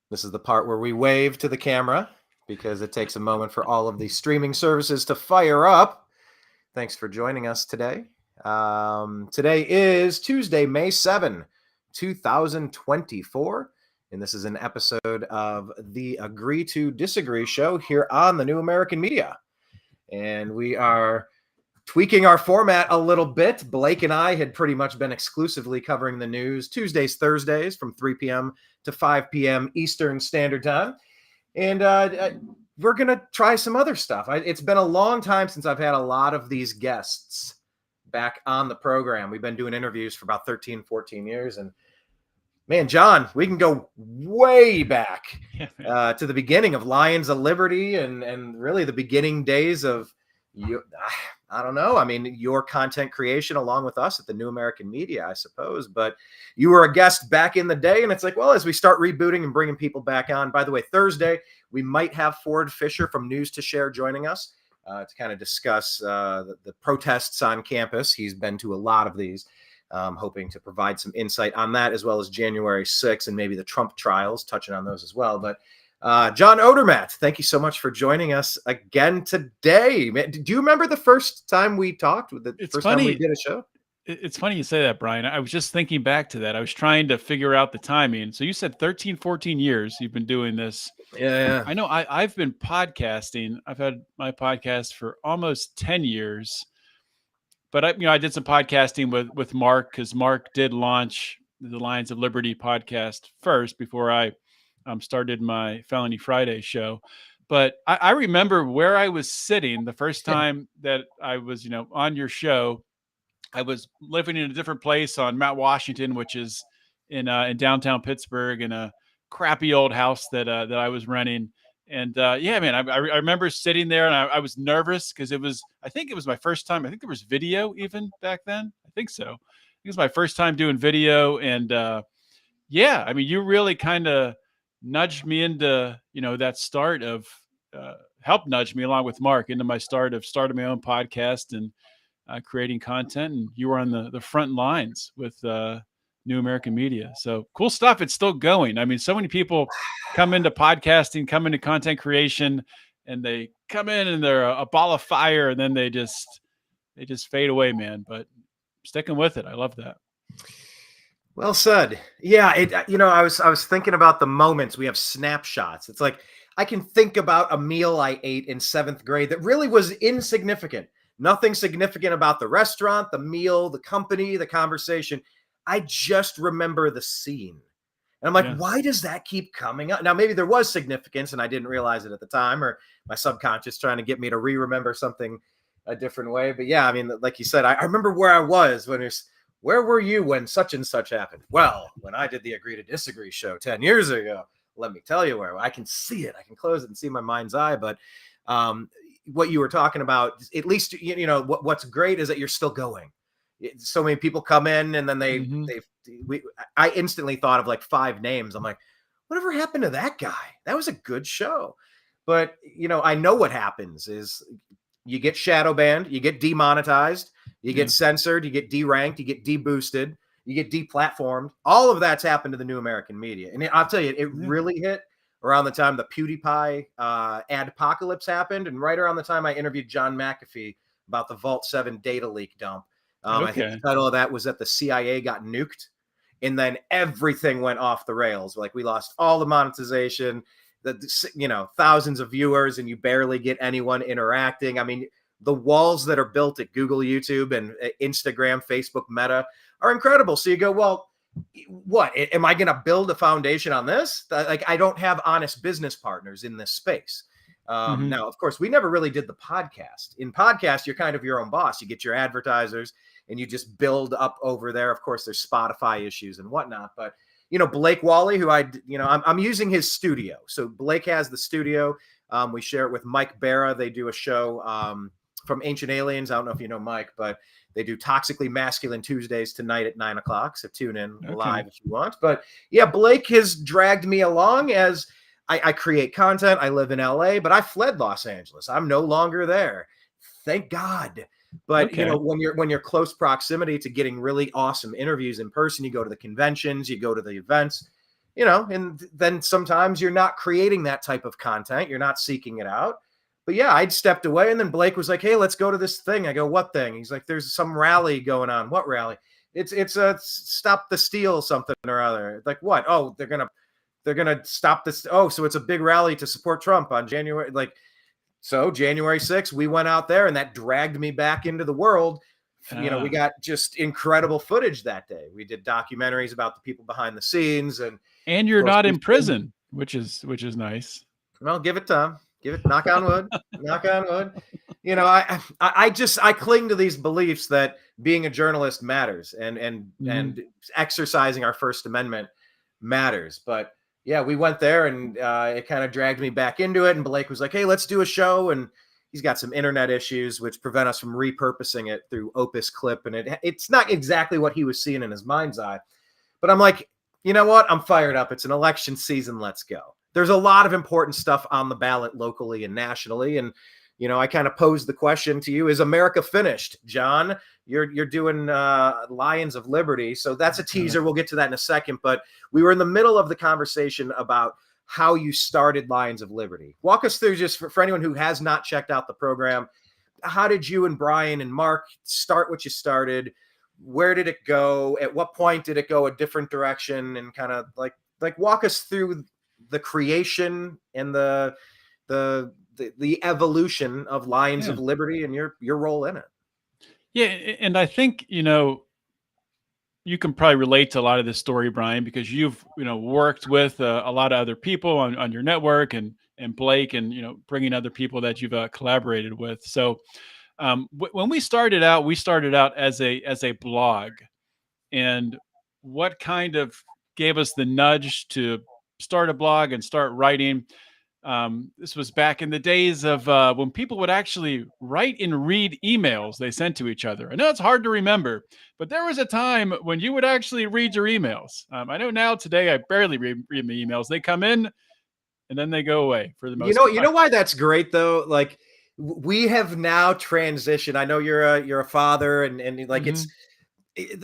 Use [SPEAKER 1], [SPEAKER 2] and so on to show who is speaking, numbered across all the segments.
[SPEAKER 1] This is the part where we wave to the camera because it takes a moment for all of the streaming services to fire up. Thanks for joining us today. Today is Tuesday, May 7, 2024. And this is an episode of the Agree to Disagree show here on the New American Media. And we are tweaking our format a little bit. Blake and I had pretty much been exclusively covering the news Tuesdays, Thursdays from 3 p.m. to 5 p.m. Eastern Standard Time. And we're going to try some other stuff. It's been a long time since I've had a lot of these guests back on the program. We've been doing interviews for about 13, 14 years. And man, John, we can go way back to the beginning of Lions of Liberty and really the beginning days of you. I don't know. I mean, your content creation along with us at the New American Media, I suppose. But you were a guest back in the day. And it's like, well, as we start rebooting and bringing people back on, by the way, Thursday, we might have Ford Fisher from News to Share joining us to kind of discuss the protests on campus. He's been to a lot of these, hoping to provide some insight on that, as well as January 6th and maybe the Trump trials, touching on those as well. But John Odermatt, thank you so much for joining us again today. Do you remember the first time we talked? Time we did a show?
[SPEAKER 2] It's funny you say that, Brian. I was just thinking back to that. I was trying to figure out the timing. So you said 13, 14 years you've been doing this.
[SPEAKER 1] Yeah.
[SPEAKER 2] I know I've been podcasting. I've had my podcast for almost 10 years. But I did some podcasting with Mark because Mark did launch the Lions of Liberty podcast first before I started my Felony Friday show. But I remember where I was sitting the first time that I was, on your show. I was living in a different place on Mount Washington, which is in downtown Pittsburgh, in a crappy old house that I was renting. And man, I remember sitting there and I was nervous because I think it was my first time. I think there was video even back then. I think so. It was my first time doing video. And you really kind of nudged me into, that start of, helped nudge me along with Mark into my start of starting my own podcast and creating content. And you were on the front lines with New American Media. So cool stuff. It's still going. I mean, so many people come into podcasting, come into content creation, and they come in and they're a ball of fire, and then they just fade away, man. But sticking with it. I love that.
[SPEAKER 1] Well said. Yeah, I was thinking about the moments. We have snapshots. It's like I can think about a meal I ate in 7th grade that really was insignificant. Nothing significant about the restaurant, the meal, the company, the conversation. I just remember the scene. And I'm like, Why does that keep coming up? Now, maybe there was significance and I didn't realize it at the time, or my subconscious trying to get me to remember something a different way. But yeah, I mean, like you said, I remember where I was where were you when such and such happened? Well, when I did the Agree to Disagree show 10 years ago, let me tell you where. I can see it. I can close it and see my mind's eye. But what you were talking about, at least, what's great is that you're still going. So many people come in and then I instantly thought of like 5 names. I'm like, whatever happened to that guy? That was a good show. But, I know what happens is you get shadow banned, you get demonetized, you get censored, you get deranked, you get deboosted, you get deplatformed. All of that's happened to the New American Media. And I'll tell you, it really hit around the time the PewDiePie adpocalypse happened, and right around the time I interviewed John McAfee about the Vault 7 data leak dump. I think the title of that was that the CIA got nuked, and then everything went off the rails. Like we lost all the monetization, thousands of viewers, and you barely get anyone interacting. I mean, the walls that are built at Google, YouTube, and Instagram, Facebook, Meta are incredible. So you go, well, what am I going to build a foundation on this? Like, I don't have honest business partners in this space. Now, of course, we never really did the podcast. In podcast, you're kind of your own boss. You get your advertisers and you just build up over there. Of course, there's Spotify issues and whatnot. But, Blake Wally, who I'm using his studio. So Blake has the studio. We share it with Mike Barra. They do a show from Ancient Aliens. I don't know if you know Mike, but they do Toxically Masculine Tuesdays tonight at 9:00. So tune in live if you want. But yeah, Blake has dragged me along as I create content. I live in LA, but I fled Los Angeles. I'm no longer there. Thank God. But when you're close proximity to getting really awesome interviews in person, you go to the conventions, you go to the events. and then sometimes you're not creating that type of content. You're not seeking it out. But yeah, I'd stepped away, and then Blake was like, "Hey, let's go to this thing." I go, "What thing?" He's like, "There's some rally going on." "What rally?" It's a stop the steal something or other. Like, what? "Oh, they're gonna stop this. Oh, so it's a big rally to support Trump on January." Like, so January 6th, we went out there, and that dragged me back into the world. We got just incredible footage that day. We did documentaries about the people behind the scenes, and
[SPEAKER 2] And
[SPEAKER 1] of
[SPEAKER 2] you're
[SPEAKER 1] course,
[SPEAKER 2] not in prison, which is nice.
[SPEAKER 1] well, give it time. Give it. Knock on wood. Knock on wood. I cling to these beliefs that being a journalist matters, and exercising our First Amendment matters. But yeah, we went there, and it kind of dragged me back into it. And Blake was like, "Hey, let's do a show." And he's got some internet issues which prevent us from repurposing it through Opus Clip, and it's not exactly what he was seeing in his mind's eye. But I'm like, you know what? I'm fired up. It's an election season. Let's go. There's a lot of important stuff on the ballot locally and nationally. And, I kind of posed the question to you, is America finished? John, you're doing Lions of Liberty. So that's a teaser. We'll get to that in a second. But we were in the middle of the conversation about how you started Lions of Liberty. Walk us through, just for anyone who has not checked out the program. How did you and Brian and Mark start what you started? Where did it go? At what point did it go a different direction? And kind of like walk us through the creation and the evolution of Lions of Liberty and your role in it.
[SPEAKER 2] Yeah, and I think you can probably relate to a lot of this story, Brian, because you've worked with a lot of other people on your network, and Blake, and bringing other people that you've collaborated with. So when we started out as a blog. And what kind of gave us the nudge to start a blog and start writing? This was back in the days of when people would actually write and read emails they sent to each other. I know it's hard to remember, but there was a time when you would actually read your emails. I know now today I barely read my emails. They come in and then they go away for the most part.
[SPEAKER 1] You know why that's great though? Like, we have now transitioned. I know you're a father, and like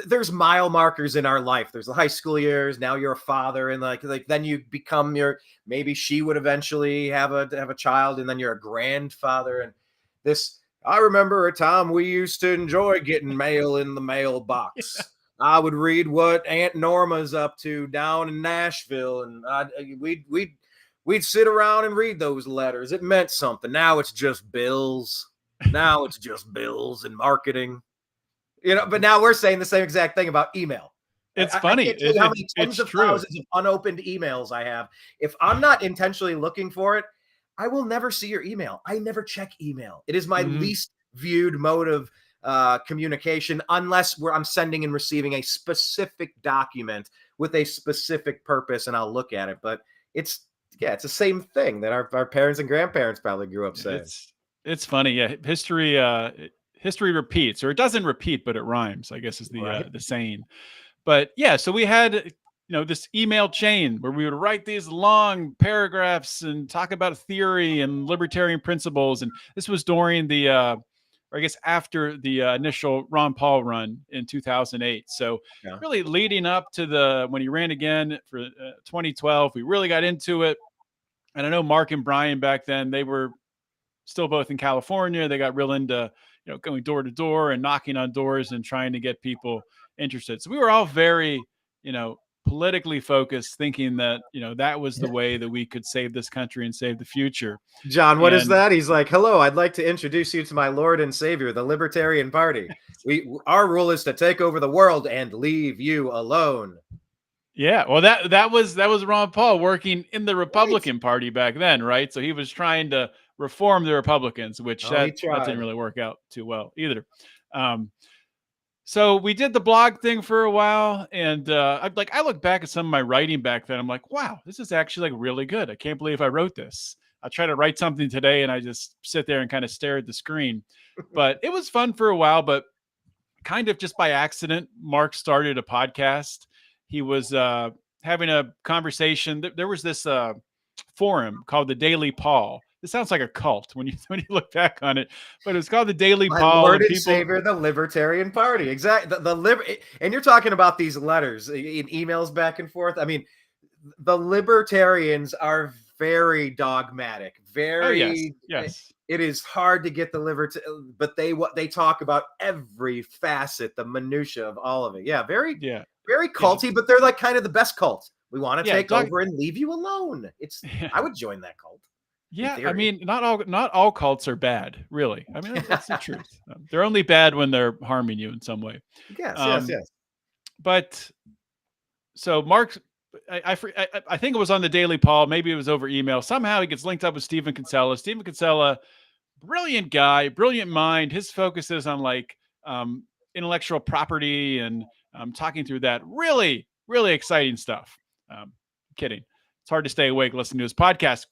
[SPEAKER 1] there's mile markers in our life. There's the high school years. Now you're a father, and like then you become maybe she would eventually have a child, and then you're a grandfather. And I remember a time we used to enjoy getting mail in the mailbox. I would read what Aunt Norma's up to down in Nashville, and we'd sit around and read those letters. It meant something. Now it's just bills. Now it's just bills and marketing. But now we're saying the same exact thing about email.
[SPEAKER 2] It's funny.
[SPEAKER 1] I can't tell you how many tens of thousands of unopened emails I have. If I'm not intentionally looking for it, I will never see your email. I never check email. It is my least viewed mode of communication, unless I'm sending and receiving a specific document with a specific purpose, and I'll look at it. But it's the same thing that our parents and grandparents probably grew up saying.
[SPEAKER 2] It's funny. Yeah. History repeats, or it doesn't repeat, but it rhymes, I guess is the saying. But yeah, so we had, this email chain where we would write these long paragraphs and talk about theory and libertarian principles. And this was during or I guess after the initial Ron Paul run in 2008. So really leading up to when he ran again for 2012, we really got into it. And I know Mark and Brian back then, they were still both in California. They got real into going door to door and knocking on doors and trying to get people interested. So we were all very, politically focused, thinking that, that was the way that we could save this country and save the future.
[SPEAKER 1] John, what is that? He's like, "Hello, I'd like to introduce you to my Lord and Savior, the Libertarian Party. Our rule is to take over the world and leave you alone."
[SPEAKER 2] Yeah, well, that was Ron Paul working in the Republican Party back then, right? So he was trying to reform the Republicans, which that didn't really work out too well either. So we did the blog thing for a while, and I look back at some of my writing back then. I'm like, wow, this is actually really good. I can't believe I wrote this. I try to write something today, and I just sit there and kind of stare at the screen. But it was fun for a while. But kind of just by accident, Mark started a podcast. He was having a conversation. There was this forum called the Daily Paul. It sounds like a cult when you look back on it, but it's called the Daily Paul.
[SPEAKER 1] Lord and Savior, the Libertarian Party. Exactly. And you're talking about these letters in emails back and forth. I mean, the libertarians are very dogmatic,
[SPEAKER 2] Oh yes,
[SPEAKER 1] very
[SPEAKER 2] yes,
[SPEAKER 1] it is hard to get the but they talk about every facet, the minutia of all of it. Yeah, very
[SPEAKER 2] yeah,
[SPEAKER 1] very
[SPEAKER 2] yeah,
[SPEAKER 1] culty, but they're like kind of the best cult. We want to
[SPEAKER 2] yeah.
[SPEAKER 1] take over and leave you alone. I would join that cult in
[SPEAKER 2] Yeah, I
[SPEAKER 1] theory.
[SPEAKER 2] mean, not all cults are bad, really. I mean, that's the truth. They're only bad when they're harming you in some way.
[SPEAKER 1] Yes, yes,
[SPEAKER 2] Um,
[SPEAKER 1] yes.
[SPEAKER 2] but so Mark, I think it was on the Daily Paul. Maybe it was over email. Somehow he gets linked up with Stephen Kinsella. Stephen Kinsella, brilliant guy, brilliant mind. His focus is on like um, intellectual property and talking through that. Really, really exciting stuff. Kidding. It's hard to stay awake listening to his podcast.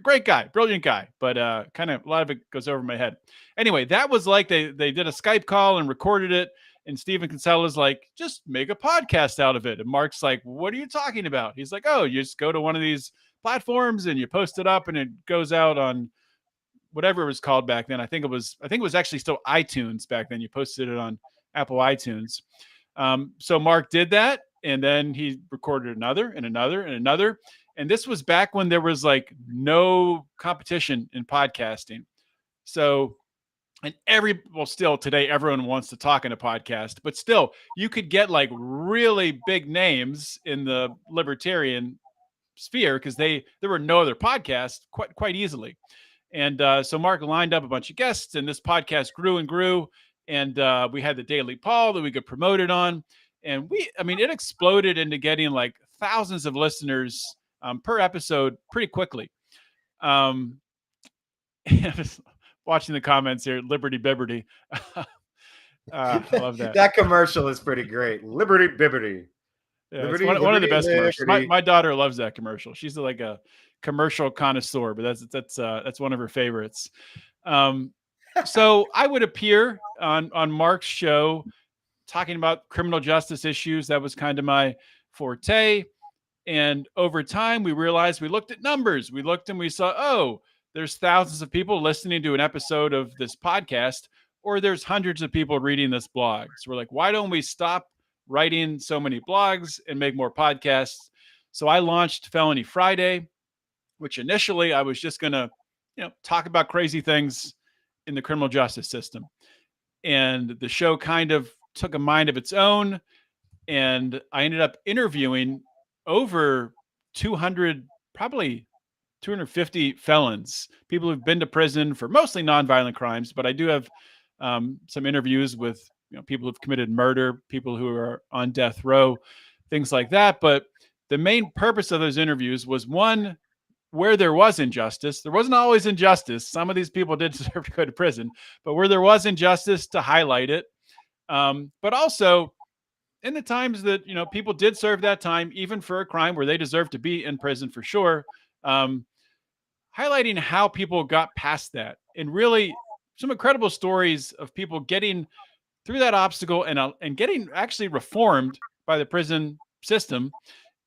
[SPEAKER 2] Great guy, brilliant guy, but kind of a lot of it goes over my head. Anyway, that was like they did a Skype call and recorded it. And Stephen Kinsella's like, just make a podcast out of it. And Mark's like, what are you talking about? He's like, oh, you just go to one of these platforms and you post it up and it goes out on whatever it was called back then. I think it was actually still iTunes back then. You posted it on Apple iTunes. So Mark did that, and then he recorded another and another and another. And this was back when there was like no competition in podcasting. So, and still today, everyone wants to talk in a podcast, but still you could get like really big names in the libertarian sphere because there were no other podcasts quite easily. And so Mark lined up a bunch of guests, and this podcast grew and grew. And we had the Daily Paul that we could promote it on. And it exploded into getting like thousands of listeners per episode pretty quickly. Watching the comments here, Liberty Bibberty. I love that.
[SPEAKER 1] That commercial is pretty great. Liberty Bibberty.
[SPEAKER 2] Yeah,
[SPEAKER 1] Liberty,
[SPEAKER 2] it's one of the best
[SPEAKER 1] Liberty.
[SPEAKER 2] commercials. My daughter loves that commercial. She's like a commercial connoisseur, but that's one of her favorites. So I would appear on Mark's show talking about criminal justice issues. That was kind of my forte. And over time, we realized we looked at numbers. We looked and we saw, oh, there's thousands of people listening to an episode of this podcast, or there's hundreds of people reading this blog. So we're like, why don't we stop writing so many blogs and make more podcasts? So I launched Felony Friday, which initially I was just going to, talk about crazy things in the criminal justice system. And the show kind of took a mind of its own. And I ended up interviewing over 200, probably 250 felons, people who've been to prison for mostly nonviolent crimes. But I do have some interviews with people who've committed murder, people who are on death row, things like that. But the main purpose of those interviews was, one, where there was injustice. There wasn't always injustice. Some of these people did deserve to go to prison, but where there was injustice, to highlight it. But also in the times that, people did serve that time, even for a crime where they deserve to be in prison for sure, highlighting how people got past that, and really some incredible stories of people getting through that obstacle and getting actually reformed by the prison system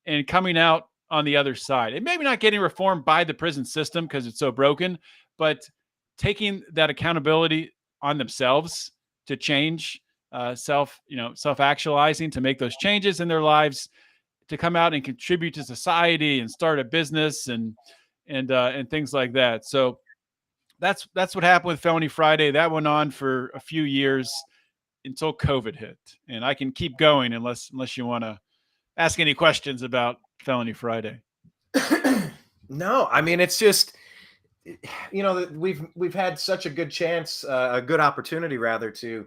[SPEAKER 2] and coming out on the other side. And maybe not getting reformed by the prison system because it's so broken, but taking that accountability on themselves to change, self-actualizing, to make those changes in their lives, to come out and contribute to society and start a business and things like that. So that's what happened with Felony Friday. That went on for a few years until COVID hit, and I can keep going unless you want to ask any questions about Felony Friday.
[SPEAKER 1] No, I mean, it's just, we've had such a good chance, a good opportunity rather, to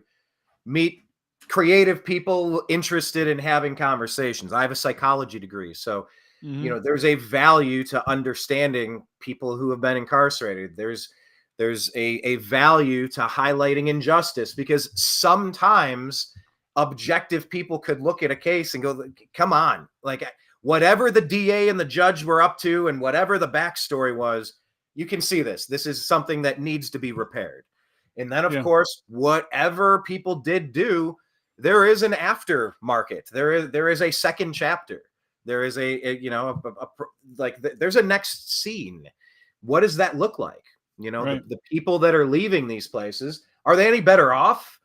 [SPEAKER 1] meet creative people interested in having conversations. I have a psychology degree, so there's a value to understanding people who have been incarcerated. There's a value to highlighting injustice, because sometimes objective people could look at a case and go, come on, like whatever the DA and the judge were up to and whatever the backstory was, you can see this is something that needs to be repaired. And then, of course, whatever people did do, there is an aftermarket. There is a second chapter. There is there's a next scene. What does that look like?
[SPEAKER 2] Right.
[SPEAKER 1] The people that are leaving these places, are they any better off?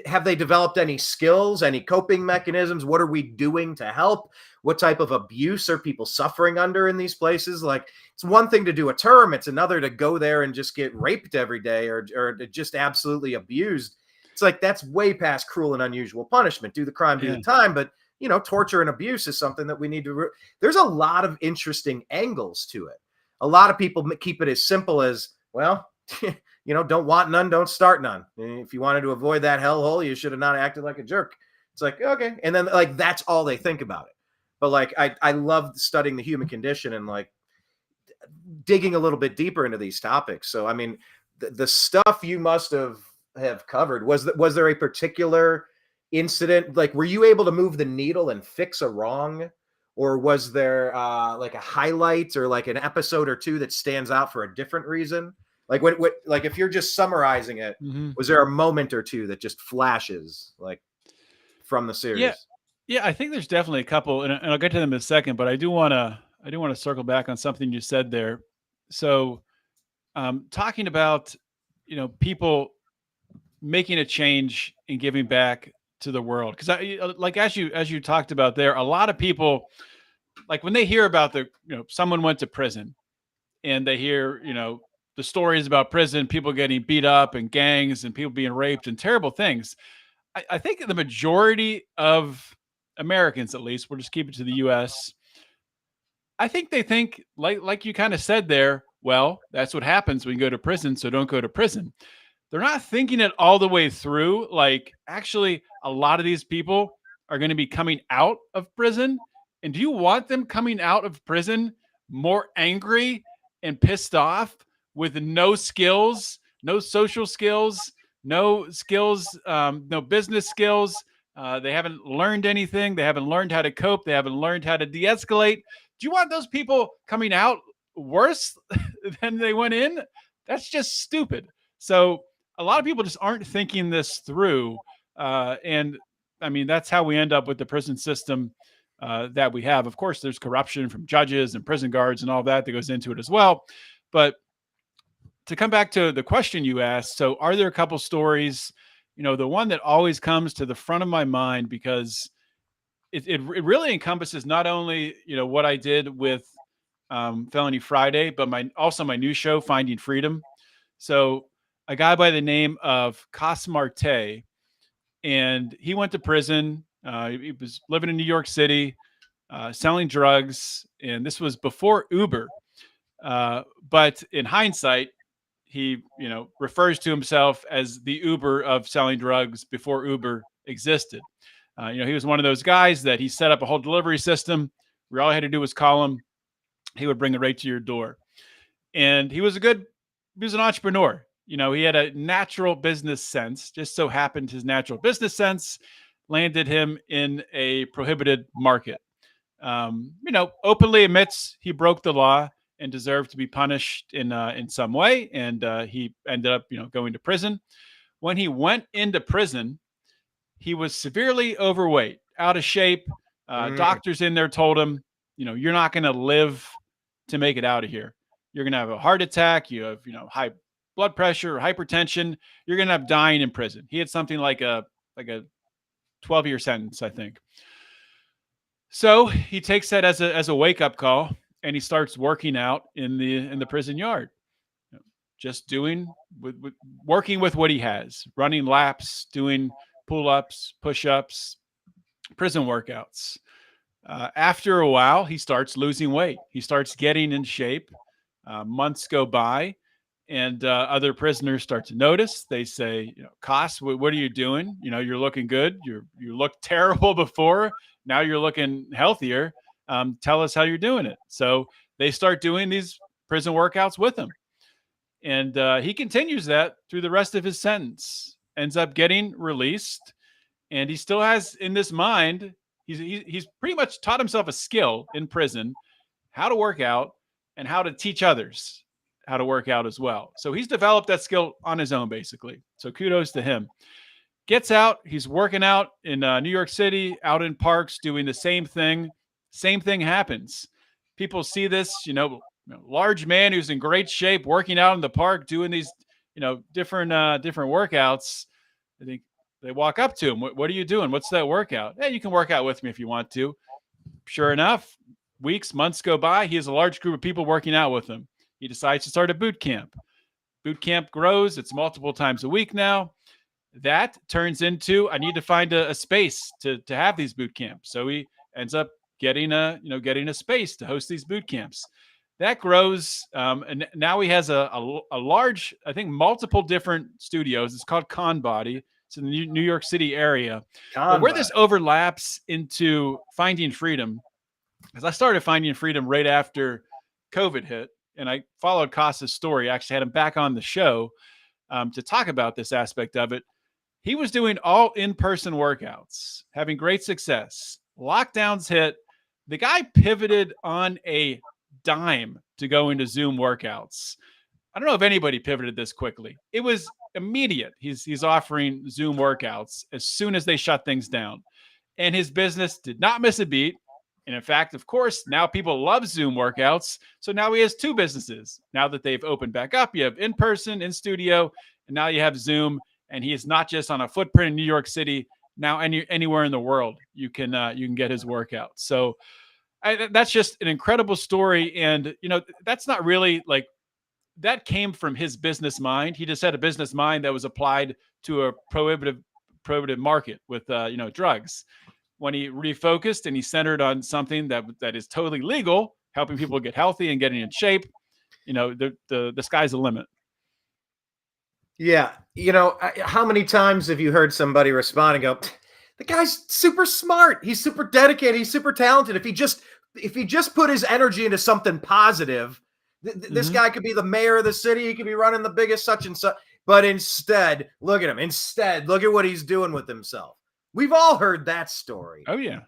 [SPEAKER 1] have they developed any skills, any coping mechanisms? What are we doing to help? What type of abuse are people suffering under in these places? Like, it's one thing to do a term, it's another to go there and just get raped every day or just absolutely abused. It's like, that's way past cruel and unusual punishment. Do the crime, do the time. But, torture and abuse is something that we need to. There's a lot of interesting angles to it. A lot of people keep it as simple as, well, don't want none, don't start none. If you wanted to avoid that hellhole, you should have not acted like a jerk. It's like, okay. And then like, that's all they think about it. But like, I love studying the human condition and like digging a little bit deeper into these topics. So, I mean, the stuff you must have covered, was there a particular incident? Like, were you able to move the needle and fix a wrong? Or was there like a highlight or like an episode or two that stands out for a different reason? Like what like if you're just summarizing it, was there a moment or two that just flashes like from the series?
[SPEAKER 2] Yeah, I think there's definitely a couple, and I'll get to them in a second. But I do want to circle back on something you said there. So, talking about people making a change and giving back to the world, because like as you talked about there, a lot of people, like when they hear about someone went to prison, and they hear the stories about prison, people getting beat up and gangs and people being raped and terrible things. I think the majority of Americans, at least, we'll just keep it to the U.S. I think they think like you kind of said there. Well, that's what happens when you go to prison, so don't go to prison. They're not thinking it all the way through. Like, actually, a lot of these people are going to be coming out of prison. And do you want them coming out of prison more angry and pissed off with no skills, no social skills, no business skills? They haven't learned anything. They haven't learned how to cope. They haven't learned how to de-escalate. Do you want those people coming out worse than they went in? That's just stupid. So a lot of people just aren't thinking this through. And I mean, that's how we end up with the prison system that we have. Of course, there's corruption from judges and prison guards and all that goes into it as well. But to come back to the question you asked, so are there a couple stories? The one that always comes to the front of my mind, because it really encompasses not only what I did with Felony Friday, but also my new show, Finding Freedom. So a guy by the name of Cas Marte, and he went to prison. He was living in New York City, selling drugs, and this was before Uber. But in hindsight, he refers to himself as the Uber of selling drugs before Uber existed. He was one of those guys that he set up a whole delivery system where all I had to do was call him. He would bring it right to your door. And he was an entrepreneur. He had a natural business sense. Just so happened his natural business sense landed him in a prohibited market. Openly admits he broke the law and deserved to be punished in some way. And he ended up, going to prison. When he went into prison, he was severely overweight, out of shape. Doctors in there told him, you're not going to live to make it out of here. You're going to have a heart attack. You have, high blood pressure or hypertension. You're going to have dying in prison. He had something like a 12-year sentence, I think. So he takes that as a wake-up call, and he starts working out in the prison yard. Just working with what he has, running laps, doing pull-ups, push-ups, prison workouts. After a while, he starts losing weight. He starts getting in shape. Months go by, and other prisoners start to notice. They say, Cas, what are you doing? You're looking good. You looked terrible before. Now you're looking healthier. Tell us how you're doing it. So they start doing these prison workouts with him. And he continues that through the rest of his sentence, ends up getting released. And he still has in this mind, he's pretty much taught himself a skill in prison, how to work out and how to teach others how to work out as well. So he's developed that skill on his own, basically. So kudos to him. Gets out. He's working out in New York City, out in parks, doing the same thing. Same thing happens. People see this, large man who's in great shape, working out in the park, doing these, different workouts. I think, They walk up to him. What are you doing? What's that workout? Hey, you can work out with me if you want to. Sure enough, weeks, months go by. He has a large group of people working out with him. He decides to start a boot camp. Boot camp grows. It's multiple times a week now. That turns into, I need to find a space to have these boot camps. So he ends up getting a space to host these boot camps. That grows, and now he has a large, I think, multiple different studios. It's called Conbody. It's in the New York City area. But where this overlaps into finding freedom, because I started finding freedom right after COVID hit, and I followed Costa's story. I actually had him back on the show to talk about this aspect of it. He was doing all in-person workouts, having great success. Lockdowns hit. The guy pivoted on a dime to go into Zoom workouts. I don't know if anybody pivoted this quickly. It was immediate. He's offering Zoom workouts as soon as they shut things down. And his business did not miss a beat. And in fact, of course, now people love Zoom workouts. So now he has two businesses. Now that they've opened back up, you have in-person, in studio, and now you have Zoom. And he is not just on a footprint in New York City. Now anywhere in the world, you can get his workout. So that's just an incredible story. And, that's not really like, that came from his business mind. He just had a business mind that was applied to a prohibitive market with, drugs. When he refocused and he centered on something that is totally legal, helping people get healthy and getting in shape, the sky's the limit.
[SPEAKER 1] Yeah. How many times have you heard somebody respond and go, the guy's super smart. He's super dedicated. He's super talented. If he just put his energy into something positive, this guy could be the mayor of the city. He could be running the biggest such and such. But instead, look at him. Look at what he's doing with himself. We've all heard that story.
[SPEAKER 2] Oh, yeah.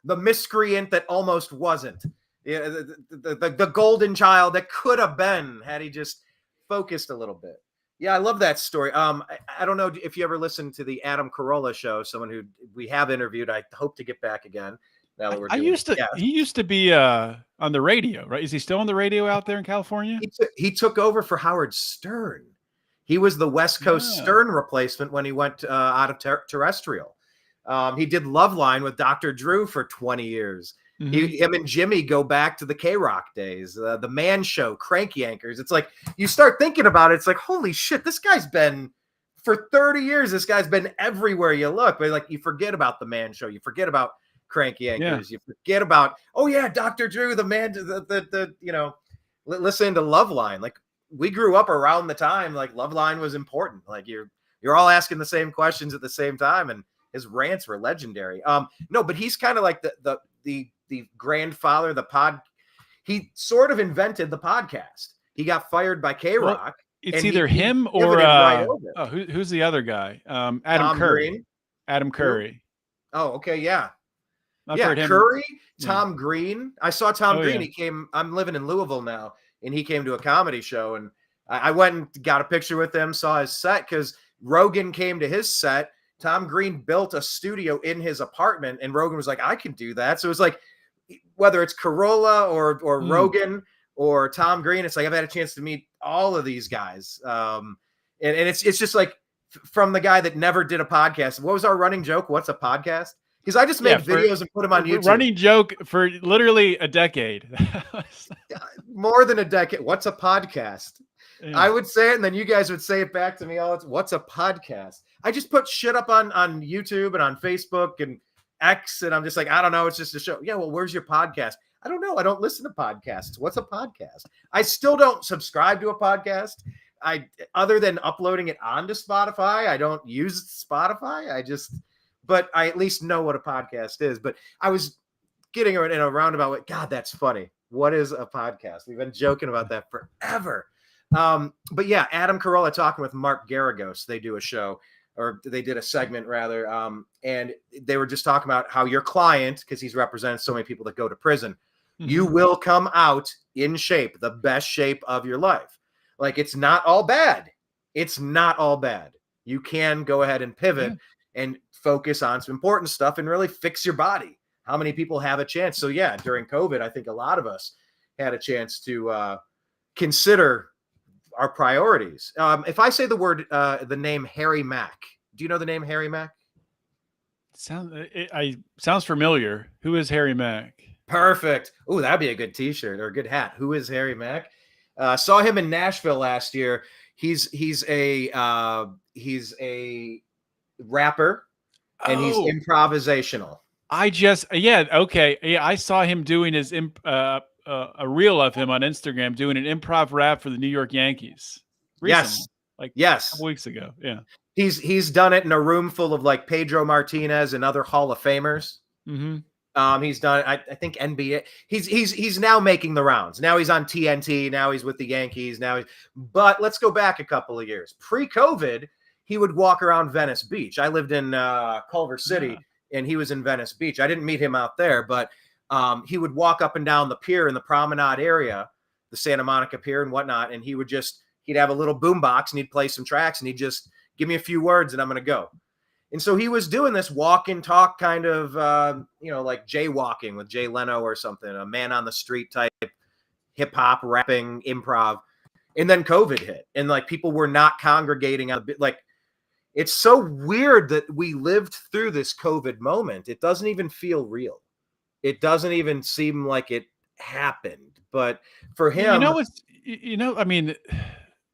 [SPEAKER 1] The miscreant that almost wasn't. The golden child that could have been had he just focused a little bit. Yeah, I love that story. I don't know if you ever listened to the Adam Carolla show, someone who we have interviewed. I hope to get back again. Now that we're
[SPEAKER 2] he used to be on the radio, right? Is he still on the radio out there in California?
[SPEAKER 1] He took over for Howard Stern. He was the West Coast Stern replacement when he went out of terrestrial. He did Loveline with Dr. Drew for 20 years. Him and Jimmy go back to the K-Rock days, the Man Show, Cranky Anchors. It's like, you start thinking about it, it's like, holy shit, this guy's been, for 30 years, this guy's been everywhere you look. But like, you forget about the Man Show. You forget about Cranky Anchors. You forget about, Dr. Drew, the man, listen to Loveline. Like, we grew up around the time, like, Loveline was important. Like, you're all asking the same questions at the same time, and his rants were legendary. No, but he's kind of like the grandfather, he sort of invented the podcast. He got fired by K-Rock.
[SPEAKER 2] Well, it's either him or who's the other guy? Adam Curry.
[SPEAKER 1] Green.
[SPEAKER 2] Adam Curry.
[SPEAKER 1] Oh, okay, yeah.
[SPEAKER 2] I've heard him.
[SPEAKER 1] Curry, Tom Green. I saw Tom Green. Yeah. He came. I'm living in Louisville now, and he came to a comedy show, and I went and got a picture with him. Saw his set because Rogan came to his set. Tom Green built a studio in his apartment, and Rogan was like, "I can do that." So it was like, whether it's Carolla or Rogan or Tom Green, it's like I've had a chance to meet all of these guys, and it's just like from the guy that never did a podcast. What was our running joke? What's a podcast? Because I just make videos and put them on YouTube.
[SPEAKER 2] Running joke for literally a decade.
[SPEAKER 1] More than a decade. What's a podcast? Yeah. I would say it, and then you guys would say it back to me. What's a podcast? I just put shit up on YouTube and on Facebook and X, and I'm just like, I don't know. It's just a show. Yeah, well, where's your podcast? I don't know. I don't listen to podcasts. What's a podcast? I still don't subscribe to a podcast. Other than uploading it onto Spotify, I don't use Spotify. But I at least know what a podcast is. But I was getting in a roundabout way. God, that's funny. What is a podcast? We've been joking about that forever. But yeah, Adam Carolla talking with Mark Garagos. They do a show, or they did a segment rather. And they were just talking about how your client, because he's represented so many people that go to prison, you will come out in shape, the best shape of your life. Like, it's not all bad. It's not all bad. You can go ahead and pivot and focus on some important stuff and really fix your body. How many people have a chance? So yeah, during COVID, I think a lot of us had a chance to consider our priorities. If I say the name Harry Mack, do you know the name Harry Mack?
[SPEAKER 2] Sounds familiar. Who is Harry Mack?
[SPEAKER 1] Perfect. Oh, that'd be a good T-shirt or a good hat. Who is Harry Mack? Saw him in Nashville last year. He's a rapper and he's
[SPEAKER 2] Oh,
[SPEAKER 1] improvisational.
[SPEAKER 2] okay. Yeah, I saw him doing a reel of him on Instagram doing an improv rap for the New York Yankees recently,
[SPEAKER 1] Yes.
[SPEAKER 2] like a
[SPEAKER 1] Yes.
[SPEAKER 2] couple weeks ago. Yeah.
[SPEAKER 1] He's done it in a room full of like Pedro Martinez and other Hall of Famers.
[SPEAKER 2] Mm-hmm.
[SPEAKER 1] He's done, I think NBA. He's now making the rounds. Now he's on TNT. Now he's with the Yankees. But let's go back a couple of years. Pre-COVID, he would walk around Venice Beach. I lived in Culver City, and he was in Venice Beach. I didn't meet him out there, but he would walk up and down the pier in the promenade area, the Santa Monica Pier and whatnot, and he'd have a little boombox and he'd play some tracks and he'd just give me a few words and I'm going to go. And so he was doing this walk and talk kind of, like jaywalking with Jay Leno or something, a man on the street type hip hop, rapping, improv. And then COVID hit and like people were not congregating out. Like, it's so weird that we lived through this COVID moment. It doesn't even feel real. It doesn't even seem like it happened. But for him,
[SPEAKER 2] I mean,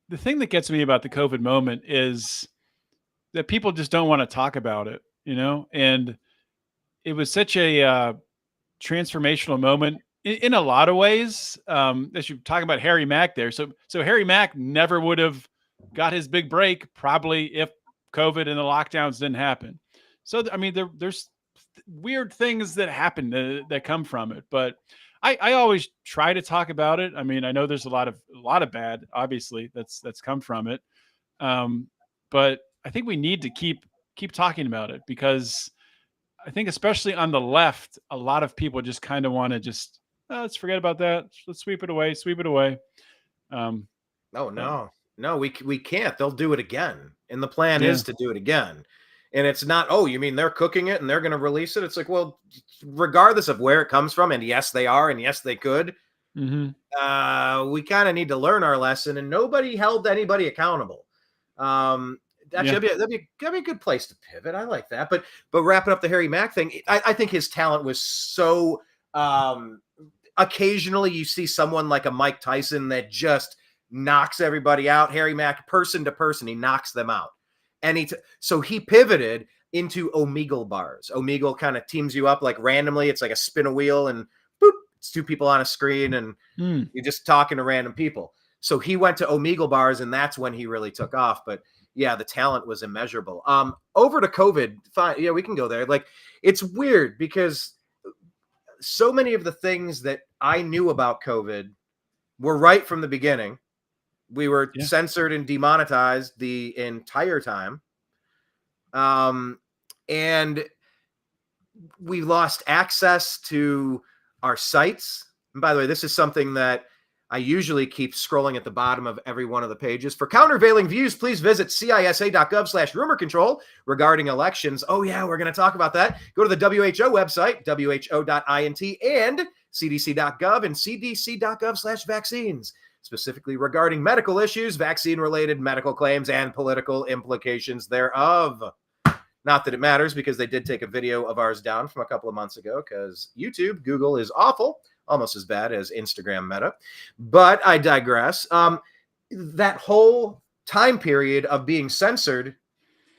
[SPEAKER 2] the thing that gets me about the COVID moment is that people just don't want to talk about it, and it was such a transformational moment in a lot of ways. As you're talking about Harry Mack there. So Harry Mack never would have got his big break probably if COVID and the lockdowns didn't happen. So, I mean, there's weird things that happen that come from it, but I always try to talk about it. I mean, I know there's a lot of bad, obviously, that's come from it. But I think we need to keep talking about it because I think especially on the left, a lot of people just kind of want to just let's forget about that. Let's sweep it away.
[SPEAKER 1] No, we can't. They'll do it again, and the plan
[SPEAKER 2] Yeah.
[SPEAKER 1] is to do it again. And it's not, oh, you mean they're cooking it and they're going to release it? It's like, well, regardless of where it comes from, and yes, they are, and yes, they could. We kind of need to learn our lesson, and nobody held anybody accountable. That'd be a good place to pivot. I like that. But wrapping up the Harry Mack thing, I think his talent was so. Occasionally, you see someone like a Mike Tyson that just knocks everybody out. Harry Mack, person to person, he knocks them out. And so he pivoted into Omegle bars. Omegle kind of teams you up like randomly. It's like a spin a wheel and boop, it's two people on a screen and you're just talking to random people. So he went to Omegle bars and that's when he really took off. But yeah, the talent was immeasurable. Over to COVID. Fine. Yeah, we can go there. Like, it's weird because so many of the things that I knew about COVID were right from the beginning. We were censored and demonetized the entire time. And we lost access to our sites. And by the way, this is something that I usually keep scrolling at the bottom of every one of the pages. For countervailing views, please visit cisa.gov/rumor control regarding elections. Oh, yeah, we're going to talk about that. Go to the WHO website, who.int, and cdc.gov and cdc.gov/vaccines, specifically regarding medical issues, vaccine-related medical claims, and political implications thereof. Not that it matters because they did take a video of ours down from a couple of months ago because YouTube, Google is awful. Almost as bad as Instagram Meta. But I digress. That whole time period of being censored,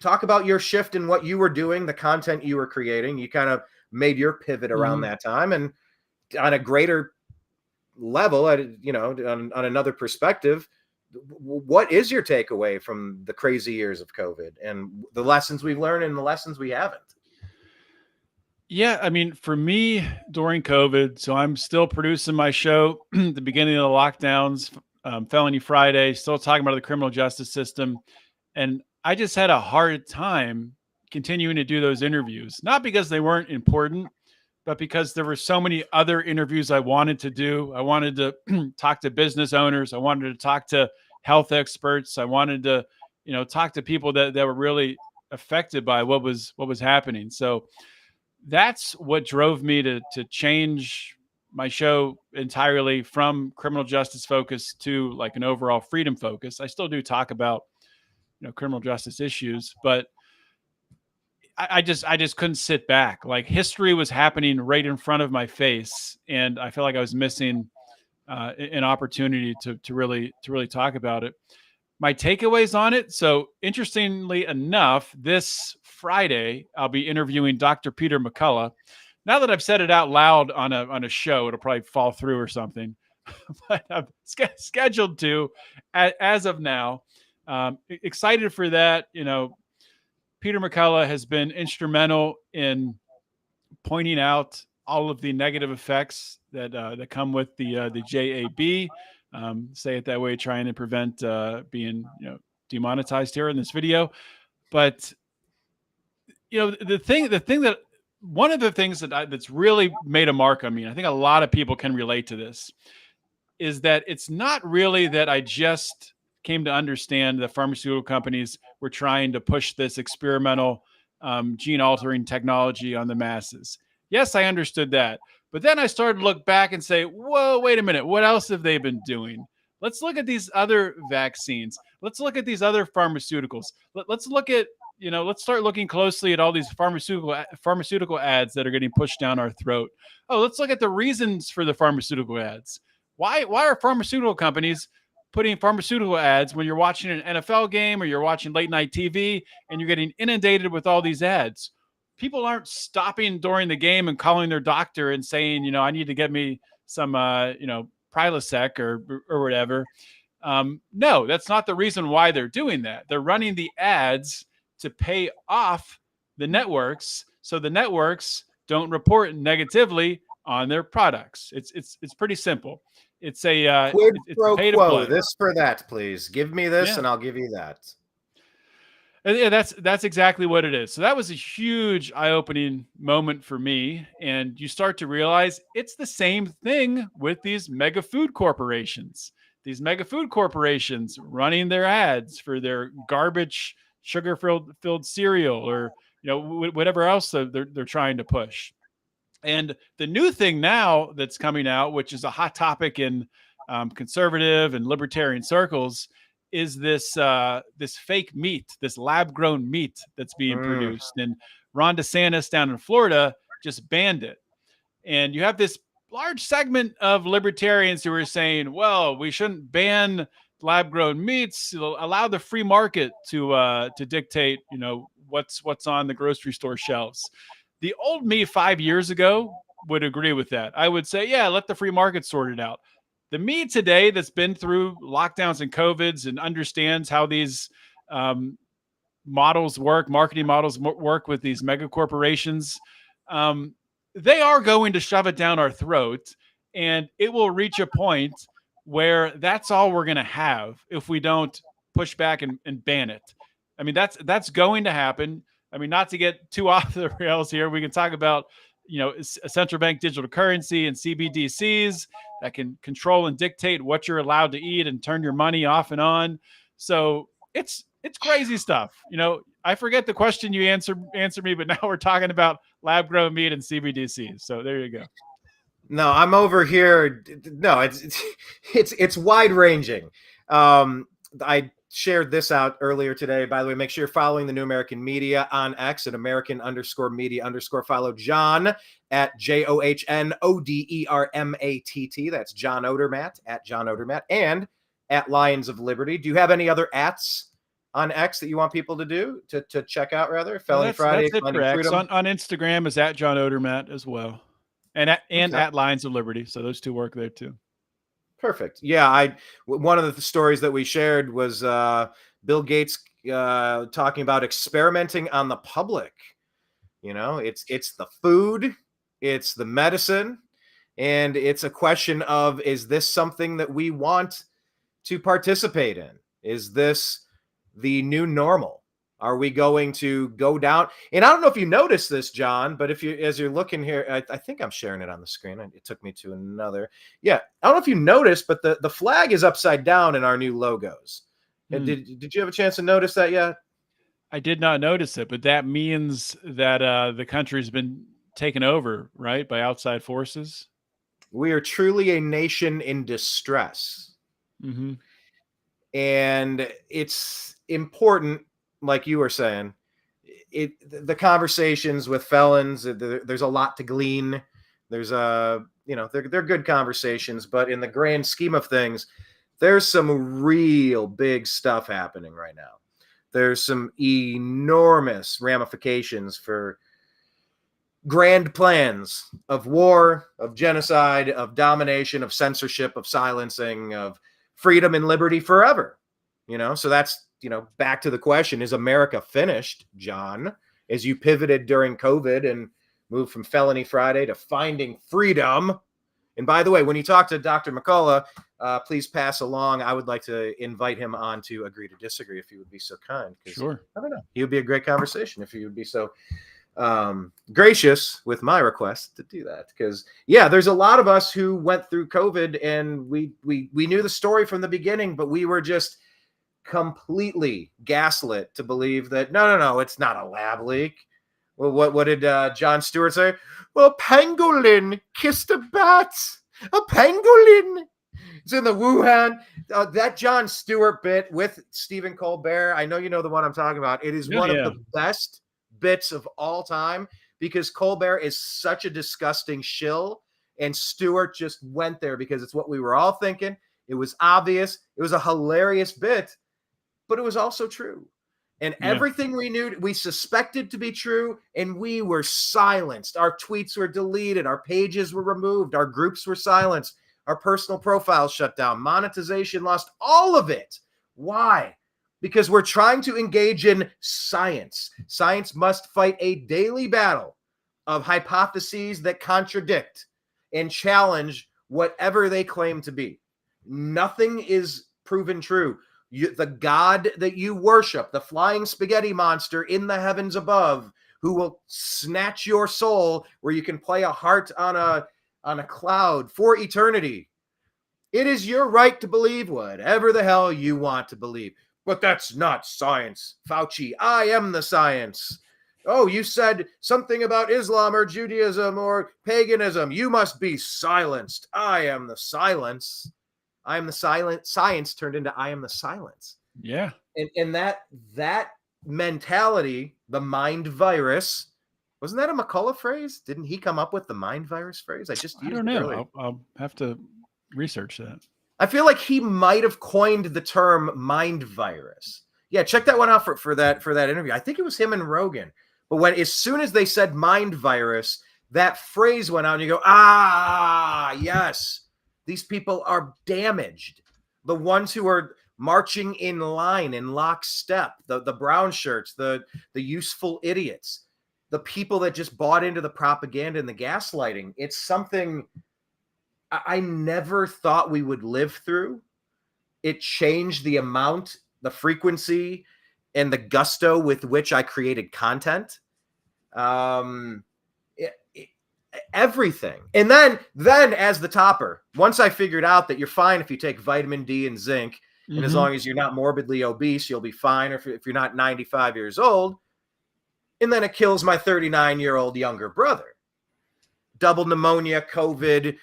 [SPEAKER 1] talk about your shift in what you were doing, the content you were creating. You kind of made your pivot around that time. And on a greater level, on another perspective, what is your takeaway from the crazy years of COVID and the lessons we've learned and the lessons we haven't?
[SPEAKER 2] Yeah, I mean, for me during COVID, so I'm still producing my show at the beginning of the lockdowns, Felony Friday, still talking about the criminal justice system. And I just had a hard time continuing to do those interviews, not because they weren't important, but because there were so many other interviews I wanted to do. I wanted to talk to business owners. I wanted to talk to health experts. I wanted to, talk to people that were really affected by what was happening. So that's what drove me to change my show entirely from criminal justice focus to like an overall freedom focus. I still do talk about, criminal justice issues, but I just couldn't sit back. Like history was happening right in front of my face, and I feel like I was missing an opportunity to really talk about it. My takeaways on it. So interestingly enough, this Friday I'll be interviewing Dr. Peter McCullough. Now that I've said it out loud on a show, it'll probably fall through or something. But I'm scheduled to, as of now. Excited for that. Peter McCullough has been instrumental in pointing out all of the negative effects that come with the JAB. Say it that way, trying to prevent being demonetized here in this video. But the thing that one of the things that's really made a mark on me, and I think a lot of people can relate to this, is that it's not really that I just came to understand that pharmaceutical companies were trying to push this experimental gene altering technology on the masses. Yes, I understood that. But then I started to look back and say, whoa, wait a minute. What else have they been doing? Let's look at these other vaccines. Let's look at these other pharmaceuticals. Let's look at, let's start looking closely at all these pharmaceutical ads that are getting pushed down our throat. Oh, let's look at the reasons for the pharmaceutical ads. Why are pharmaceutical companies putting pharmaceutical ads when you're watching an NFL game or you're watching late night TV and you're getting inundated with all these ads? People aren't stopping during the game and calling their doctor and saying, I need to get me some, Prilosec or whatever. No, that's not the reason why they're doing that. They're running the ads to pay off the networks so the networks don't report negatively on their products. It's pretty simple. It's a
[SPEAKER 1] Quid pro
[SPEAKER 2] pay to
[SPEAKER 1] quo.
[SPEAKER 2] play.
[SPEAKER 1] This for that, please. Give me this,
[SPEAKER 2] Yeah.
[SPEAKER 1] and I'll give you that.
[SPEAKER 2] And yeah, that's exactly what it is. So that was a huge eye-opening moment for me. And you start to realize it's the same thing with these mega food corporations. These mega food corporations running their ads for their garbage, sugar-filled cereal, or whatever else they're trying to push. And the new thing now that's coming out, which is a hot topic in conservative and libertarian circles, is this fake meat, this lab-grown meat that's being produced. And Ron DeSantis down in Florida just banned it. And you have this large segment of libertarians who are saying, well, we shouldn't ban lab-grown meats. Allow the free market to dictate, what's on the grocery store shelves. The old me 5 years ago would agree with that. I would say, yeah, let the free market sort it out. The me today that's been through lockdowns and COVIDs and understands how these models work, marketing models work with these mega corporations, they are going to shove it down our throat, and it will reach a point where that's all we're going to have if we don't push back and ban it. I mean, that's going to happen. I mean, not to get too off the rails here, we can talk about, a central bank digital currency and CBDCs that can control and dictate what you're allowed to eat and turn your money off and on. So it's crazy stuff. I forget the question you answer me, but now we're talking about lab grown meat and CBDCs. So there you go.
[SPEAKER 1] No, I'm over here. No, it's wide ranging. I shared this out earlier today. By the way, make sure you're following the New American Media on X at American_media_. Follow John at JOHNODERMATT. That's John Odermatt at John Odermatt, and at Lions of Liberty. Do you have any other @s on X that you want people to do to check out? Rather, Felony Friday,
[SPEAKER 2] that's it for X. On Instagram is at John Odermatt as well, and at Lions of Liberty. So those two work there too.
[SPEAKER 1] Perfect. Yeah, one of the stories that we shared was Bill Gates talking about experimenting on the public. It's the food, it's the medicine, and it's a question of, is this something that we want to participate in? Is this the new normal? Are we going to go down? And I don't know if you noticed this, John, but as you're looking here, I think I'm sharing it on the screen. It took me to another. Yeah. I don't know if you noticed, but the flag is upside down in our new logos. Did you have a chance to notice that yet?
[SPEAKER 2] I did not notice it, but that means that the country's been taken over, right, by outside forces.
[SPEAKER 1] We are truly a nation in distress.
[SPEAKER 2] Mm-hmm.
[SPEAKER 1] And it's important, like you were saying, the conversations with felons, there's a lot to glean. There's they're good conversations, but in the grand scheme of things, there's some real big stuff happening right now. There's some enormous ramifications for grand plans of war, of genocide, of domination, of censorship, of silencing, of freedom and liberty forever. So that's, back to the question, is America finished, John, as you pivoted during COVID and moved from Felony Friday to Finding Freedom? And by the way, when you talk to Dr. McCullough, please pass along. I would like to invite him on to Agree to Disagree, if you would be so kind.
[SPEAKER 2] Sure.
[SPEAKER 1] I don't know. He would be a great conversation if you would be so gracious with my request to do that. Because there's a lot of us who went through COVID and we knew the story from the beginning, but we were just completely gaslit to believe that no, it's not a lab leak. Well, what did Jon Stewart say? Well, pangolin kissed a bat. A pangolin. It's in the Wuhan. That Jon Stewart bit with Stephen Colbert. I know you know the one I'm talking about. It is one of the best bits of all time, because Colbert is such a disgusting shill, and Stewart just went there because it's what we were all thinking. It was obvious. It was a hilarious bit, but it was also true. And everything we knew, we suspected to be true, and we were silenced. Our tweets were deleted. Our pages were removed. Our groups were silenced. Our personal profiles shut down. Monetization lost, all of it. Why? Because we're trying to engage in science. Science must fight a daily battle of hypotheses that contradict and challenge whatever they claim to be. Nothing is proven true. The God that you worship, the flying spaghetti monster in the heavens above, who will snatch your soul where you can play a heart on a cloud for eternity. It is your right to believe whatever the hell you want to believe. But that's not science. Fauci, I am the science. Oh, you said something about Islam or Judaism or paganism. You must be silenced. I am the silence. I am the silent. Science turned into I am the silence.
[SPEAKER 2] Yeah.
[SPEAKER 1] And that mentality, the mind virus, wasn't that a McCullough phrase? Didn't he come up with the mind virus phrase? I don't
[SPEAKER 2] know. I'll have to research that.
[SPEAKER 1] I feel like he might have coined the term mind virus. Yeah, check that one out for that interview. I think it was him and Rogan. But as soon as they said mind virus, that phrase went out and you go, yes, these people are damaged. The ones who are marching in line, in lockstep, the brown shirts, the useful idiots, the people that just bought into the propaganda and the gaslighting. It's something I never thought we would live through. It changed the amount, the frequency, and the gusto with which I created content. Everything. And then as the topper, once I figured out that you're fine if you take vitamin D and zinc, and as long as you're not morbidly obese, you'll be fine. Or if you're not 95 years old. And then it kills my 39-year-old younger brother. Double pneumonia, COVID,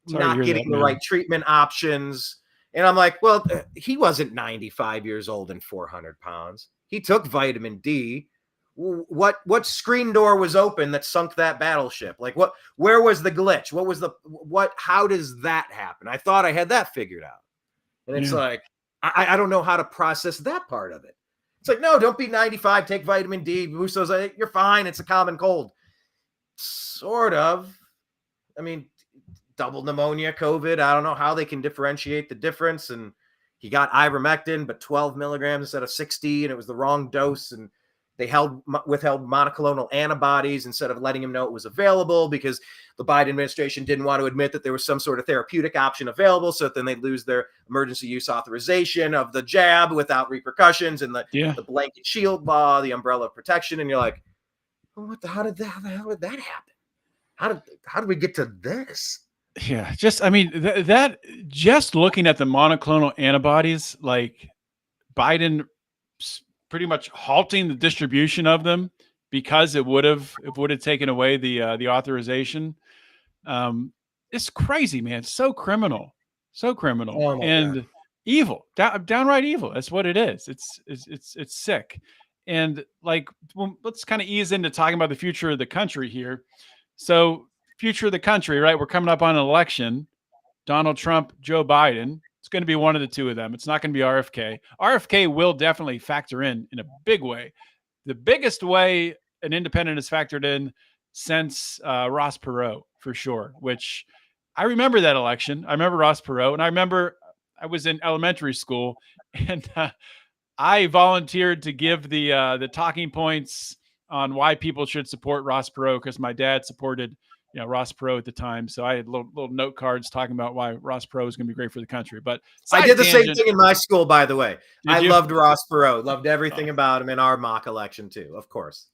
[SPEAKER 1] not getting the right treatment options. And I'm like, well, he wasn't 95 years old and 400 pounds. He took vitamin D. What screen door was open that sunk that battleship? Like where was the glitch? How does that happen? I thought I had that figured out. And it's like, I don't know how to process that part of it. It's like, no, don't be 95. Take vitamin D. Russo's like, you're fine. It's a common cold. Sort of. I mean, double pneumonia, COVID. I don't know how they can differentiate the difference. And he got ivermectin, but 12 milligrams instead of 60, and it was the wrong dose. And they withheld monoclonal antibodies instead of letting him know it was available because the Biden administration didn't want to admit that there was some sort of therapeutic option available. So then they'd lose their emergency use authorization of the jab without repercussions and the blanket shield law, the umbrella of protection. And you're like, well, how the hell did that happen? How did we get to this?
[SPEAKER 2] Yeah. Just looking at the monoclonal antibodies, like Biden pretty much halting the distribution of them because it would have taken away the authorization. It's crazy, man. It's so criminal, and God. Evil, downright evil. That's what it is. It's sick. And like, well, let's kind of ease into talking about the future of the country here. So, future of the country, right? We're coming up on an election. Donald Trump, Joe Biden. It's going to be one of the two of them. It's not going to be RFK. RFK will definitely factor in a big way. The biggest way an independent has factored in since Ross Perot, for sure, which I remember that election. I remember Ross Perot, and I remember I was in elementary school, and I volunteered to give the talking points on why people should support Ross Perot, because my dad supported Ross Perot at the time. So I had little note cards talking about why Ross Perot is going to be great for the country. But
[SPEAKER 1] I did the same thing in my school, by the way. I loved Ross Perot, loved everything about him in our mock election too, of course.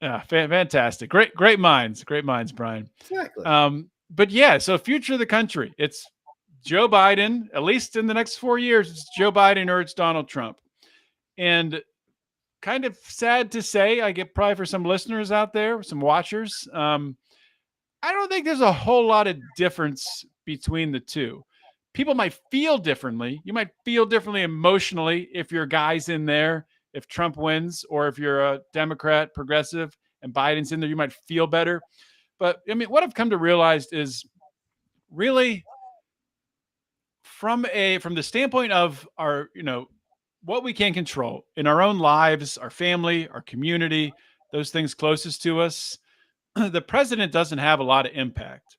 [SPEAKER 2] Yeah, fantastic. Great minds, Brian.
[SPEAKER 1] Exactly.
[SPEAKER 2] But yeah, so future of the country, it's Joe Biden, at least in the next 4 years, it's Joe Biden or it's Donald Trump. And kind of sad to say, I get probably for some listeners out there, some watchers, I don't think there's a whole lot of difference between the two. People might feel differently. You might feel differently emotionally if your guy's in there, if Trump wins, or if you're a Democrat, progressive, and Biden's in there, you might feel better. But I mean, what I've come to realize is really from the standpoint of our, what we can control in our own lives, our family, our community, those things closest to us, the president doesn't have a lot of impact.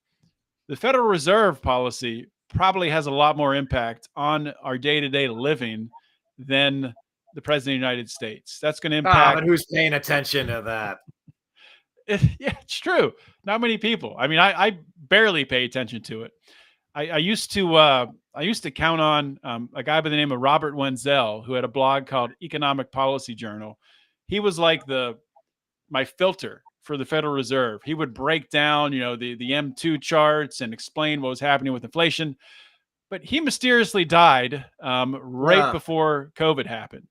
[SPEAKER 2] The Federal Reserve policy probably has a lot more impact on our day-to-day living than the president of the United States. That's going to impact.
[SPEAKER 1] But who's paying attention to that?
[SPEAKER 2] Yeah, it's true. Not many people. I mean, I barely pay attention to it. I used to count on a guy by the name of Robert Wenzel, who had a blog called Economic Policy Journal. He was like my filter for the Federal Reserve. He would break down, the M2 charts and explain what was happening with inflation. But he mysteriously died right before COVID happened.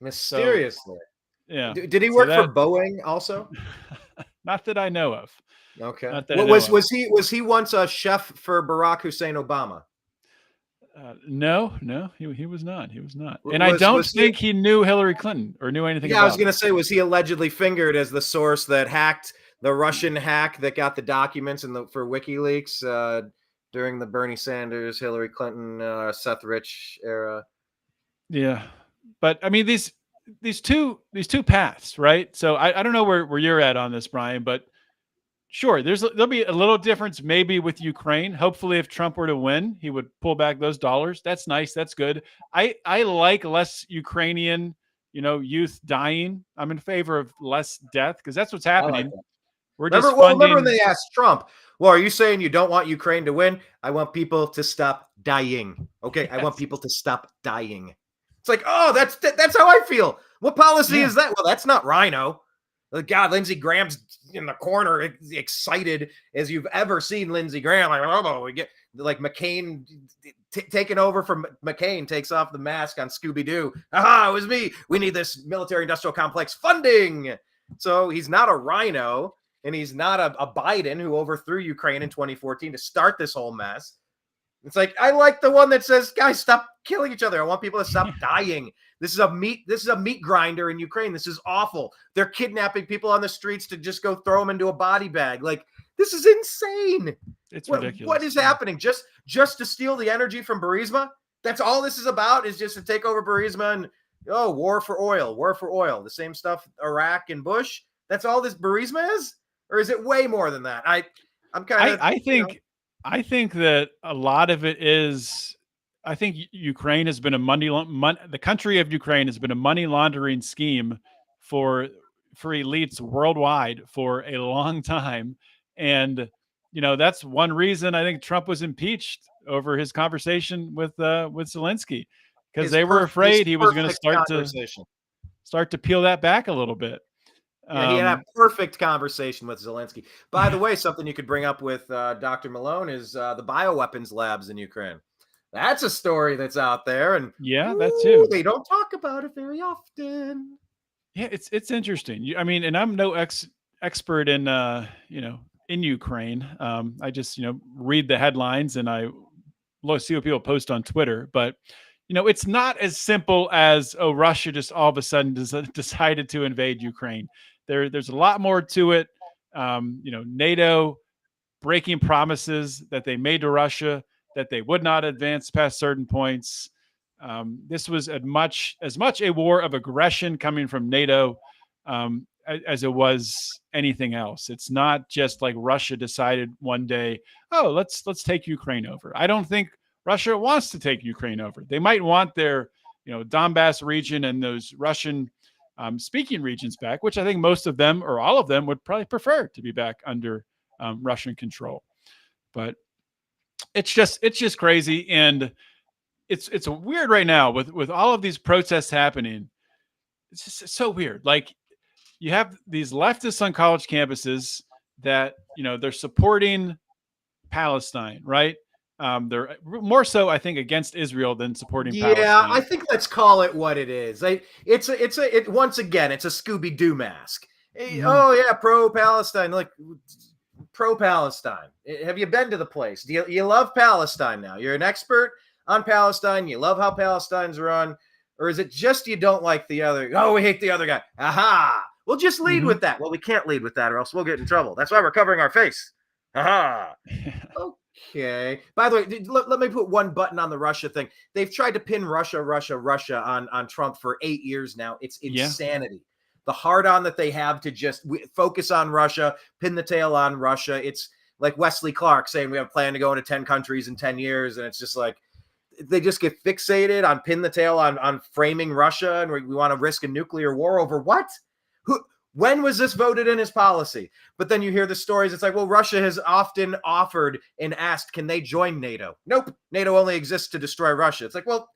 [SPEAKER 1] Mysteriously.
[SPEAKER 2] So, yeah.
[SPEAKER 1] Did he work for Boeing also?
[SPEAKER 2] Not that I know of.
[SPEAKER 1] Okay. Was he once a chef for Barack Hussein Obama?
[SPEAKER 2] No, he was not. He was not. And I don't think he knew Hillary Clinton or knew anything about
[SPEAKER 1] I was going to say, was he allegedly fingered as the source that hacked the Russian hack that got the documents for WikiLeaks during the Bernie Sanders, Hillary Clinton, Seth Rich era?
[SPEAKER 2] Yeah. But I mean, these two paths, right? So I don't know where you're at on this, Brian, but sure, there'll be a little difference maybe with Ukraine. Hopefully, if Trump were to win, he would pull back those dollars. That's nice. That's good. I like less Ukrainian, youth dying. I'm in favor of less death because that's what's happening.
[SPEAKER 1] Remember when they asked Trump, well, are you saying you don't want Ukraine to win? I want people to stop dying. Okay, yes. I want people to stop dying. It's like, oh, that's how I feel. What policy is that? Well, that's not Rhino. God, Lindsey Graham's in the corner, excited as you've ever seen Lindsey Graham. Like, oh, we get like McCain taking over from McCain takes off the mask on Scooby-Doo. Aha, it was me. We need this military-industrial complex funding. So he's not a Rhino, and he's not a Biden who overthrew Ukraine in 2014 to start this whole mess. It's like, I like the one that says, guys, stop killing each other. I want people to stop dying. This is a meat grinder in Ukraine. This is awful. They're kidnapping people on the streets to just go throw them into a body bag. Like, this is insane.
[SPEAKER 2] It's ridiculous.
[SPEAKER 1] What is happening? Just to steal the energy from Burisma? That's all this is about, is just to take over Burisma and, war for oil. The same stuff Iraq and Bush. That's all this Burisma is? Or is it way more than that?
[SPEAKER 2] I think that a lot of it is, I think Ukraine has been the country of Ukraine has been a money laundering scheme for elites worldwide for a long time. And, that's one reason I think Trump was impeached over his conversation with Zelensky, because they were afraid he was going to start to peel that back a little bit.
[SPEAKER 1] Yeah, he had a perfect conversation with Zelensky. By the way, something you could bring up with Dr. Malone is the bioweapons labs in Ukraine. That's a story that's out there, and
[SPEAKER 2] that too.
[SPEAKER 1] They don't talk about it very often.
[SPEAKER 2] Yeah, it's interesting. I mean, and I'm no expert in in Ukraine. I just read the headlines and I see what people post on Twitter. But it's not as simple as, oh, Russia just all of a sudden decided to invade Ukraine. There's a lot more to it. NATO breaking promises that they made to Russia that they would not advance past certain points. This was as much a war of aggression coming from NATO as it was anything else. It's not just like Russia decided one day, oh, let's take Ukraine over. I don't think Russia wants to take Ukraine over. They might want their, Donbass region and those Russian speaking regions back, which I think most of them or all of them would probably prefer to be back under Russian control. But it's just crazy, and it's weird right now with all of these protests happening. It's just so weird. Like, you have these leftists on college campuses that they're supporting Palestine, right? They're more so, I think, against Israel than supporting
[SPEAKER 1] Yeah,
[SPEAKER 2] Palestine.
[SPEAKER 1] I think let's call it what it is. Once again, it's a Scooby-Doo mask. Oh yeah, pro-Palestine, like pro-Palestine. Have you been to the place? Do you love Palestine now? You're an expert on Palestine. You love how Palestine's run, or is it just you don't like the other? Oh, we hate the other guy. Aha! We'll just lead with that. Well, we can't lead with that, or else we'll get in trouble. That's why we're covering our face. Aha! Okay. By the way, let me put one button on the Russia thing. They've tried to pin Russia on Trump for 8 years now. It's insanity. The hard-on that they have to just focus on Russia, pin the tail on Russia. It's like Wesley Clark saying we have a plan to go into 10 countries in 10 years, and it's just like they just get fixated on pin the tail on framing Russia, and we want to risk a nuclear war over what? When was this voted in as policy? But then you hear the stories. It's like, well, Russia has often offered and asked, can they join NATO? Nope. NATO only exists to destroy Russia. It's like, well,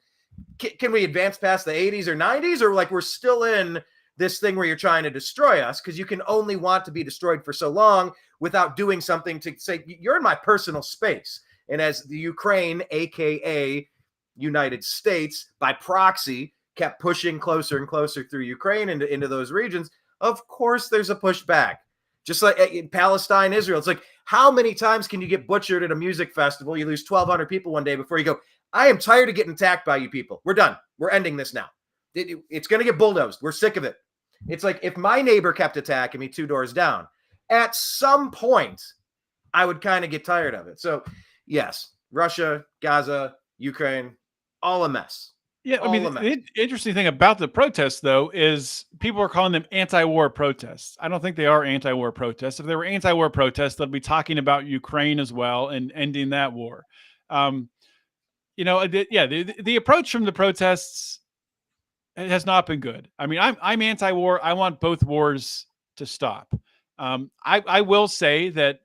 [SPEAKER 1] can we advance past the 80s or 90s? Or like we're still in this thing where you're trying to destroy us because you can only want to be destroyed for so long without doing something to say, you're in my personal space. And as the Ukraine, AKA United States, by proxy, kept pushing closer and closer through Ukraine into those regions, of course there's a pushback. Just like in Palestine, Israel. It's like, how many times can you get butchered at a music festival? You lose 1,200 people one day before you go, I am tired of getting attacked by you people. We're done. We're ending this now. It's going to get bulldozed. We're sick of it. It's like if my neighbor kept attacking me 2 doors down, at some point, I would kind of get tired of it. So, yes, Russia, Gaza, Ukraine, all a mess.
[SPEAKER 2] Yeah, I mean, the interesting thing about the protests, though, is people are calling them anti-war protests. I don't think they are anti-war protests. If they were anti-war protests, they'd be talking about Ukraine as well and ending that war. The approach from the protests has not been good. I mean, I'm anti-war. I want both wars to stop. I will say that,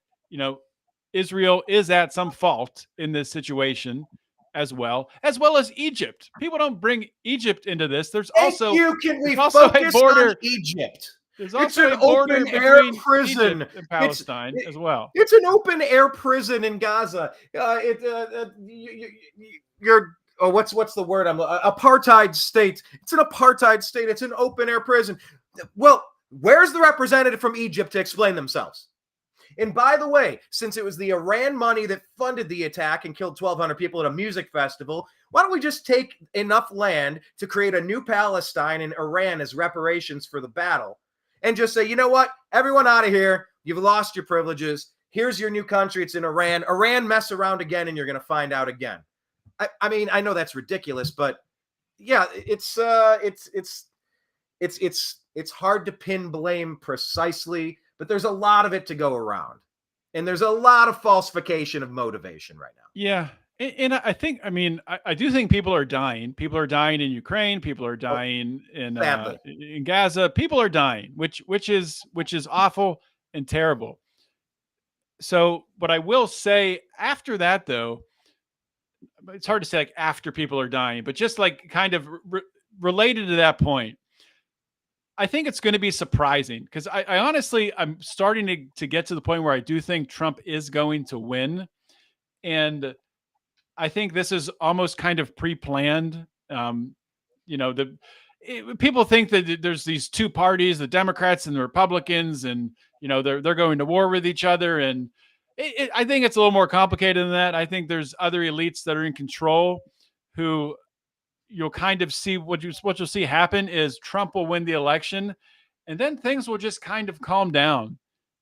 [SPEAKER 2] Israel is at some fault in this situation as well as Egypt. People don't bring Egypt into this. There's also
[SPEAKER 1] a border on Egypt.
[SPEAKER 2] There's also a border between prison Egypt and Palestine as well.
[SPEAKER 1] It's an open air prison in Gaza. What's the word? Apartheid state. It's an apartheid state. It's an open air prison. Well, where's the representative from Egypt to explain themselves? And by the way, since it was the Iran money that funded the attack and killed 1,200 people at a music festival, why don't we just take enough land to create a new Palestine in Iran as reparations for the battle and just say, you know what? Everyone out of here. You've lost your privileges. Here's your new country. It's in Iran. Iran, mess around again, and you're going to find out again. I mean, I know that's ridiculous, but yeah, it's hard to pin blame precisely. But there's a lot of it to go around. And there's a lot of falsification of motivation right now.
[SPEAKER 2] Yeah. And I think, I do think people are dying. People are dying in Ukraine. People are dying in Gaza. People are dying, which is awful and terrible. So, but I will say after that, though, it's hard to say like after people are dying, but just like kind of related to that point, I think it's going to be surprising because I honestly, I'm starting to get to the point where I do think Trump is going to win. And I think this is almost kind of pre-planned. People think that there's these two parties, the Democrats and the Republicans, and, they're going to war with each other. And I think it's a little more complicated than that. I think there's other elites that are in control who you'll kind of see what you'll see happen is Trump will win the election, and then things will just kind of calm down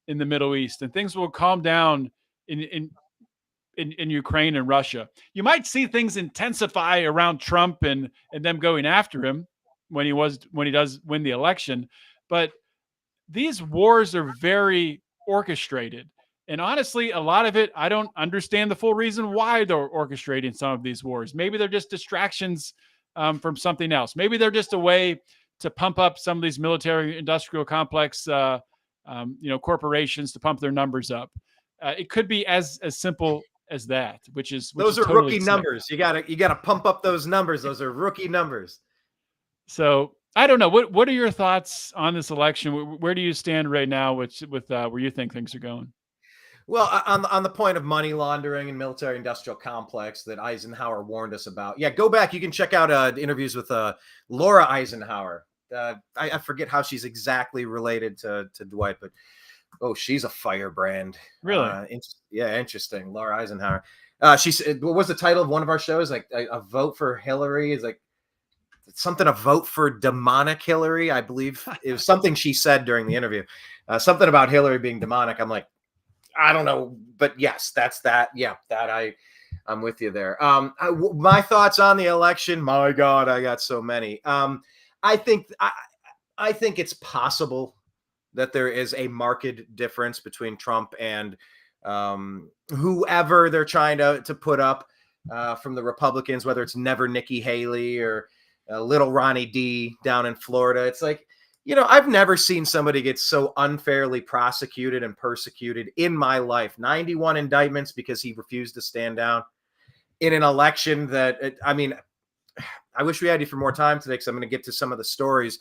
[SPEAKER 2] in the Middle East, and things will calm down in Ukraine and Russia. You might see things intensify around Trump and them going after him when he does win the election, but these wars are very orchestrated. And honestly, a lot of it, I don't understand the full reason why they're orchestrating some of these wars. Maybe they're just distractions from something else. Maybe they're just a way to pump up some of these military industrial complex, corporations to pump their numbers up. It could be as simple as that, which is
[SPEAKER 1] Those are
[SPEAKER 2] totally
[SPEAKER 1] rookie numbers. You gotta pump up those numbers. Those are rookie numbers.
[SPEAKER 2] So I don't know. What are your thoughts on this election? Where do you stand right now with where you think things are going?
[SPEAKER 1] Well, on the point of money laundering and military industrial complex that Eisenhower warned us about. Yeah, go back. You can check out interviews with Laura Eisenhower. I forget how she's exactly related to Dwight, but she's a firebrand.
[SPEAKER 2] Really?
[SPEAKER 1] Interesting. Laura Eisenhower. She said, what was the title of one of our shows? Like a vote for Hillary is like something, a vote for demonic Hillary. I believe it was something she said during the interview. Something about Hillary being demonic. I'm like, I don't know, but yes, that's that. Yeah, I'm with you there. My thoughts on the election. My God, I got so many. I think it's possible that there is a marked difference between Trump and whoever they're trying to put up from the Republicans, whether it's Never Nikki Haley or little Ronnie D down in Florida. It's like, I've never seen somebody get so unfairly prosecuted and persecuted in my life. 91 indictments because he refused to stand down in an election that, I wish we had you for more time today because I'm going to get to some of the stories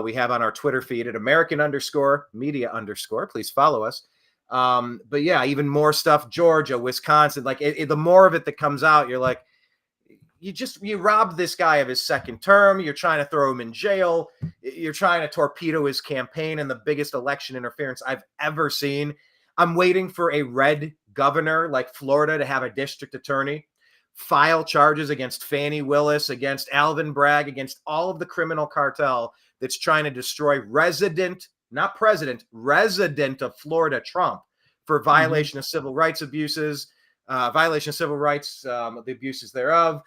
[SPEAKER 1] we have on our Twitter feed at American_media_. Please follow us. But yeah, even more stuff, Georgia, Wisconsin, like the more of it that comes out, you're like, you robbed this guy of his second term. You're trying to throw him in jail. You're trying to torpedo his campaign in the biggest election interference I've ever seen. I'm waiting for a red governor like Florida to have a district attorney file charges against Fani Willis, against Alvin Bragg, against all of the criminal cartel that's trying to destroy resident, not president, resident of Florida, Trump, for violation of civil rights abuses, violation of civil rights, the abuses thereof,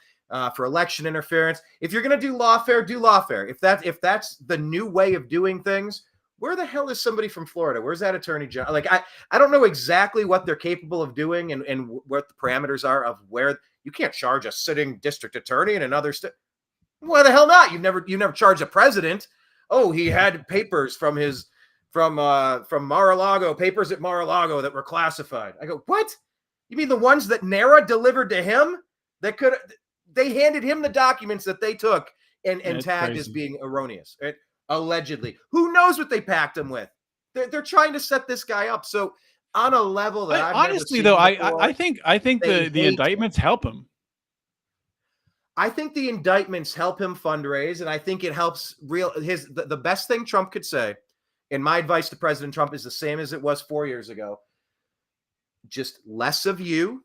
[SPEAKER 1] for election interference. If you're going to do lawfare, do lawfare. If that's the new way of doing things, where the hell is somebody from Florida? Where's that attorney general? Like, I don't know exactly what they're capable of doing and what the parameters are of where you can't charge a sitting district attorney in another state. Why the hell not? You've never charged a president. Oh, he had papers from Mar-a-Lago, papers at Mar-a-Lago that were classified. I go, what? You mean the ones that NARA delivered to him? They handed him the documents that they took and tagged as being erroneous, right? Allegedly. Who knows what they packed him with? They're trying to set this guy up. So on a level that I've
[SPEAKER 2] honestly,
[SPEAKER 1] never seen
[SPEAKER 2] though,
[SPEAKER 1] before,
[SPEAKER 2] I think the indictments help him.
[SPEAKER 1] I think the indictments help him fundraise, and I think it helps the best thing Trump could say, and my advice to President Trump is the same as it was 4 years ago. Just less of you.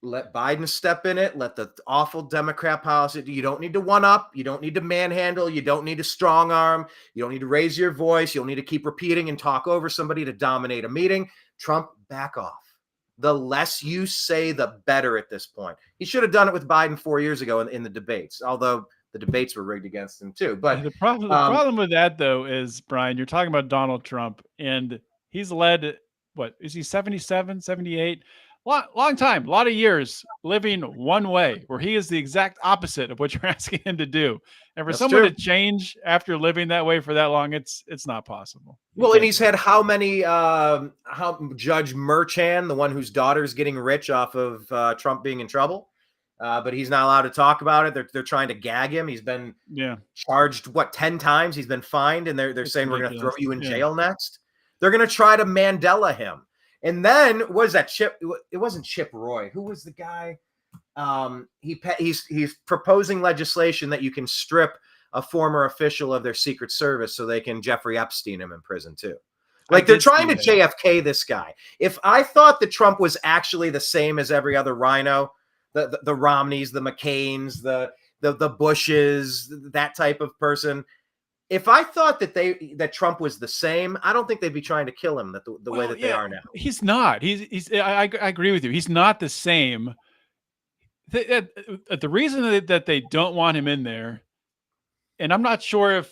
[SPEAKER 1] Let Biden step in it. Let the awful Democrat policy. You don't need to one up. You don't need to manhandle. You don't need to strong arm. You don't need to raise your voice. You don't need to keep repeating and talk over somebody to dominate a meeting. Trump, back off. The less you say, the better at this point. He should have done it with Biden 4 years ago in the debates, although the debates were rigged against him too. But
[SPEAKER 2] the problem with that, though, is, Brian, you're talking about Donald Trump, and he's led, what, is he 77, 78? Long time, a lot of years living one way, where he is the exact opposite of what you're asking him to do. And for someone to change after living that way for that long, it's not possible.
[SPEAKER 1] Well, and he's had how many? Judge Merchan, the one whose daughter's getting rich off of Trump being in trouble, but he's not allowed to talk about it. They're trying to gag him. He's been charged 10 times. He's been fined, and they're saying we're going to throw you in jail next. They're going to try to Mandela him. And then what is that? Chip? It wasn't Chip Roy. Who was the guy? He's proposing legislation that you can strip a former official of their Secret Service so they can Jeffrey Epstein him in prison too. Like, they're trying to JFK this guy. If I thought that Trump was actually the same as every other rhino, the Romneys, the McCains, the the Bushes, that type of person. If I thought that Trump was the same, I don't think they'd be trying to kill him the way that they are now.
[SPEAKER 2] He's not. I agree with you. He's not the same. The reason that they don't want him in there, and I'm not sure if,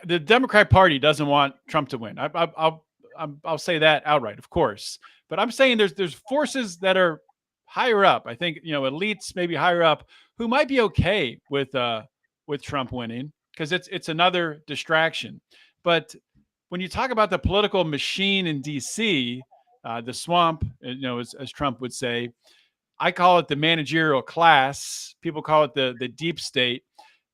[SPEAKER 2] the Democrat Party doesn't want Trump to win. I'll say that outright, of course. But I'm saying there's forces that are higher up. I think, elites maybe higher up who might be okay with Trump winning, because it's another distraction. But when you talk about the political machine in DC, the swamp, as Trump would say, I call it the managerial class. People call it the deep state.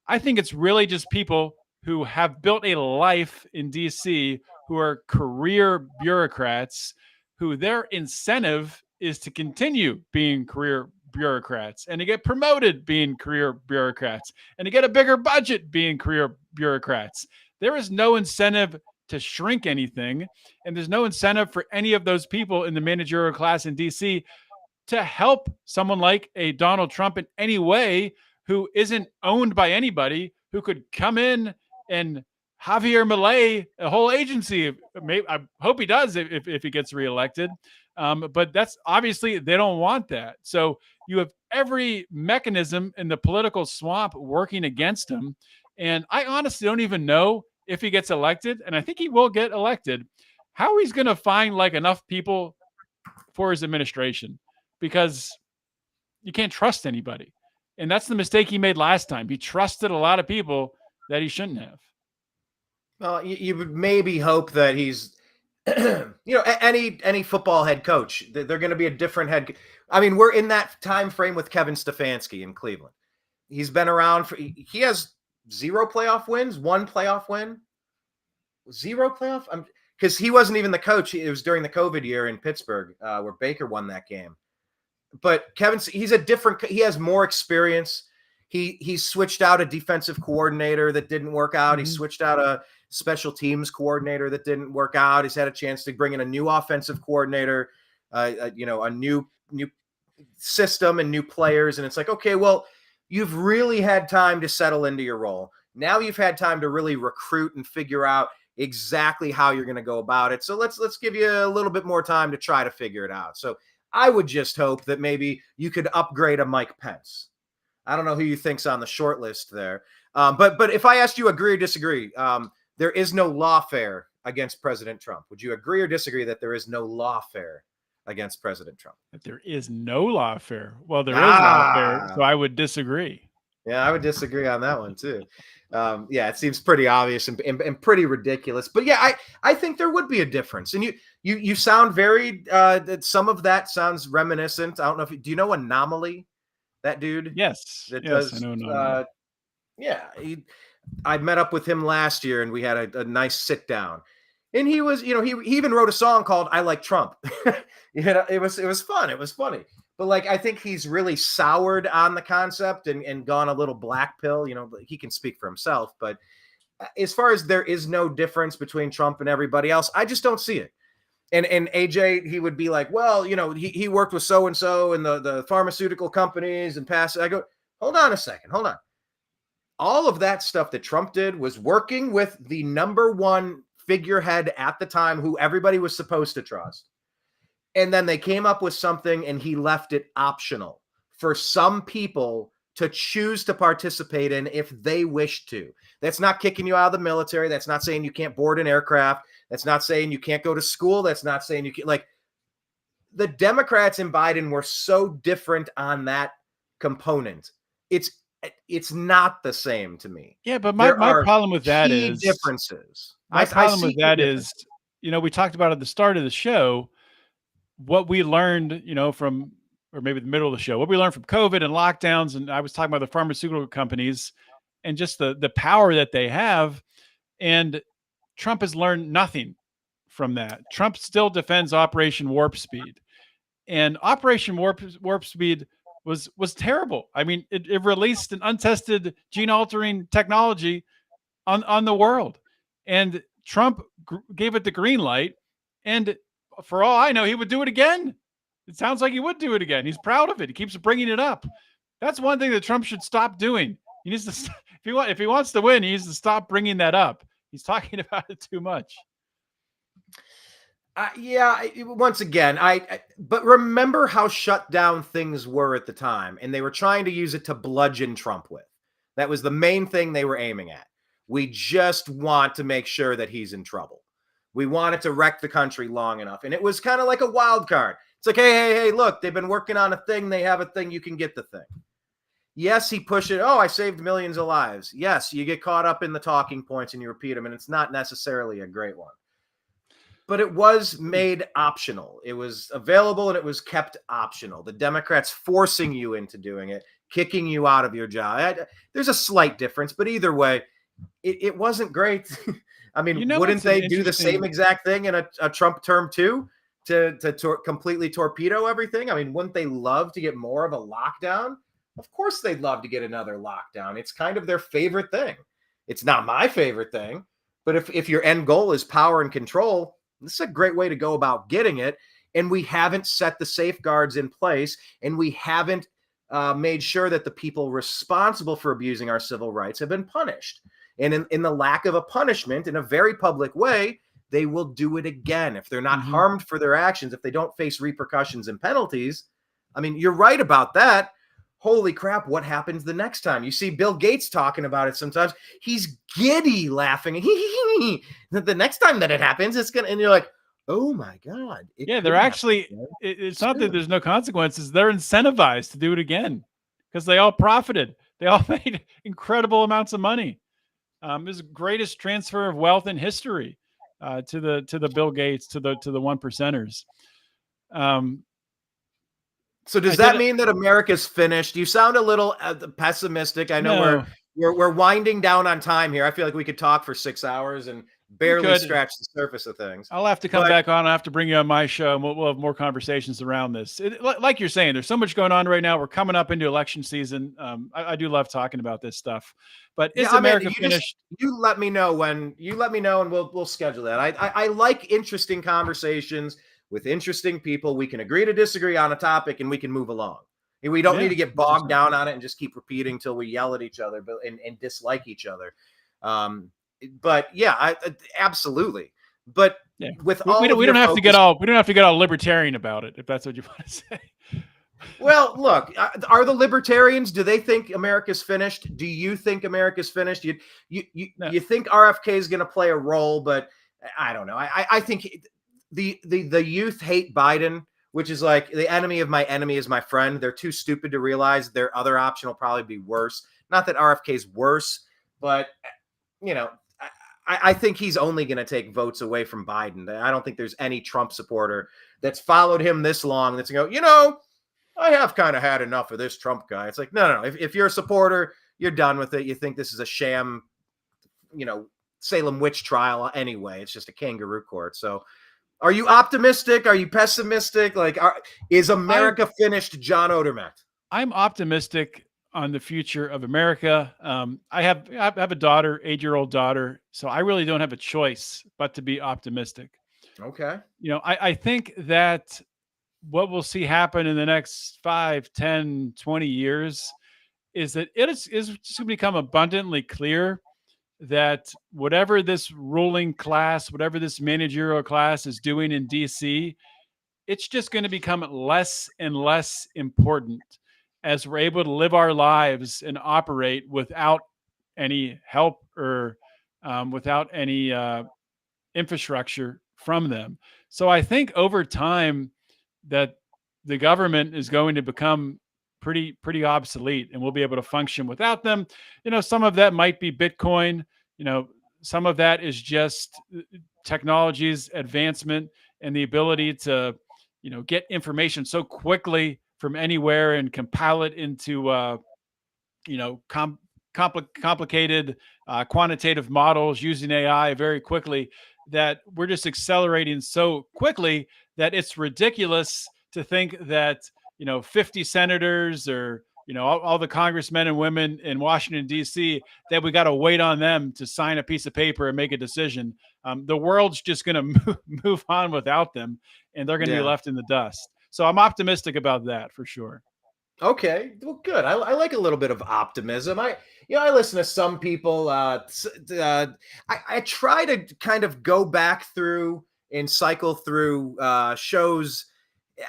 [SPEAKER 2] I think it's really just people who have built a life in DC, who are career bureaucrats, who their incentive is to continue being career bureaucrats and to get promoted being career bureaucrats and to get a bigger budget being career bureaucrats. There is no incentive to shrink anything, and there's no incentive for any of those people in the managerial class in DC to help someone like a Donald Trump in any way, who isn't owned by anybody, who could come in and Javier Milei a whole agency. I hope he does if he gets reelected. But that's obviously, they don't want that. So you have every mechanism in the political swamp working against him. And I honestly don't even know if he gets elected, and I think he will get elected, how he's going to find enough people for his administration, because you can't trust anybody. And that's the mistake he made last time. He trusted a lot of people that he shouldn't have.
[SPEAKER 1] Well, you would maybe hope that he's, any football head coach, they're going to be a different head. I mean, we're in that time frame with Kevin Stefanski in Cleveland. He's been around he has 0 playoff wins, 1 playoff win, 0 playoff. Because he wasn't even the coach. It was during the COVID year in Pittsburgh where Baker won that game. But he has more experience. He switched out a defensive coordinator that didn't work out. He switched out a special teams coordinator that didn't work out. He's had a chance to bring in a new offensive coordinator, a new system and new players. And it's like, okay, well, you've really had time to settle into your role. Now you've had time to really recruit and figure out exactly how you're going to go about it. So let's give you a little bit more time to try to figure it out. So I would just hope that maybe you could upgrade a Mike Pence. I don't know who you think's on the short list there. But if I asked you agree or disagree, there is no lawfare against President Trump. Would you agree or disagree that there is no lawfare against President Trump?
[SPEAKER 2] That there is no lawfare. Well, there is lawfare, so I would disagree.
[SPEAKER 1] Yeah, I would disagree on that one too. It seems pretty obvious and pretty ridiculous. But yeah, I think there would be a difference. And you sound very some of that sounds reminiscent. I don't know if do you know Anomaly, that dude?
[SPEAKER 2] Yes.
[SPEAKER 1] That
[SPEAKER 2] yes,
[SPEAKER 1] does,
[SPEAKER 2] I know Anomaly.
[SPEAKER 1] I met up with him last year and we had a nice sit down. And he was, he even wrote a song called "I Like Trump." It was fun. It was funny. But I think he's really soured on the concept and gone a little black pill. He can speak for himself. But as far as there is no difference between Trump and everybody else, I just don't see it. And AJ, he would be like, well, he worked with so-and-so and the pharmaceutical companies and passed. I go, hold on a second. Hold on. All of that stuff that Trump did was working with the number one figurehead at the time who everybody was supposed to trust. And then they came up with something and he left it optional for some people to choose to participate in if they wish to. That's not kicking you out of the military. That's not saying you can't board an aircraft. That's not saying you can't go to school. That's not saying you can't, the Democrats and Biden were so different on that component. It's not the same to me.
[SPEAKER 2] Yeah, but my problem with that is
[SPEAKER 1] differences.
[SPEAKER 2] My problem with that is, we talked about at the start of the show, what we learned, from, or maybe the middle of the show, what we learned from COVID and lockdowns. And I was talking about the pharmaceutical companies and just the power that they have. And Trump has learned nothing from that. Trump still defends Operation Warp Speed. And Operation Warp Speed was terrible. I mean, it released an untested gene-altering technology on the world. And Trump gave it the green light. And for all I know, he would do it again. It sounds like he would do it again. He's proud of it. He keeps bringing it up. That's one thing that Trump should stop doing. He needs to, if he wants to win, he needs to stop bringing that up. He's talking about it too much.
[SPEAKER 1] Once again, but remember how shut down things were at the time, and they were trying to use it to bludgeon Trump with. That was the main thing they were aiming at. We just want to make sure that he's in trouble. We wanted to wreck the country long enough, and it was kind of like a wild card. It's like, hey, look, they've been working on a thing. They have a thing. You can get the thing. Yes, he pushed it. Oh, I saved millions of lives. Yes, you get caught up in the talking points and you repeat them, and it's not necessarily a great one. But it was made optional. It was available and it was kept optional. The Democrats forcing you into doing it, kicking you out of your job. There's a slight difference, but either way, it wasn't great. I mean, wouldn't they do the same exact thing in a Trump term too, to completely torpedo everything? I mean, wouldn't they love to get more of a lockdown? Of course they'd love to get another lockdown. It's kind of their favorite thing. It's not my favorite thing, but if your end goal is power and control, this is a great way to go about getting it. And we haven't set the safeguards in place, and we haven't made sure that the people responsible for abusing our civil rights have been punished. And in the lack of a punishment in a very public way, they will do it again. If they're not harmed for their actions, if they don't face repercussions and penalties. I mean, you're right about that. Holy crap, what happens the next time? You see Bill Gates talking about it sometimes. He's giddy laughing. The next time that it happens, it's going to, and you're like, oh my God.
[SPEAKER 2] They're actually, it's not that there's no consequences. They're incentivized to do it again because they all profited. They all made incredible amounts of money. It was the greatest transfer of wealth in history to the Bill Gates, to the one percenters.
[SPEAKER 1] So does that mean that America's finished? You sound a little pessimistic. I know we're winding down on time here. I feel like we could talk for 6 hours and barely scratch the surface of things.
[SPEAKER 2] I'll have to come back on. I'll have to bring you on my show, and we'll have more conversations around this. Like you're saying, there's so much going on right now. We're coming up into election season. I do love talking about this stuff. But is America finished?
[SPEAKER 1] You let me know and we'll schedule that. I like interesting conversations with interesting people. We can agree to disagree on a topic and we can move along. And we don't need to get bogged down on it and just keep repeating till we yell at each other and dislike each other. But yeah, absolutely. But with all
[SPEAKER 2] we don't have to get all libertarian about it, if that's what you want to say.
[SPEAKER 1] Well, look, are the libertarians, do they think America's finished? Do you think America's finished? You think RFK is going to play a role, but I don't know. I think the youth hate Biden, which is like the enemy of my enemy is my friend. They're too stupid to realize their other option will probably be worse. Not that RFK is worse, but I think he's only going to take votes away from Biden. I don't think there's any Trump supporter that's followed him this long that's going to go, I have kind of had enough of this Trump guy. It's like, no. If you're a supporter, you're done with it. You think this is a sham, Salem witch trial anyway. It's just a kangaroo court. So are you optimistic? Are you pessimistic? Is America finished, John Odermatt?
[SPEAKER 2] I'm optimistic on the future of America. I have a daughter, 8-year-old daughter, so I really don't have a choice but to be optimistic.
[SPEAKER 1] Okay.
[SPEAKER 2] I think that what we'll see happen in the next 5, 10, 20 years is that it's going to become abundantly clear that whatever this ruling class, whatever this managerial class is doing in DC, it's just going to become less and less important as we're able to live our lives and operate without any help or without any infrastructure from them. So I think over time that the government is going to become pretty obsolete, and we'll be able to function without them. Some of that might be Bitcoin. Some of that is just technology's advancement and the ability to, get information so quickly from anywhere and compile it into, complicated quantitative models using AI very quickly, that we're just accelerating so quickly that it's ridiculous to think that 50 senators or all the congressmen and women in Washington D.C. that we got to wait on them to sign a piece of paper and make a decision. The world's just going to move on without them, and they're going to be left in the dust. So I'm optimistic about that for sure.
[SPEAKER 1] Okay, well, good. I like a little bit of optimism. I listen to some people. I try to kind of go back through and cycle through shows.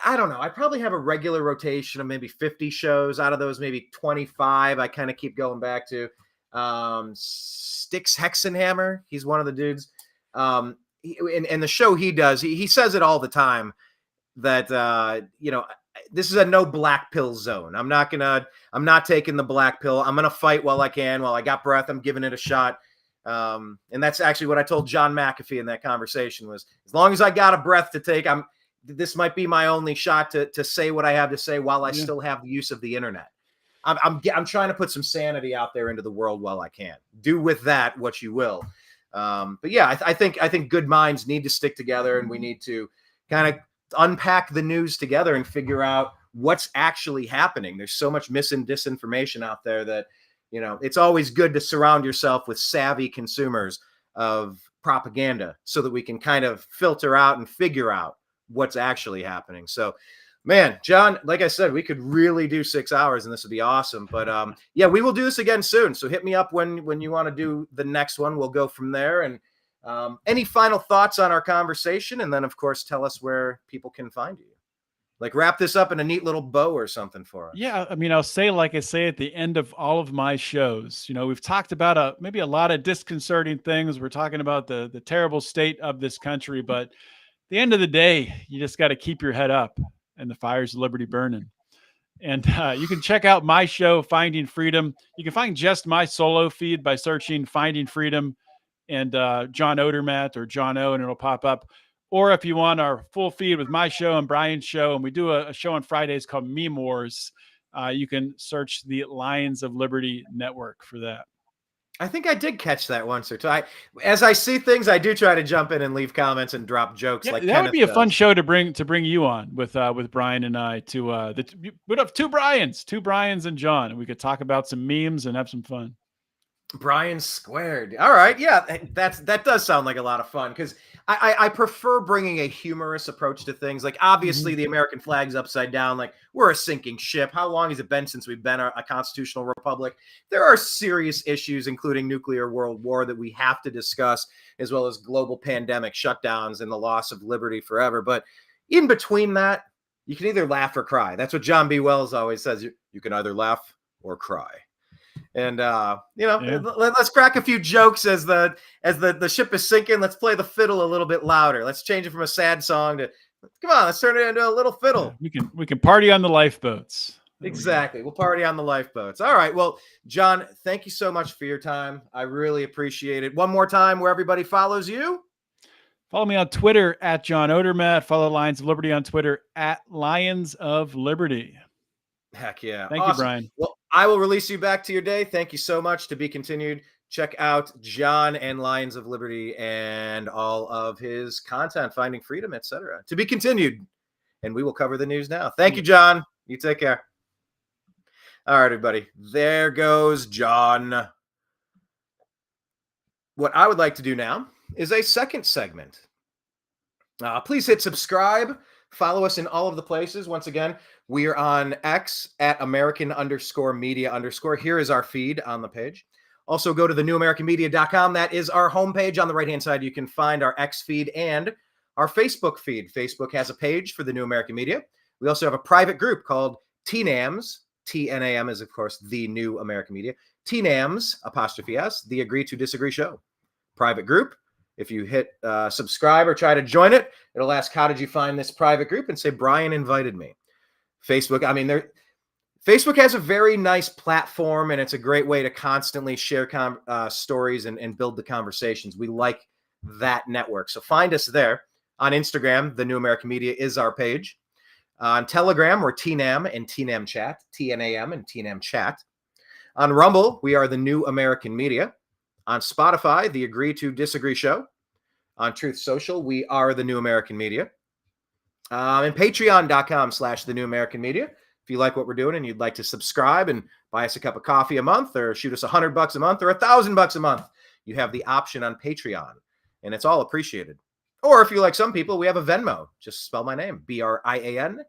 [SPEAKER 1] I don't know. I probably have a regular rotation of maybe 50 shows. Out of those, maybe 25 I kind of keep going back to. Styx Hexenhammer, he's one of the dudes. And the show he does, he says it all the time that this is a no black pill zone. I'm not taking the black pill. I'm gonna fight while I can. While I got breath, I'm giving it a shot. And that's actually what I told John McAfee in that conversation was, as long as I got a breath to take, this might be my only shot to say what I have to say while I still have the use of the internet. I'm trying to put some sanity out there into the world while I can. Do with that what you will. But yeah, I think good minds need to stick together, and we need to kind of unpack the news together and figure out what's actually happening. There's so much mis and disinformation out there that, it's always good to surround yourself with savvy consumers of propaganda so that we can kind of filter out and figure out what's actually happening. So, man, John, like I said, we could really do 6 hours and this would be awesome. But yeah, we will do this again soon. So hit me up when you want to do the next one. We'll go from there. And any final thoughts on our conversation? And then, of course, tell us where people can find you. Like, wrap this up in a neat little bow or something for us.
[SPEAKER 2] Yeah, I mean, I'll say, like I say at the end of all of my shows, we've talked about maybe a lot of disconcerting things. We're talking about the terrible state of this country, but at the end of the day, you just got to keep your head up and the fires of liberty burning. And you can check out my show, Finding Freedom. You can find just my solo feed by searching Finding Freedom and John Odermatt or John O, and it'll pop up. Or if you want our full feed with my show and Brian's show, and we do a show on Fridays called Meme Wars, you can search the Lions of Liberty Network for that.
[SPEAKER 1] I think I did catch that once or twice. As I see things, I do try to jump in and leave comments and drop jokes.
[SPEAKER 2] Yeah,
[SPEAKER 1] like
[SPEAKER 2] that
[SPEAKER 1] Kenneth
[SPEAKER 2] would be a
[SPEAKER 1] does.
[SPEAKER 2] fun show to bring you on with Brian and I we'd have two Brians and John, and we could talk about some memes and have some fun.
[SPEAKER 1] Brian squared. All right. Yeah, that does sound like a lot of fun, because I prefer bringing a humorous approach to things. Like, obviously, the American flag's upside down. Like, we're a sinking ship. How long has it been since we've been a constitutional republic? There are serious issues, including nuclear world war, that we have to discuss, as well as global pandemic shutdowns and the loss of liberty forever. But in between that, you can either laugh or cry. That's what John B. Wells always says. You can either laugh or cry. And let's crack a few jokes as the ship is sinking. Let's play the fiddle a little bit louder. Let's change it from a sad song to, come on, let's turn it into a little fiddle.
[SPEAKER 2] Yeah, we can party on the lifeboats.
[SPEAKER 1] Exactly. We'll party on the lifeboats. All right. Well, John, thank you so much for your time. I really appreciate it. One more time, where everybody follows you.
[SPEAKER 2] Follow me on Twitter at John Odermatt. Follow Lions of Liberty on Twitter at Lions of Liberty.
[SPEAKER 1] Heck yeah.
[SPEAKER 2] Thank you, Brian.
[SPEAKER 1] Well, I will release you back to your day. Thank you so much. To be continued. Check out John and Lions of Liberty and all of his content, Finding Freedom, etc. To be continued. And we will cover the news now. Thank you, John. You take care. All right, everybody. There goes John. What I would like to do now is a second segment. Please hit subscribe. Follow us in all of the places. Once again, we are on X at American_media_. Here is our feed on the page. Also, go to thenewamericanmedia.com. That is our homepage. On the right-hand side, you can find our X feed and our Facebook feed. Facebook has a page for the New American Media. We also have a private group called TNAMS. TNAM is, of course, the New American Media. TNAMS_S, the Agree to Disagree Show. Private group. If you hit subscribe or try to join it, it'll ask, how did you find this private group? And say, Brian invited me. Facebook, Facebook has a very nice platform, and it's a great way to constantly share stories and build the conversations. We like that network. So find us there. On Instagram, The New American Media is our page. On Telegram, we're TNAM and TNAM Chat, TNAM and TNAM Chat. On Rumble, we are The New American Media. On Spotify, the Agree to Disagree Show. On Truth Social, we are The New American Media. And patreon.com/The New American Media. If you like what we're doing and you'd like to subscribe and buy us a cup of coffee a month, or shoot us $100 a month or $1,000 a month, you have the option on Patreon, and it's all appreciated. Or if you like some people, we have a Venmo. Just spell my name, BRIAN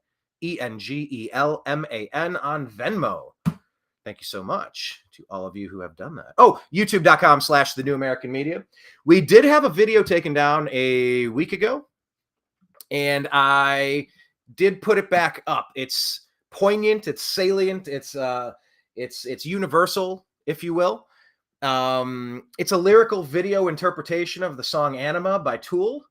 [SPEAKER 1] Engelman on Venmo. Thank you so much to all of you who have done that. Oh, youtube.com/The New American Media. We did have a video taken down a week ago, and I did put it back up. It's poignant, it's salient, it's universal, if you will. It's a lyrical video interpretation of the song Anima by Tool.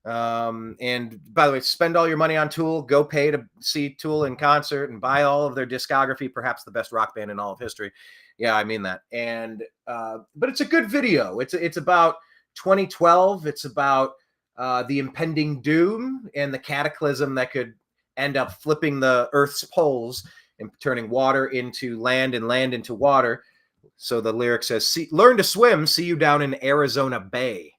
[SPEAKER 1] And by the way, spend all your money on Tool, go pay to see Tool in concert and buy all of their discography, perhaps the best rock band in all of history. Yeah, I mean that. And but it's a good video. It's about 2012. It's about the impending doom and the cataclysm that could end up flipping the Earth's poles and turning water into land and land into water. So the lyric says, learn to swim, see you down in Arizona Bay.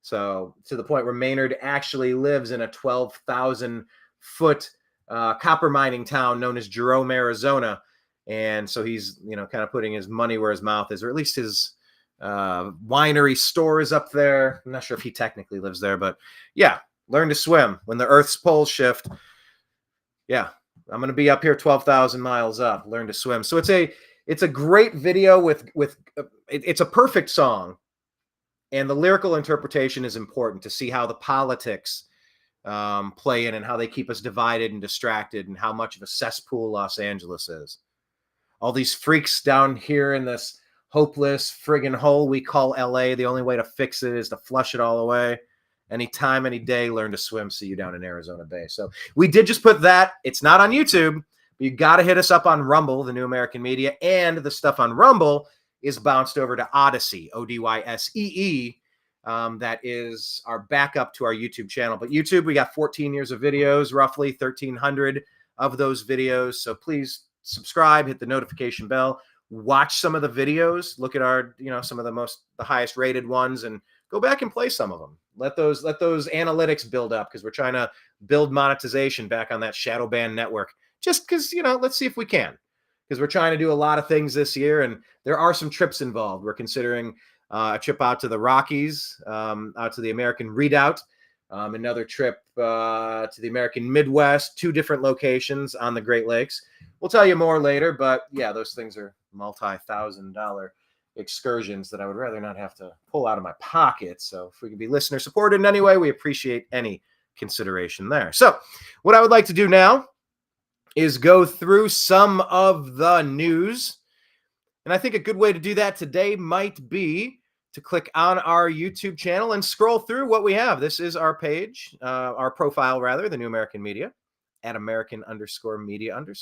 [SPEAKER 1] So to the point where Maynard actually lives in a 12,000-foot copper mining town known as Jerome, Arizona. And so he's, kind of putting his money where his mouth is, or at least his winery store is up there. I'm not sure if he technically lives there, but yeah, learn to swim when the Earth's poles shift. Yeah, I'm going to be up here 12,000 miles up, learn to swim. So it's a great video it's a perfect song. And the lyrical interpretation is important to see how the politics play in and how they keep us divided and distracted and how much of a cesspool Los Angeles is. All these freaks down here in this hopeless friggin' hole we call LA. The only way to fix it is to flush it all away. Anytime, any day, learn to swim, see you down in Arizona Bay. So we did just put that. It's not on YouTube, but you got to hit us up on Rumble, the New American Media, and the stuff on Rumble is bounced over to Odyssey, Odyssee. That is our backup to our YouTube channel. But YouTube, we got 14 years of videos, roughly 1,300 of those videos. So please subscribe, hit the notification bell, watch some of the videos, look at our, some of the highest rated ones, and go back and play some of them. Let those analytics build up, because we're trying to build monetization back on that shadow ban network. Just because, let's see if we can. Because we're trying to do a lot of things this year, and there are some trips involved. We're considering a trip out to the Rockies, out to the American Redoubt, another trip to the American Midwest, 2 different locations on the Great Lakes. We'll tell you more later, but yeah, those things are multi-$1,000 excursions that I would rather not have to pull out of my pocket. So if we can be listener supported in any way, we appreciate any consideration there. So what I would like to do now is go through some of the news. And I think a good way to do that today might be to click on our YouTube channel and scroll through what we have. This is our page, our profile rather, the New American Media, at American_media_.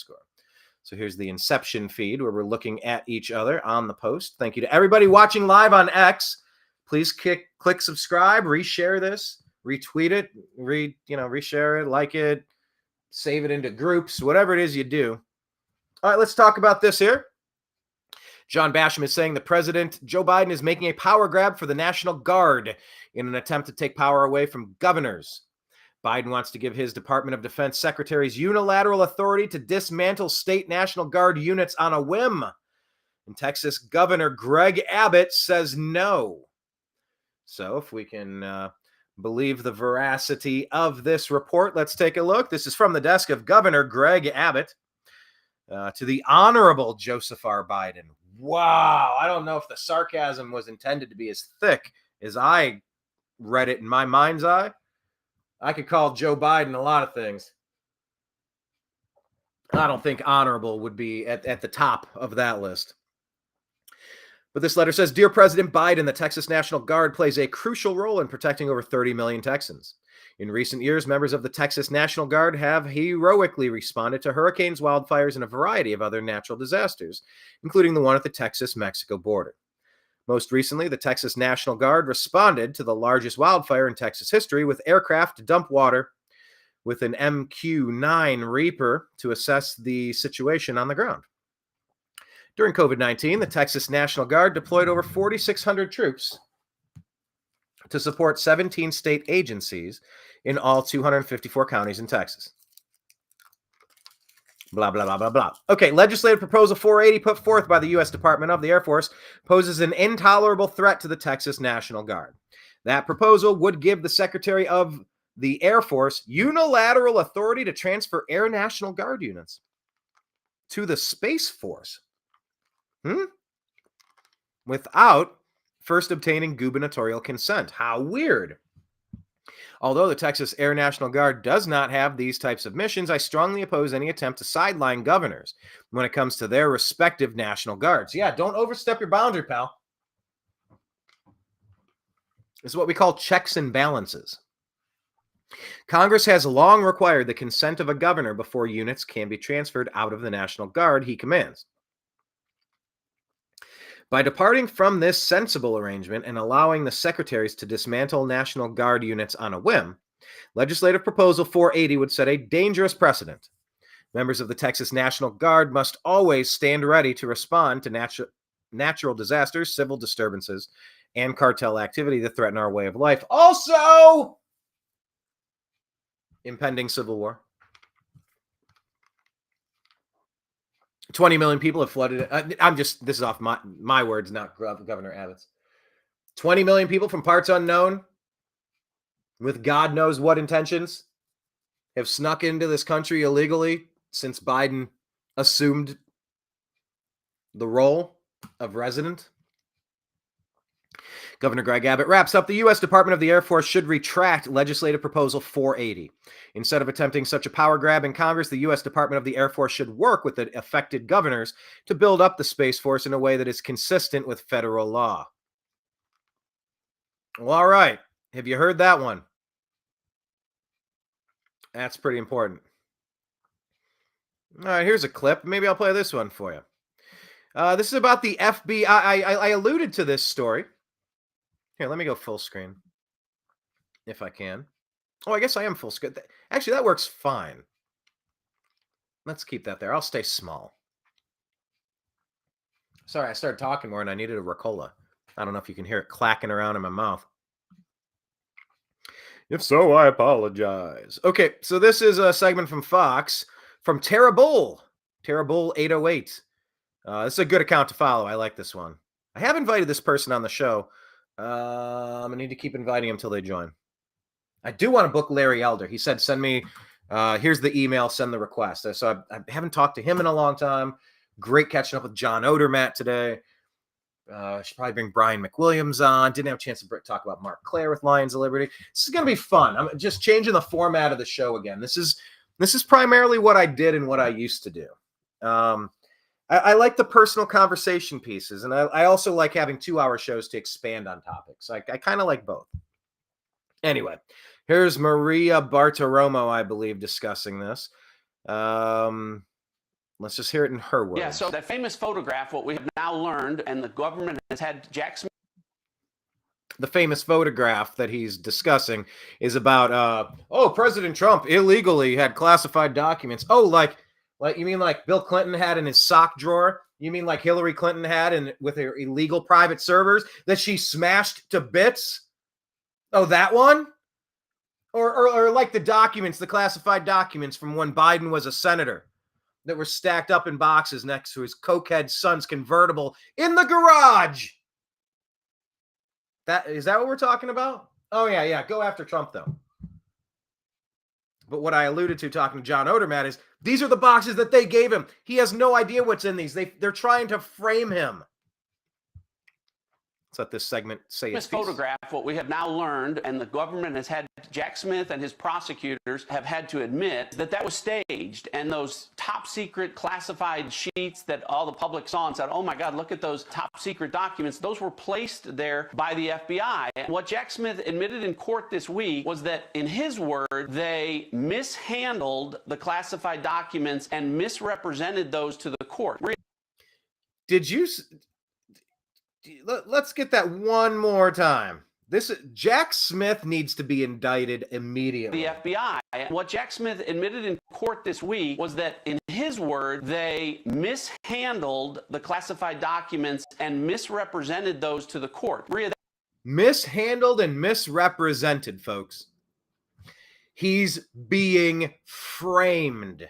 [SPEAKER 1] So here's the Inception feed where we're looking at each other on the post. Thank you to everybody watching live on X. Please click subscribe, reshare this, retweet it, reshare it, like it, save it into groups, whatever it is you do. All right, let's talk about this here. John Basham is saying the President, Joe Biden, is making a power grab for the National Guard in an attempt to take power away from governors. Biden wants to give his Department of Defense secretaries unilateral authority to dismantle state National Guard units on a whim. And Texas Governor Greg Abbott says no. So if we can believe the veracity of this report, let's take a look. This is from the desk of Governor Greg Abbott to the Honorable Joseph R. Biden. Wow, I don't know if the sarcasm was intended to be as thick as I read it in my mind's eye. I could call Joe Biden a lot of things. I don't think honorable would be at the top of that list. But this letter says, Dear President Biden, the Texas National Guard plays a crucial role in protecting over 30 million Texans. In recent years, members of the Texas National Guard have heroically responded to hurricanes, wildfires, and a variety of other natural disasters, including the one at the Texas-Mexico border. Most recently, the Texas National Guard responded to the largest wildfire in Texas history with aircraft to dump water with an MQ-9 Reaper to assess the situation on the ground. During COVID-19, the Texas National Guard deployed over 4,600 troops to support 17 state agencies in all 254 counties in Texas. Blah, blah, blah, blah, blah. Okay, legislative proposal 480 put forth by the U.S. Department of the Air Force poses an intolerable threat to the Texas National Guard. That proposal would give the Secretary of the Air Force unilateral authority to transfer Air National Guard units to the Space Force without first obtaining gubernatorial consent. How weird. Although the Texas Air National Guard does not have these types of missions, I strongly oppose any attempt to sideline governors when it comes to their respective National Guards. Yeah, don't overstep your boundary, pal. This is what we call checks and balances. Congress has long required the consent of a governor before units can be transferred out of the National Guard he commands. By departing from this sensible arrangement and allowing the secretaries to dismantle National Guard units on a whim, Legislative Proposal 480 would set a dangerous precedent. Members of the Texas National Guard must always stand ready to respond to natural disasters, civil disturbances, and cartel activity that threaten our way of life. Also, impending civil war. 20 million people have flooded. This is off my words, not Governor Abbott's. 20 million people from parts unknown with God knows what intentions have snuck into this country illegally since Biden assumed the role of resident. Governor Greg Abbott wraps up, the U.S. Department of the Air Force should retract Legislative Proposal 480. Instead of attempting such a power grab in Congress, the U.S. Department of the Air Force should work with the affected governors to build up the Space Force in a way that is consistent with federal law. Well, all right. Have you heard that one? That's pretty important. All right, here's a clip. Maybe I'll play this one for you. This is about the FBI. I alluded to this story. Here, let me go full screen, if I can. Oh, I guess I am full screen. Actually, that works fine. Let's keep that there. I'll stay small. Sorry, I started talking more and I needed a Ricola. I don't know if you can hear it clacking around in my mouth. If so, I apologize. Okay, so this is a segment from Fox from Tara Bull 808. This is a good account to follow. I like this one. I have invited this person on the show. I'm going to need to keep inviting him until they join. I do want to book Larry Elder. He said, send me, here's the email, send the request. So I haven't talked to him in a long time. Great catching up with John Odermatt today. Should probably bring Brian McWilliams on. Didn't have a chance to talk about Mark Claire with Lions of Liberty. This is going to be fun. I'm just changing the format of the show again. This is primarily what I did and what I used to do. I like the personal conversation pieces, and I also like having 2-hour shows to expand on topics. I kind of like both. Anyway, here's Maria Bartiromo, I believe, discussing this. Let's just hear it in her words.
[SPEAKER 3] Yeah, so that famous photograph, what we have now learned, and the government has had Jack Smith.
[SPEAKER 1] The famous photograph that he's discussing is about, President Trump illegally had classified documents. Oh, like you mean like Bill Clinton had in his sock drawer? You mean like Hillary Clinton had with her illegal private servers that she smashed to bits? Oh, that one? Or like the documents, the classified documents from when Biden was a senator that were stacked up in boxes next to his cokehead son's convertible in the garage. Is that what we're talking about? Oh, yeah. Go after Trump, though. But what I alluded to talking to John Odermatt is these are the boxes that they gave him. He has no idea what's in these. They're trying to frame him. Let's let this segment say its piece.
[SPEAKER 3] Photograph, what we have now learned, and the government has had Jack Smith and his prosecutors have had to admit that was staged, and those top secret classified sheets that all the public saw and said, oh my God, look at those top secret documents, those were placed there by the FBI. And what Jack Smith admitted in court this week was that, in his word, they mishandled the classified documents and misrepresented those to the court.
[SPEAKER 1] Let's get that one more time. Jack Smith needs to be indicted immediately.
[SPEAKER 3] The FBI. What Jack Smith admitted in court this week was that, in his word, they mishandled the classified documents and misrepresented those to the court.
[SPEAKER 1] Mishandled and misrepresented, folks. He's being framed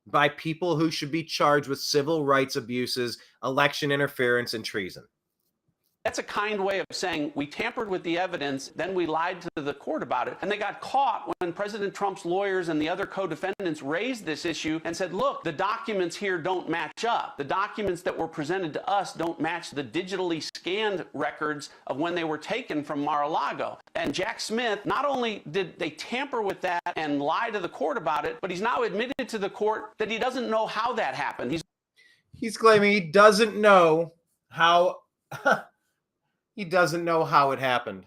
[SPEAKER 1] by people who should be charged with civil rights abuses, election interference, and treason.
[SPEAKER 3] That's a kind way of saying we tampered with the evidence, then we lied to the court about it. And they got caught when President Trump's lawyers and the other co-defendants raised this issue and said, look, the documents here don't match up. The documents that were presented to us don't match the digitally scanned records of when they were taken from Mar-a-Lago. And Jack Smith, not only did they tamper with that and lie to the court about it, but he's now admitted to the court that he doesn't know how that happened.
[SPEAKER 1] He's claiming he doesn't know how... He doesn't know how it happened.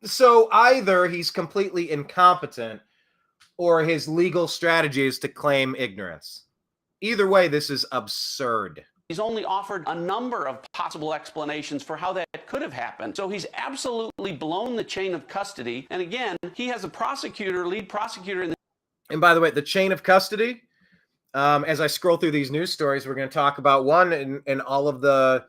[SPEAKER 1] So either he's completely incompetent or his legal strategy is to claim ignorance. Either way, this is absurd.
[SPEAKER 3] He's only offered a number of possible explanations for how that could have happened. So he's absolutely blown the chain of custody. And again, he has a prosecutor, lead prosecutor in the...
[SPEAKER 1] And by the way, the chain of custody, as I scroll through these news stories, we're going to talk about one and all of the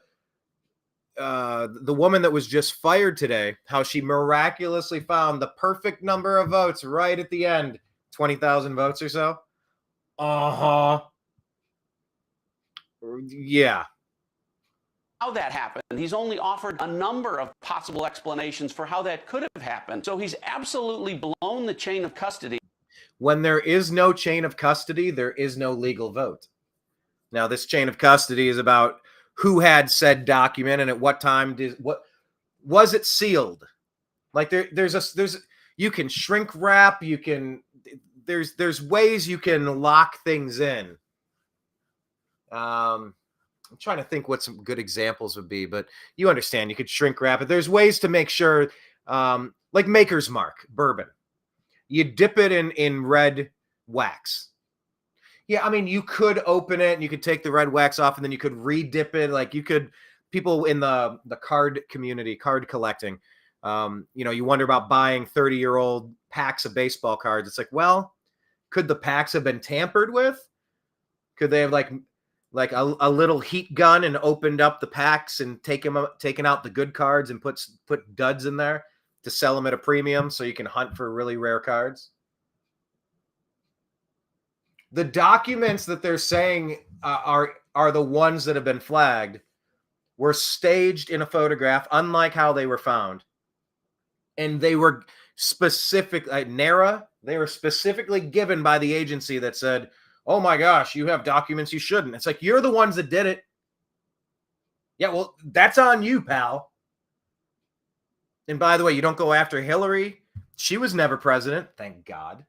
[SPEAKER 1] woman that was just fired today, how she miraculously found the perfect number of votes right at the end, 20,000 votes or so. Yeah.
[SPEAKER 3] How that happened. He's only offered a number of possible explanations for how that could have happened. So he's absolutely blown the chain of custody.
[SPEAKER 1] When there is no chain of custody, there is no legal vote. Now, this chain of custody is about who had said document and at what time what was it sealed. Like there's you can shrink wrap, you can there's ways you can lock things in. I'm trying to think what some good examples would be, but you understand you could shrink wrap it. There's ways to make sure, like Maker's Mark bourbon. You dip it in red wax. Yeah, I mean, you could open it and you could take the red wax off and then you could re-dip it. Like you could, people in the card community, card collecting, you wonder about buying 30-year-old packs of baseball cards. It's like, well, could the packs have been tampered with? Could they have like a little heat gun and opened up the packs and taken out the good cards and put duds in there to sell them at a premium so you can hunt for really rare cards? The documents that they're saying are the ones that have been flagged were staged in a photograph, unlike how they were found. And they were NARA, they were specifically given by the agency that said, oh my gosh, you have documents you shouldn't. It's like, you're the ones that did it. Yeah, well, that's on you, pal. And by the way, you don't go after Hillary. She was never president, thank God.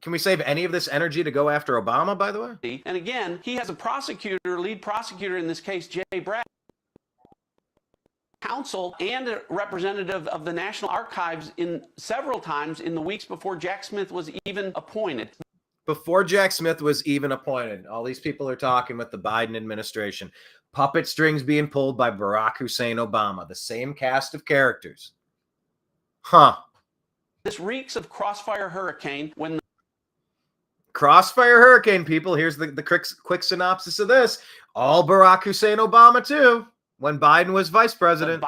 [SPEAKER 1] Can we save any of this energy to go after Obama, by the way?
[SPEAKER 3] And again, he has a prosecutor, lead prosecutor in this case, Jay Brad, counsel, and a representative of the National Archives in several times in the weeks before Jack Smith was even appointed.
[SPEAKER 1] Before Jack Smith was even appointed, all these people are talking with the Biden administration. Puppet strings being pulled by Barack Hussein Obama. The same cast of characters. Huh.
[SPEAKER 3] This reeks of Crossfire Hurricane when...
[SPEAKER 1] Crossfire Hurricane, people. Here's the quick synopsis of this. All Barack Hussein Obama, too, when Biden was vice president.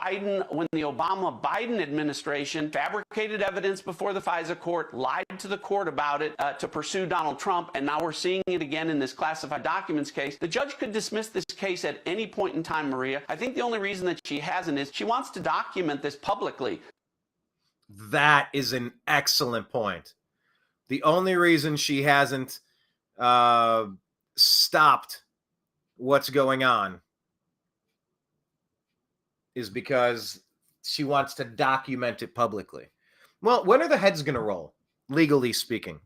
[SPEAKER 3] When the Obama-Biden administration fabricated evidence before the FISA court, lied to the court about it to pursue Donald Trump, and now we're seeing it again in this classified documents case. The judge could dismiss this case at any point in time, Maria. I think the only reason that she hasn't is she wants to document this publicly.
[SPEAKER 1] That is an excellent point. The only reason she hasn't stopped what's going on is because she wants to document it publicly. Well, when are the heads going to roll, legally speaking?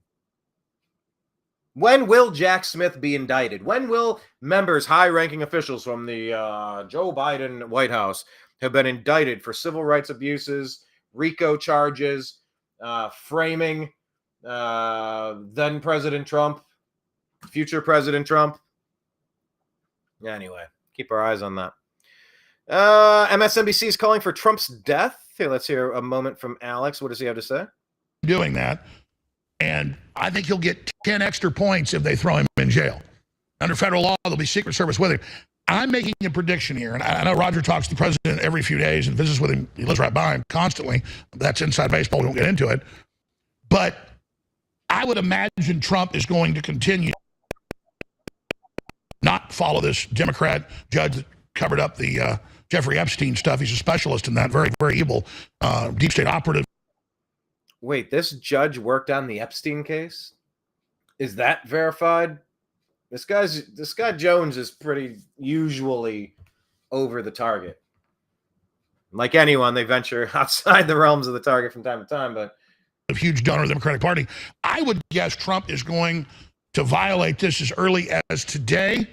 [SPEAKER 1] When will Jack Smith be indicted? When will members, high-ranking officials from the Joe Biden White House have been indicted for civil rights abuses, RICO charges, framing then President Trump, future President Trump? Anyway, keep our eyes on that. MSNBC is calling for Trump's death. Here, let's hear a moment from Alex. What does he have to say?
[SPEAKER 4] Doing that, and I think he'll get 10 extra points if they throw him in jail. Under federal law, there'll be Secret Service with him. I'm making a prediction here, and I know Roger talks to the president every few days and visits with him. He lives right by him constantly. That's inside baseball. We won't get into it. But I would imagine Trump is going to continue follow this Democrat judge that covered up the Jeffrey Epstein stuff. He's a specialist in that, very, very evil deep state operative.
[SPEAKER 1] Wait, this judge worked on the Epstein case? Is that verified? This guy Jones is pretty usually over the target. Like anyone, they venture outside the realms of the target from time to time, but
[SPEAKER 4] A huge donor of the Democratic Party. I would guess Trump is going to violate this as early as today.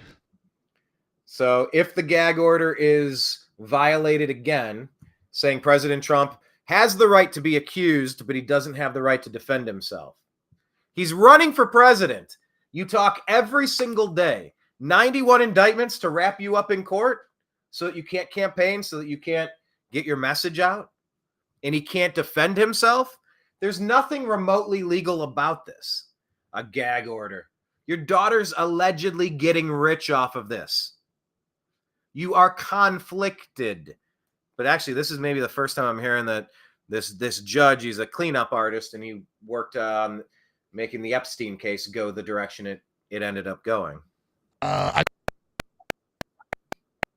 [SPEAKER 1] so if the gag order is violated again, saying President Trump has the right to be accused, but he doesn't have the right to defend himself. He's running for president. You talk every single day. 91 indictments to wrap you up in court so that you can't campaign, so that you can't get your message out, and he can't defend himself. There's nothing remotely legal about this. A gag order. Your daughter's allegedly getting rich off of this. You are conflicted. But actually, this is maybe the first time I'm hearing that this judge, he's a cleanup artist, and he worked on making the Epstein case go the direction it ended up going.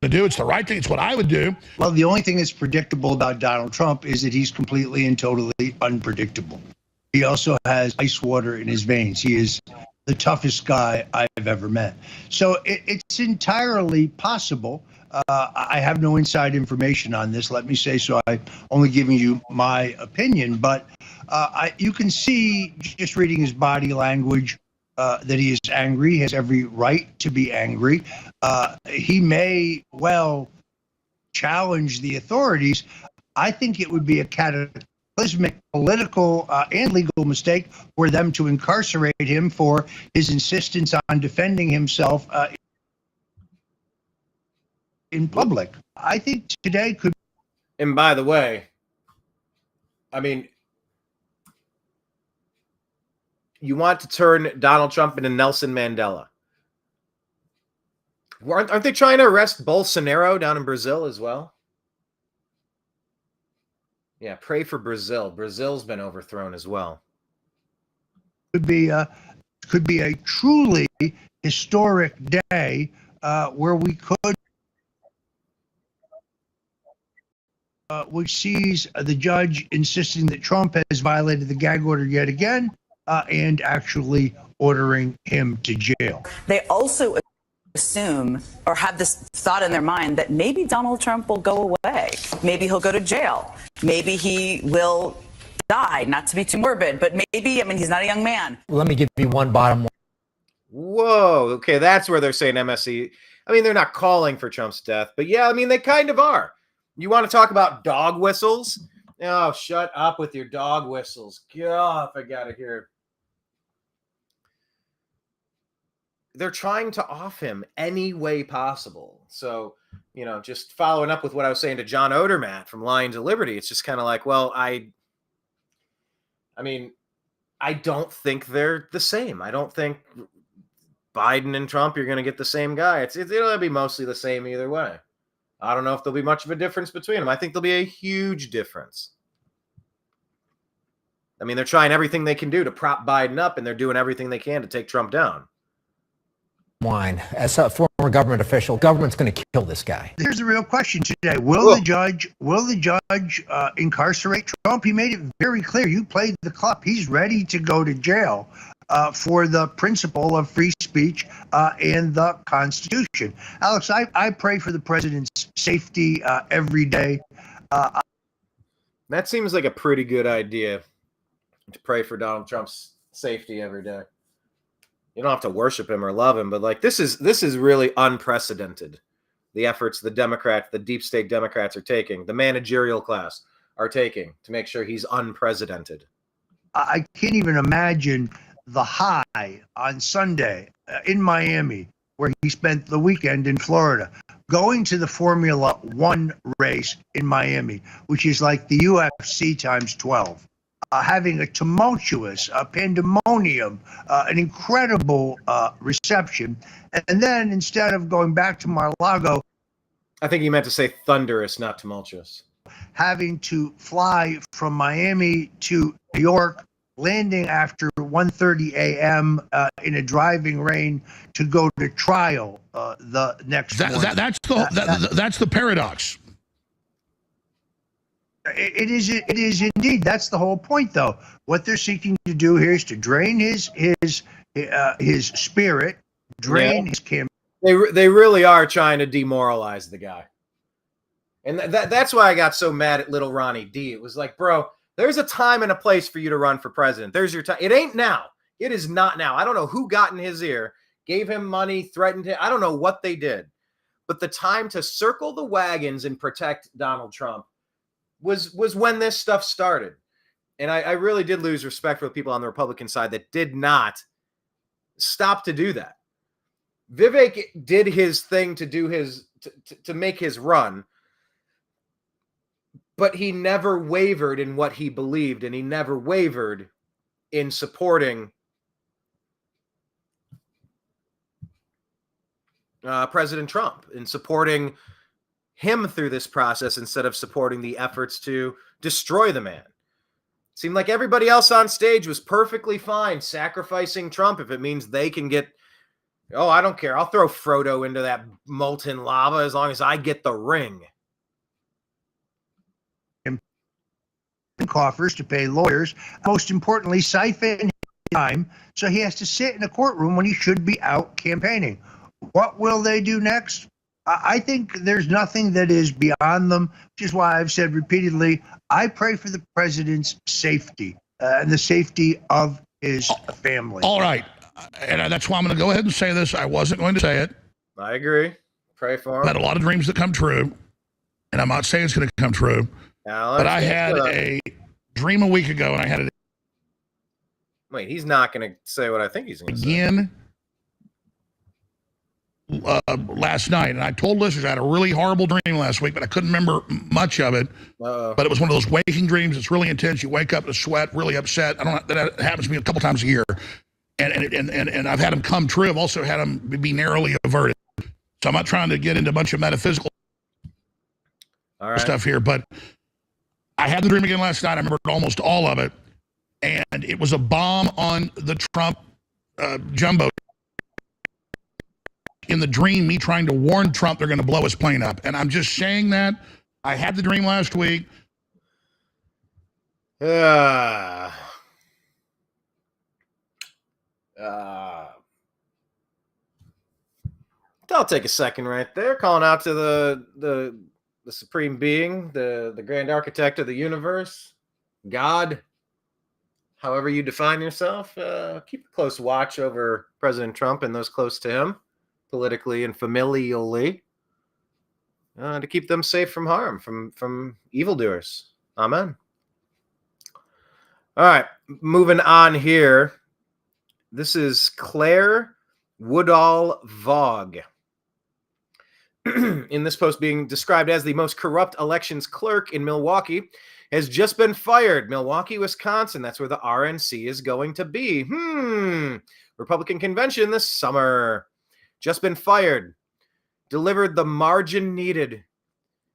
[SPEAKER 4] It's the right thing. It's what I would do.
[SPEAKER 5] Well, the only thing that's predictable about Donald Trump is that he's completely and totally unpredictable. He also has ice water in his veins. He is the toughest guy I've ever met. So it's entirely possible. I have no inside information on this, let me say, so I'm only giving you my opinion. But you can see, just reading his body language, that he is angry. He has every right to be angry. He may well challenge the authorities. I think it would be a cataclysmic political and legal mistake for them to incarcerate him for his insistence on defending himself in public. I think today could.
[SPEAKER 1] And by the way, I mean, you want to turn Donald Trump into Nelson Mandela. Aren't they trying to arrest Bolsonaro down in Brazil as well? Yeah, pray for Brazil. Brazil's been overthrown as well.
[SPEAKER 5] Could be a truly historic day where we could, which sees the judge insisting that Trump has violated the gag order yet again, and actually ordering him to jail.
[SPEAKER 6] They also assume or have this thought in their mind that maybe Donald Trump will go away. Maybe he'll go to jail. Maybe he will die, not to be too morbid, but maybe, I mean, he's not a young man.
[SPEAKER 7] Let me give you one bottom line.
[SPEAKER 1] Whoa, okay, that's where they're saying MSC. I mean, they're not calling for Trump's death, but yeah, I mean, they kind of are. You want to talk about dog whistles? Oh, shut up with your dog whistles. God, I gotta hear. They're trying to off him any way possible. So, you know, just following up with what I was saying to John Odermatt from Lions of Liberty, it's just kind of like, well, I mean, I don't think they're the same. I don't think Biden and Trump, you're going to get the same guy. It'll be mostly the same either way. I don't know if there'll be much of a difference between them. I think there'll be a huge difference. I mean, they're trying everything they can do to prop Biden up, and they're doing everything they can to take Trump down.
[SPEAKER 7] As a former government official, government's going to kill this guy.
[SPEAKER 5] Here's the real question today: Will the judge incarcerate Trump? He made it very clear. You played the clip. He's ready to go to jail for the principle of free speech and the Constitution. Alex, I pray for the president's safety every day.
[SPEAKER 1] That seems like a pretty good idea, to pray for Donald Trump's safety every day. You don't have to worship him or love him, but like this is really unprecedented. The efforts the deep state Democrats are taking, the managerial class are taking to make sure he's unprecedented.
[SPEAKER 5] I can't even imagine the high on Sunday in Miami, where he spent the weekend in Florida, going to the Formula One race in Miami, which is like the UFC times 12. Having a tumultuous pandemonium, an incredible reception. And then instead of going back to Mar-a-Lago,
[SPEAKER 1] I think he meant to say thunderous, not tumultuous.
[SPEAKER 5] having to fly from Miami to New York landing after 1:30 a.m. In a driving rain to go to trial the next morning.
[SPEAKER 4] That's the paradox.
[SPEAKER 5] It is indeed. That's the whole point, though. What they're seeking to do here is to drain his spirit, drain his campaign.
[SPEAKER 1] They really are trying to demoralize the guy. And that's why I got so mad at little Ronnie D. It was like, bro, there's a time and a place for you to run for president. There's your time. It ain't now. It is not now. I don't know who got in his ear, gave him money, threatened him. I don't know what they did. But the time to circle the wagons and protect Donald Trump was when this stuff started. And I really did lose respect for the people on the Republican side that did not stop to do that. Vivek did his thing to do to make his run, but he never wavered in what he believed, and he never wavered in supporting President Trump, in supporting him through this process instead of supporting the efforts to destroy the man. Seemed like everybody else on stage was perfectly fine sacrificing Trump if it means they can get, oh, I don't care. I'll throw Frodo into that molten lava as long as I get the ring.
[SPEAKER 5] Coffers to pay lawyers, most importantly, siphon time, so he has to sit in a courtroom when he should be out campaigning. What will they do next? I think there's nothing that is beyond them, which is why I've said repeatedly, I pray for the president's safety and the safety of his family.
[SPEAKER 4] All right. And that's why I'm going to go ahead and say this. I wasn't going to say it.
[SPEAKER 1] I agree. Pray for him.
[SPEAKER 4] I've had a lot of dreams that come true, and I'm not saying it's going to come true. But I had a dream a week ago, and I had it
[SPEAKER 1] Wait, he's not going to say what I think he's going to say.
[SPEAKER 4] Again last night. And I told listeners I had a really horrible dream last week, but I couldn't remember much of it. But it was one of those waking dreams. It's really intense. You wake up in a sweat, really upset. I don't know, that happens to me a couple times a year. And I've had them come true. I've also had them be narrowly averted. So I'm not trying to get into a bunch of metaphysical stuff here, but I had the dream again last night. I remembered almost all of it. And it was a bomb on the Trump jumbo. In the dream, me trying to warn Trump they're going to blow his plane up. And I'm just saying that. I had the dream last week.
[SPEAKER 1] I'll take a second right there, calling out to the supreme being, the grand architect of the universe, God, however you define yourself. Keep a close watch over President Trump and those close to him, politically and familially, to keep them safe from harm, from evildoers. Amen. All right, moving on here. This is Claire Woodall Vogue. In this post, being described as the most corrupt elections clerk in Milwaukee, has just been fired. Milwaukee, Wisconsin. That's where the RNC is going to be. Republican convention this summer. Just been fired. Delivered the margin needed.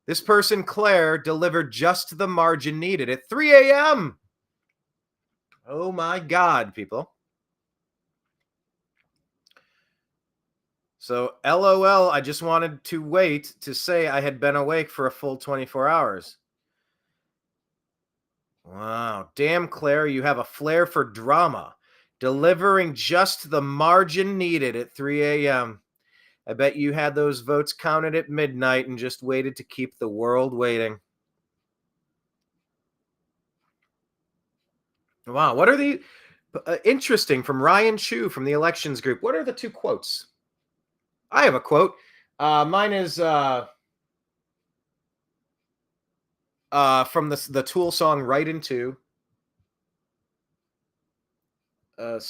[SPEAKER 1] This person, Claire, delivered just the margin needed at 3 a.m. Oh my God, people. So, LOL, I just wanted to wait to say I had been awake for a full 24 hours. Wow. Damn, Claire, you have a flair for drama. Delivering just the margin needed at 3 a.m. I bet you had those votes counted at midnight and just waited to keep the world waiting. Wow. What are the... interesting, from Ryan Chu from the elections group. What are the two quotes? I have a quote. Mine is from the Tool song Right Into. To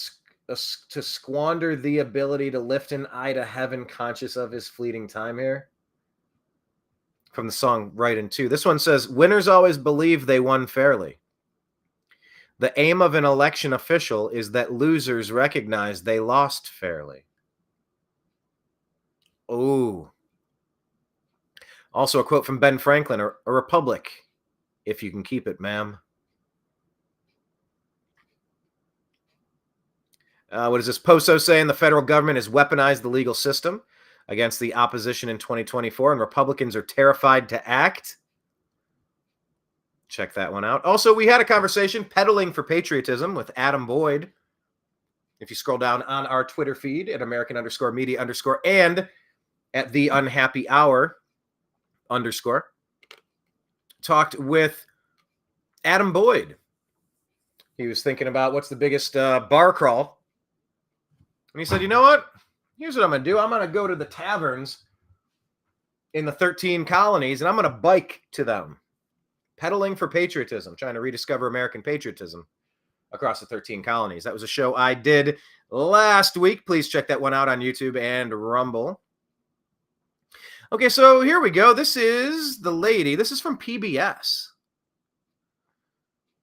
[SPEAKER 1] squander the ability to lift an eye to heaven, conscious of his fleeting time here. From the song Right Into. This one says, winners always believe they won fairly. The aim of an election official is that losers recognize they lost fairly. Oh. Also a quote from Ben Franklin, a republic, if you can keep it, ma'am. What is this? Poso saying the federal government has weaponized the legal system against the opposition in 2024, and Republicans are terrified to act. Check that one out. Also, we had a conversation, Peddling for Patriotism, with Adam Boyd. If you scroll down on our Twitter feed at American_media_ and at the Unhappy Hour _ talked with Adam Boyd. He was thinking about what's the biggest bar crawl. And he said, you know what? Here's what I'm going to do. I'm going to go to the taverns in the 13 colonies, and I'm going to bike to them. Peddling for Patriotism, trying to rediscover American patriotism across the 13 colonies. That was a show I did last week. Please check that one out on YouTube and Rumble. Okay, so here we go. This is the lady. This is from PBS.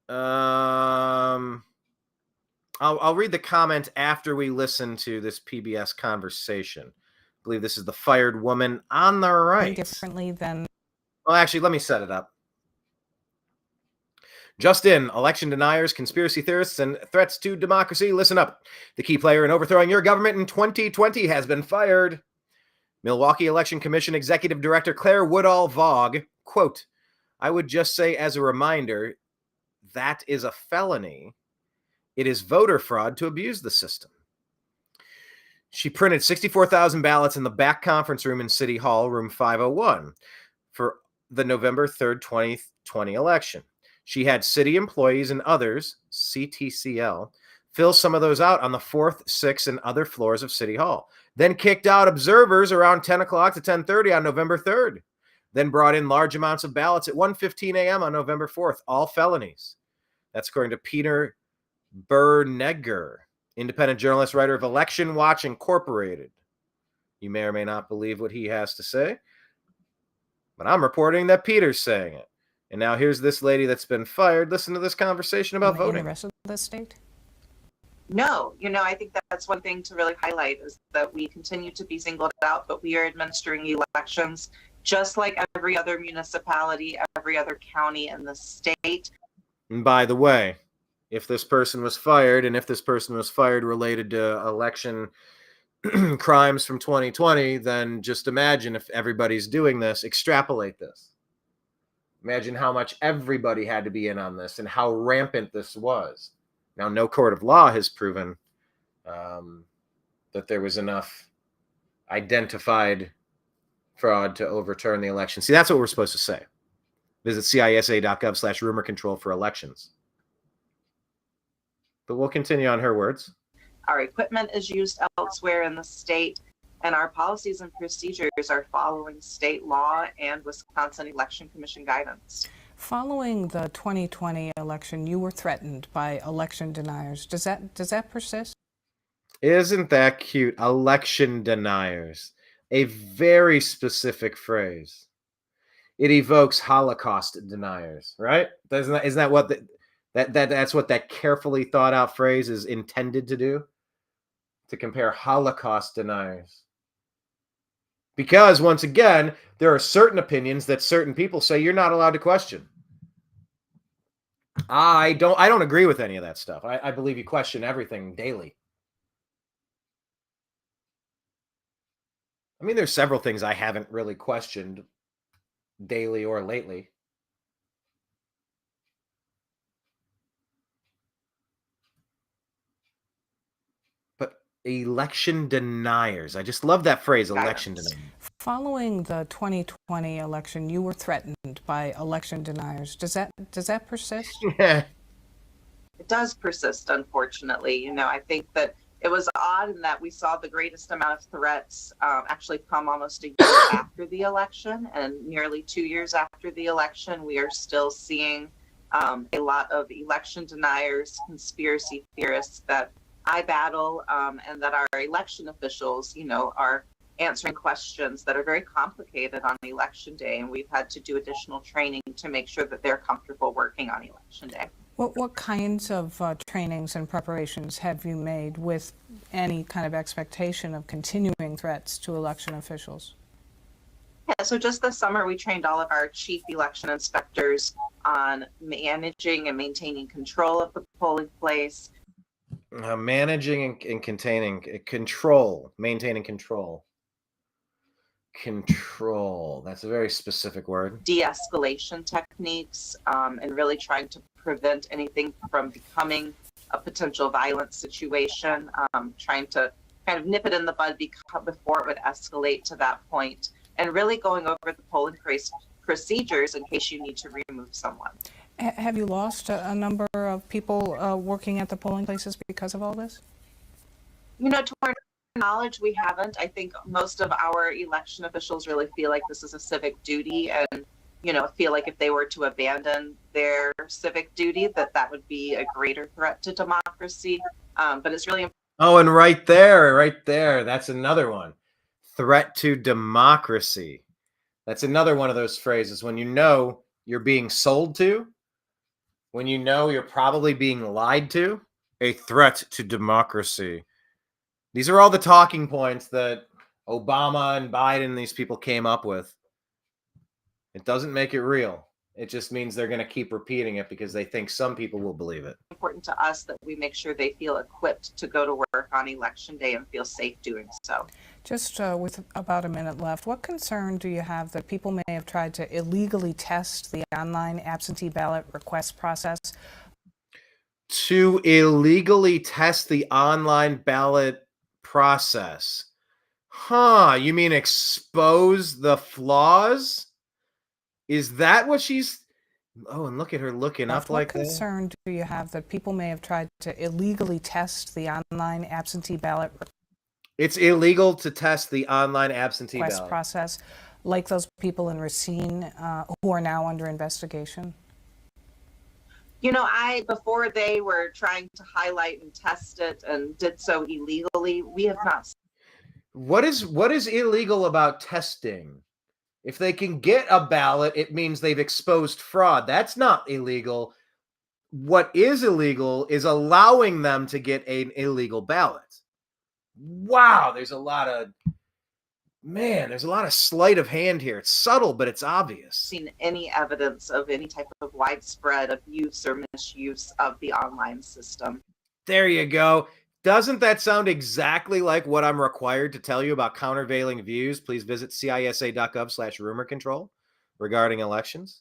[SPEAKER 1] I'll read the comment after we listen to this PBS conversation. I believe this is the fired woman on the right.
[SPEAKER 8] Differently than...
[SPEAKER 1] Well, actually, let me set it up. Just in, election deniers, conspiracy theorists, and threats to democracy. Listen up. The key player in overthrowing your government in 2020 has been fired. Milwaukee Election Commission Executive Director Claire Woodall-Vaugh, quote, I would just say as a reminder, that is a felony. It is voter fraud to abuse the system. She printed 64,000 ballots in the back conference room in City Hall, room 501, for the November 3rd, 2020 election. She had city employees and others, CTCL, fill some of those out on the 4th, 6th, and other floors of City Hall. Then kicked out observers around 10 o'clock to 10:30 on November 3rd. Then brought in large amounts of ballots at 1:15 a.m. on November 4th, all felonies. That's according to Peter Bernegger, independent journalist, writer of Election Watch Incorporated. You may or may not believe what he has to say, but I'm reporting that Peter's saying it. And now here's this lady that's been fired. Listen to this conversation about voting.
[SPEAKER 8] In the rest of the state?
[SPEAKER 9] No, I think that's one thing to really highlight is that we continue to be singled out, but we are administering elections just like every other municipality, every other county in the state.
[SPEAKER 1] And by the way, if this person was fired, and if this person was fired related to election crimes from 2020, then just imagine if everybody's doing this, extrapolate this. Imagine how much everybody had to be in on this and how rampant this was. Now, no court of law has proven that there was enough identified fraud to overturn the election. See, that's what we're supposed to say. Visit cisa.gov/rumor control for elections. But we'll continue on her words.
[SPEAKER 9] Our equipment is used elsewhere in the state, and our policies and procedures are following state law and Wisconsin Election Commission guidance.
[SPEAKER 8] Following the 2020 election, you were threatened by election deniers. Does that persist?
[SPEAKER 1] Isn't that cute? Election deniers. A very specific phrase. It evokes Holocaust deniers, right? Isn't that what that's what that carefully thought out phrase is intended to do? To compare Holocaust deniers. Because once again, there are certain opinions that certain people say you're not allowed to question. I don't agree with any of that stuff. I believe you question everything daily. I mean, there's several things I haven't really questioned daily or lately. But election deniers. I just love that phrase, election deniers.
[SPEAKER 8] Following the 2020 election, you were threatened by election deniers. Does that persist?
[SPEAKER 9] It does persist, unfortunately. I think that it was odd in that we saw the greatest amount of threats actually come almost a year after the election, and nearly 2 years after the election, we are still seeing a lot of election deniers, conspiracy theorists that I battle, and that our election officials, are answering questions that are very complicated on election day, and we've had to do additional training to make sure that they're comfortable working on election day.
[SPEAKER 8] What kinds of trainings and preparations have you made with any kind of expectation of continuing threats to election officials?
[SPEAKER 9] Yeah, so just this summer, we trained all of our chief election inspectors on managing and maintaining control of the polling place.
[SPEAKER 1] Managing and containing, control, maintaining control. Control. That's a very specific word.
[SPEAKER 9] De-escalation techniques, and really trying to prevent anything from becoming a potential violent situation, trying to kind of nip it in the bud before it would escalate to that point, and really going over the polling procedures in case you need to remove someone.
[SPEAKER 8] Have you lost a number of people working at the polling places because of all this?
[SPEAKER 9] You know, to our knowledge, we haven't. I think most of our election officials really feel like this is a civic duty, and feel like if they were to abandon their civic duty, that would be a greater threat to democracy. But it's really important.
[SPEAKER 1] Oh, and right there, that's another one. Threat to democracy. That's another one of those phrases when you're being sold to, when you're probably being lied to, a threat to democracy. These are all the talking points that Obama and Biden and these people came up with. It doesn't make it real. It just means they're going to keep repeating it because they think some people will believe it.
[SPEAKER 9] Important to us that we make sure they feel equipped to go to work on election day and feel safe doing so.
[SPEAKER 8] Just with about a minute left, what concern do you have that people may have tried to illegally test the online absentee ballot request process?
[SPEAKER 1] To illegally test the online ballot process. You mean expose the flaws? Is that what she's... Oh, and look at her looking up like that.
[SPEAKER 8] What concern do you have that people may have tried to illegally test the online absentee ballot
[SPEAKER 1] It's illegal to test the online absentee
[SPEAKER 8] request
[SPEAKER 1] ballot
[SPEAKER 8] process, like those people in Racine who are now under investigation?
[SPEAKER 9] Before they were trying to highlight and test it and did so illegally, we have not.
[SPEAKER 1] What is illegal about testing? If they can get a ballot, it means they've exposed fraud. That's not illegal. What is illegal is allowing them to get an illegal ballot. Wow, there's a lot of sleight of hand here. It's subtle, but it's obvious.
[SPEAKER 9] Seen any evidence of any type of widespread abuse or misuse of the online system.
[SPEAKER 1] There you go. Doesn't that sound exactly like what I'm required to tell you about countervailing views? Please visit cisa.gov/rumor control regarding elections.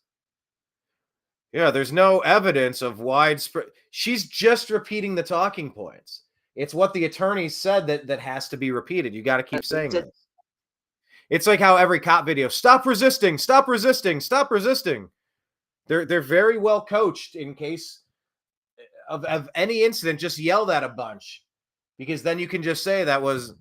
[SPEAKER 1] Yeah, there's no evidence of widespread. She's just repeating the talking points. It's what the attorneys said that has to be repeated. You got to keep saying this. It's like how every cop video, stop resisting, stop resisting, stop resisting. They're very well coached in case of any incident. Just yell that a bunch, because then you can just say that was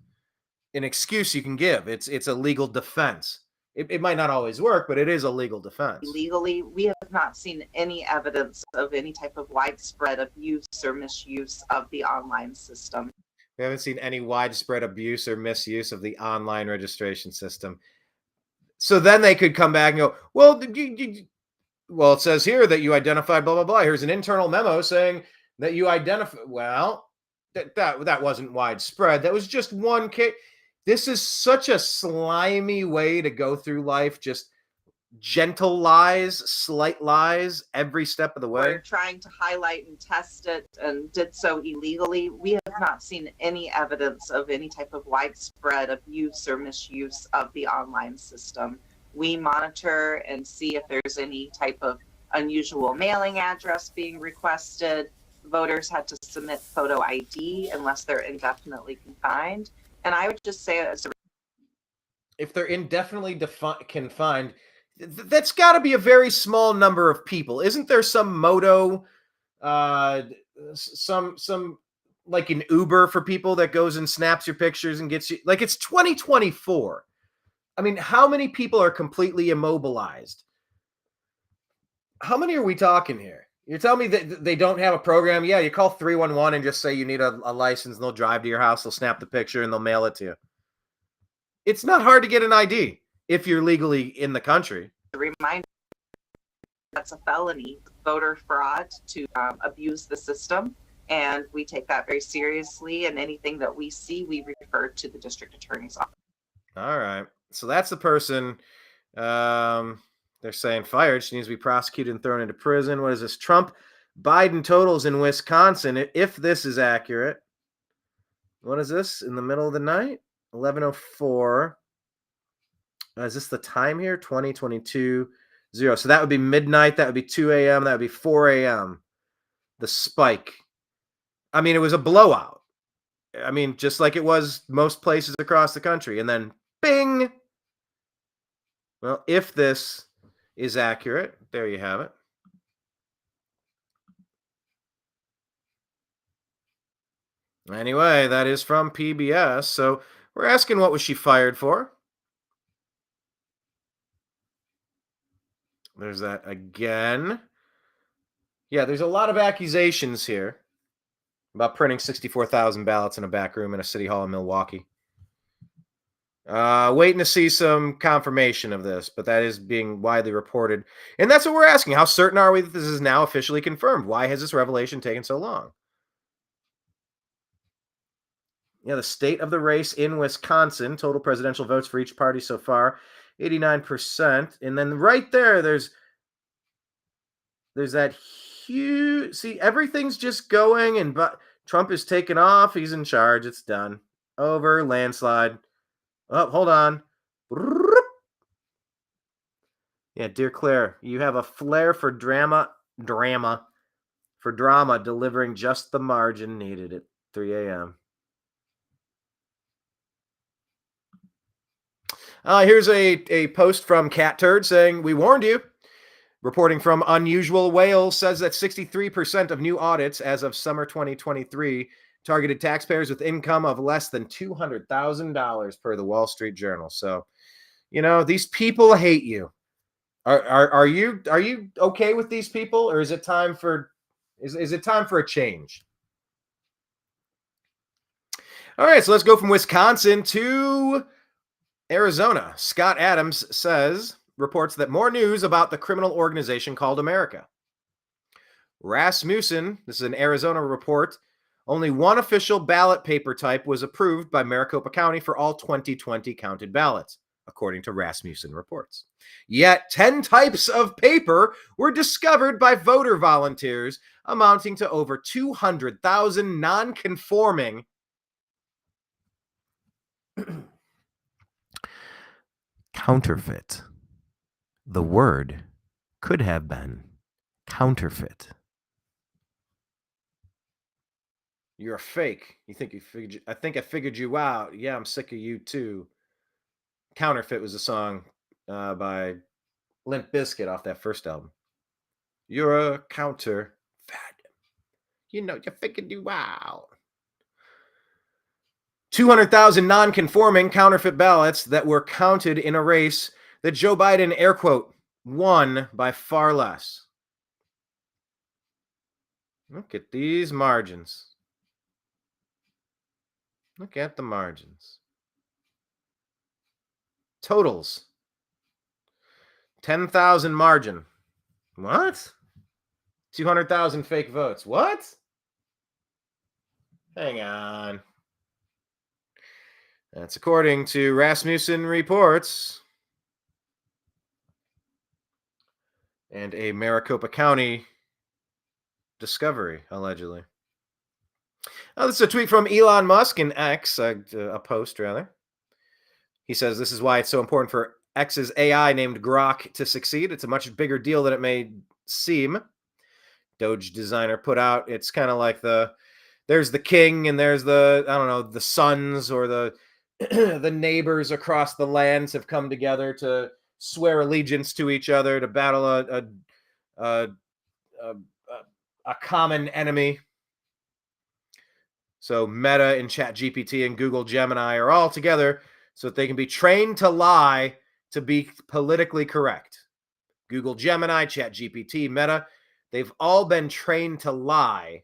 [SPEAKER 1] an excuse you can give. It's a legal defense. It might not always work, but it is a legal defense.
[SPEAKER 9] Legally, we have not seen any evidence of any type of widespread abuse or misuse of the online system.
[SPEAKER 1] We haven't seen any widespread abuse or misuse of the online registration system. So then they could come back and go, well, it says here that you identified blah, blah, blah. Here's an internal memo saying that you identify. Well, that wasn't widespread. That was just one case. This is such a slimy way to go through life. Just gentle lies, slight lies every step of the way.
[SPEAKER 9] We're trying to highlight and test it and did so illegally. We have not seen any evidence of any type of widespread abuse or misuse of the online system. We monitor and see if there's any type of unusual mailing address being requested. Voters had to submit photo ID unless they're indefinitely confined. And I would just say,
[SPEAKER 1] if they're indefinitely confined, that's got to be a very small number of people. Isn't there some moto, some like an Uber for people that goes and snaps your pictures and gets you? Like, it's 2024. I mean, how many people are completely immobilized? How many are we talking here? You're telling me that they don't have a program? Yeah, you call 311 and just say you need a license, and they'll drive to your house, they'll snap the picture, and they'll mail it to you. It's not hard to get an ID if you're legally in the country.
[SPEAKER 9] a reminder, that's a felony, voter fraud, to abuse the system. And we take that very seriously. And anything that we see, we refer to the district attorney's office.
[SPEAKER 1] All right. So that's the person they're saying fired. She needs to be prosecuted and thrown into prison. What is this? Trump Biden totals in Wisconsin, if this is accurate. What is this? In the middle of the night? 11:04. Is this the time here? 2022 0. So that would be midnight. That would be 2 a.m. That would be 4 a.m. The spike. I mean, it was a blowout. I mean, just like it was most places across the country. And then bing. Well, if this is accurate, there you have it. Anyway, that is from PBS. So we're asking, what was she fired for? There's that again. Yeah, there's a lot of accusations here about printing 64,000 ballots in a back room in a city hall in Milwaukee. Waiting to see some confirmation of this, but that is being widely reported. And that's what we're asking. How certain are we that this is now officially confirmed? Why has this revelation taken so long? Yeah, the state of the race in Wisconsin, total presidential votes for each party so far, 89%. And then right there, there's that huge, see, everything's just going, and Trump is taking off. He's in charge. It's done. Over, landslide. Oh, hold on. Yeah, dear Claire, you have a flair for drama, delivering just the margin needed at 3 a.m. Here's a post from Cat Turd saying, we warned you. Reporting from Unusual Wales says that 63% of new audits as of summer 2023 targeted taxpayers with income of less than $200,000 per the Wall Street Journal. So, you know, these people hate you. Are you okay with these people, or is it time for is it time for a change? All right, so let's go from Wisconsin to Arizona. Scott Adams reports that more news about the criminal organization called America. Rasmussen, this is an Arizona report, only one official ballot paper type was approved by Maricopa County for all 2020 counted ballots, according to Rasmussen reports. Yet 10 types of paper were discovered by voter volunteers, amounting to over 200,000 non-conforming counterfeit. The word could have been counterfeit. You're a fake. You think you figured? I think I figured you out. Yeah, I'm sick of you too. Counterfeit was a song by Limp Bizkit off that first album. You're a counterfeit. You know, you figured you out. 200,000 non-conforming counterfeit ballots that were counted in a race that Joe Biden, air quote, won by far less. Look at these margins. Look at the margins. Totals. 10,000 margin. What? 200,000 fake votes. What? Hang on. That's according to Rasmussen reports and a Maricopa County discovery, allegedly. Oh, this is a tweet from Elon Musk in X, a post, rather. He says, this is why it's so important for X's AI named Grok to succeed. It's a much bigger deal than it may seem. Doge designer put out, it's kind of like there's the king and there's the, I don't know, the sons or the the neighbors across the lands have come together to swear allegiance to each other, to battle a common enemy. So Meta and ChatGPT and Google Gemini are all together so that they can be trained to lie to be politically correct. Google Gemini, ChatGPT, Meta, they've all been trained to lie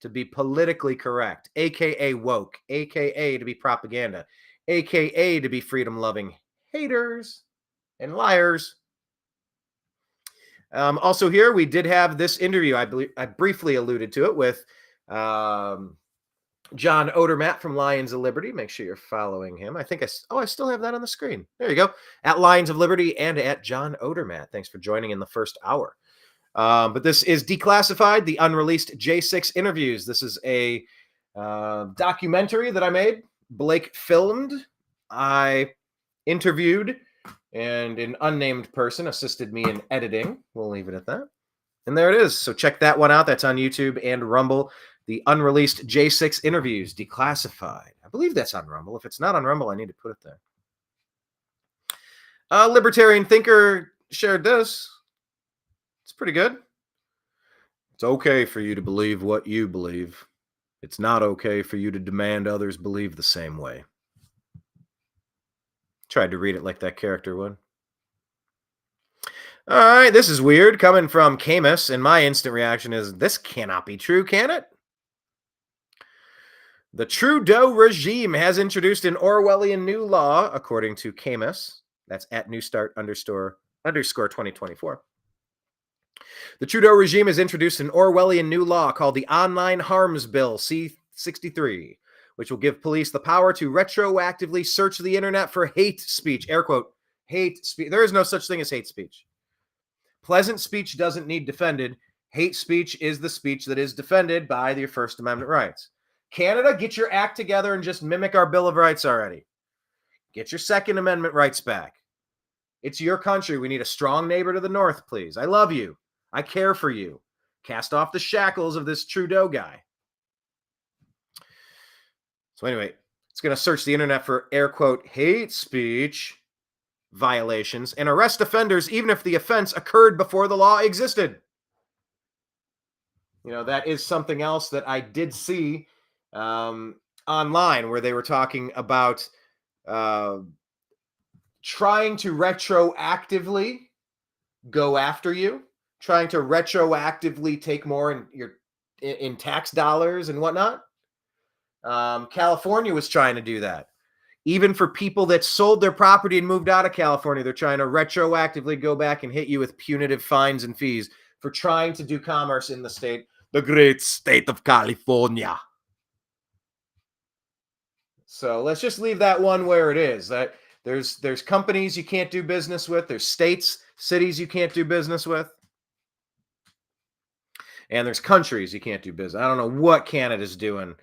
[SPEAKER 1] to be politically correct, aka woke, aka to be propaganda, aka to be freedom-loving haters and liars. Also here, we did have this interview, I believe I briefly alluded to it, with John Odermatt from Lions of Liberty. Make sure you're following him. I think I still have that on the screen. There you go. At Lions of Liberty and at John Odermatt. Thanks for joining in the first hour. But this is Declassified, the unreleased J6 interviews. This is a documentary that I made. Blake filmed. I interviewed, and an unnamed person assisted me in editing. We'll leave it at that. And there it is. So check that one out. That's on YouTube and Rumble. The unreleased J6 interviews, Declassified. I believe that's on Rumble. If it's not on Rumble, I need to put it there. A libertarian thinker shared this. It's pretty good. It's okay for you to believe what you believe. It's not okay for you to demand others believe the same way. Tried to read it like that character would. All right, this is weird coming from Camus, and my instant reaction is, this cannot be true, can it? The Trudeau regime has introduced an Orwellian new law, according to Camus. That's at newstart_2024. The Trudeau regime has introduced an Orwellian new law called the Online Harms Bill, C-63, which will give police the power to retroactively search the internet for hate speech. Air quote, hate speech. There is no such thing as hate speech. Pleasant speech doesn't need defended. Hate speech is the speech that is defended by your First Amendment rights. Canada, get your act together and just mimic our Bill of Rights already. Get your Second Amendment rights back. It's your country. We need a strong neighbor to the north, please. I love you. I care for you. Cast off the shackles of this Trudeau guy. So anyway, it's going to search the internet for, air quote, hate speech violations and arrest offenders even if the offense occurred before the law existed. You know, that is something else that I did see online, where they were talking about trying to retroactively go after you, trying to retroactively take more in tax dollars and whatnot. California was trying to do that. Even for people that sold their property and moved out of California, they're trying to retroactively go back and hit you with punitive fines and fees for trying to do commerce in the state, the great state of California. So let's just leave that one where it is. That there's companies you can't do business with. There's states, cities you can't do business with. And there's countries you can't do business. I don't know what Canada's doing.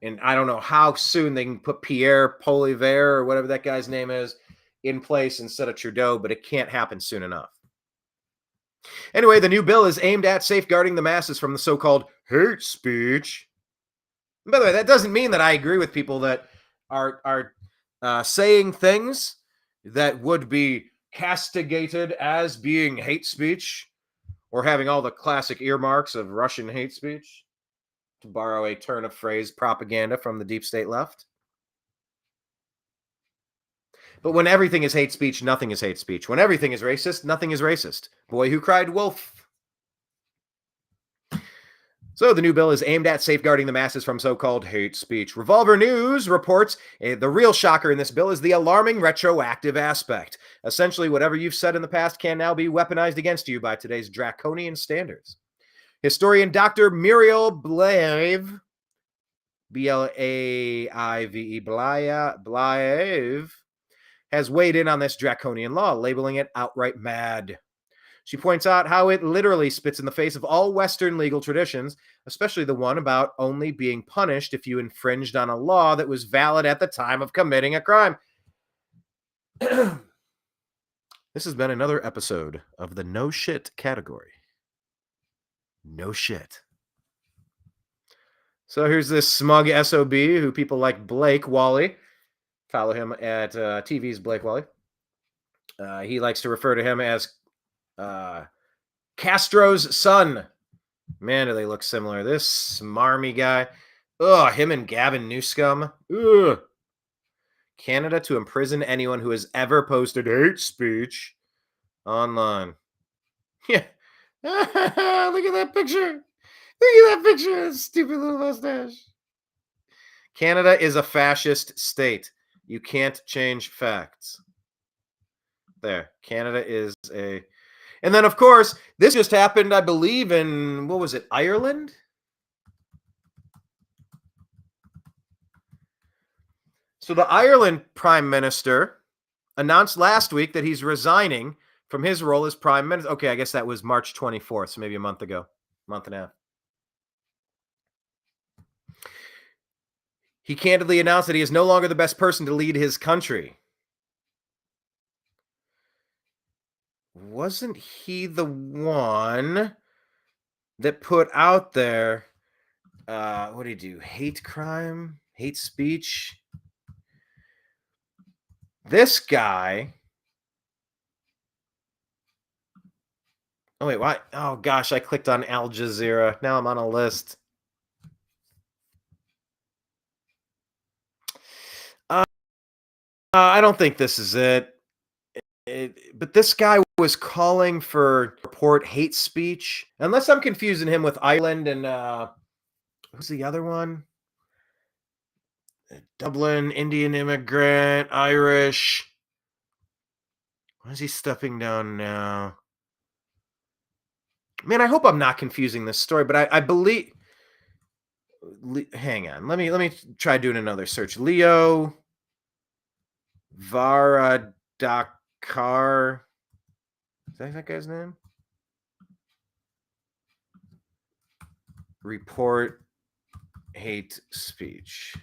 [SPEAKER 1] And I don't know how soon they can put Pierre Poilievre or whatever that guy's name is in place instead of Trudeau, but it can't happen soon enough. Anyway, the new bill is aimed at safeguarding the masses from the so-called hate speech. And by the way, that doesn't mean that I agree with people that are saying things that would be castigated as being hate speech or having all the classic earmarks of Russian hate speech, to borrow a turn of phrase, propaganda from the deep state left. But when everything is hate speech, nothing is hate speech. When everything is racist, nothing is racist. Boy who cried wolf. So the new bill is aimed at safeguarding the masses from so-called hate speech. Revolver News reports the real shocker in this bill is the alarming retroactive aspect. Essentially, whatever you've said in the past can now be weaponized against you by today's draconian standards. Historian Dr. Muriel Blaive, B-L-A-I-V-E, Blaive, has weighed in on this draconian law, labeling it outright mad. She points out how it literally spits in the face of all Western legal traditions, especially the one about only being punished if you infringed on a law that was valid at the time of committing a crime. This has been another episode of the No Shit category. No shit. So here's this smug SOB who people like Blake Wally. Follow him at TV's Blake Wally. He likes to refer to him as Castro's son. Man, do they look similar. This smarmy guy. Ugh, him and Gavin Newscomb. Ugh. Canada to imprison anyone who has ever posted hate speech online. Yeah. Look at that picture. Look at that picture. That stupid little mustache. Canada is a fascist state. You can't change facts. There. Canada is a... And then, of course, this just happened, I believe, in, what was it, Ireland? So the Ireland Prime Minister announced last week that he's resigning from his role as prime minister. Okay, I guess that was March 24th, so maybe a month ago, month and a half. He candidly announced that he is no longer the best person to lead his country. Wasn't he the one that put out there, what did he do? Hate crime? Hate speech? This guy. Oh, wait, why? Oh, gosh, I clicked on Al Jazeera. Now I'm on a list. I don't think this is it. But this guy was calling for report hate speech. Unless I'm confusing him with Ireland and who's the other one? Dublin, Indian immigrant, Irish. Why is he stepping down now? Man, I hope I'm not confusing this story, but I believe. Hang on, let me try doing another search. Leo Varadkar. Is that guy's name? Report hate speech.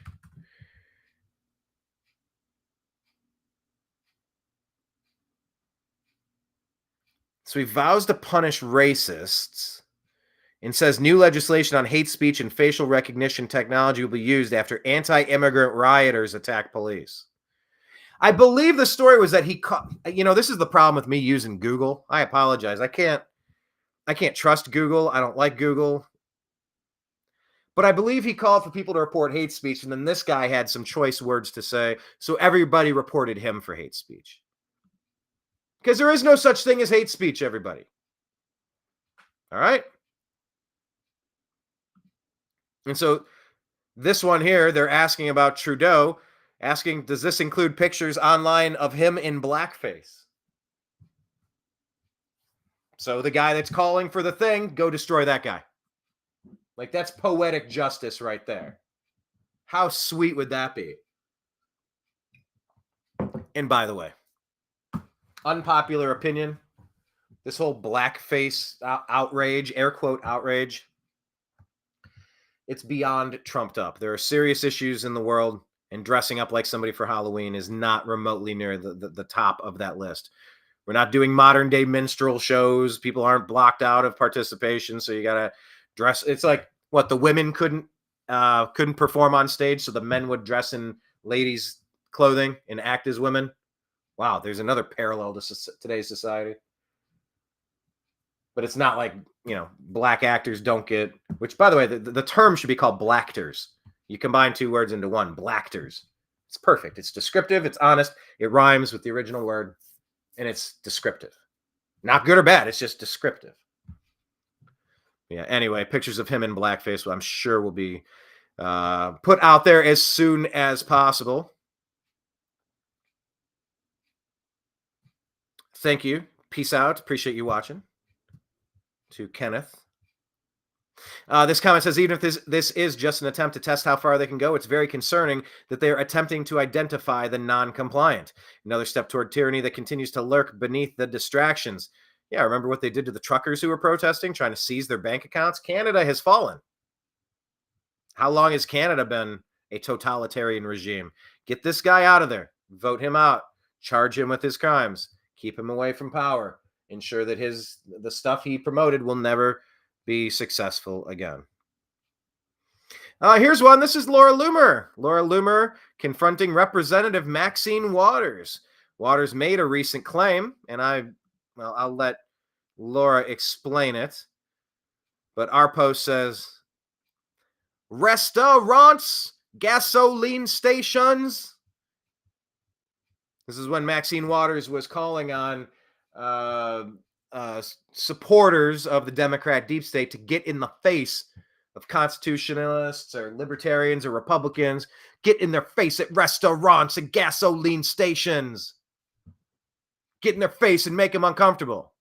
[SPEAKER 1] So he vows to punish racists and says new legislation on hate speech and facial recognition technology will be used after anti-immigrant rioters attack police. I believe the story was that he caught, this is the problem with me using Google. I apologize. I can't trust Google. I don't like Google. But I believe he called for people to report hate speech, and then this guy had some choice words to say, so everybody reported him for hate speech. Because there is no such thing as hate speech, everybody. All right? And so this one here, they're asking about Trudeau, asking, does this include pictures online of him in blackface? So the guy that's calling for the thing, go destroy that guy. Like, that's poetic justice right there. How sweet would that be? And by the way, unpopular opinion, this whole blackface outrage, air quote outrage, it's beyond trumped up. There are serious issues in the world, and dressing up like somebody for Halloween is not remotely near the top of that list. We're not doing modern day minstrel shows. People aren't blocked out of participation, so you got to dress. It's like what the women couldn't perform on stage, so the men would dress in ladies' clothing and act as women. Wow, there's another parallel to today's society. But it's not like, black actors don't get, which, by the way, the term should be called blackters. You combine two words into one, blackters. It's perfect. It's descriptive. It's honest. It rhymes with the original word, and it's descriptive. Not good or bad. It's just descriptive. Yeah, anyway, pictures of him in blackface, I'm sure will be put out there as soon as possible. Thank you. Peace out. Appreciate you watching. To Kenneth. This comment says, even if this is just an attempt to test how far they can go, it's very concerning that they are attempting to identify the non-compliant. Another step toward tyranny that continues to lurk beneath the distractions. Yeah, remember what they did to the truckers who were protesting, trying to seize their bank accounts? Canada has fallen. How long has Canada been a totalitarian regime? Get this guy out of there. Vote him out. Charge him with his crimes. Keep him away from power. Ensure that the stuff he promoted will never be successful again. Here's one. This is Laura Loomer. Laura Loomer confronting Representative Maxine Waters. Waters made a recent claim, and I'll let Laura explain it. But our post says, restaurants, gasoline stations. This is when Maxine Waters was calling on supporters of the Democrat deep state to get in the face of constitutionalists or libertarians or Republicans, get in their face at restaurants and gasoline stations. Get in their face and make them uncomfortable.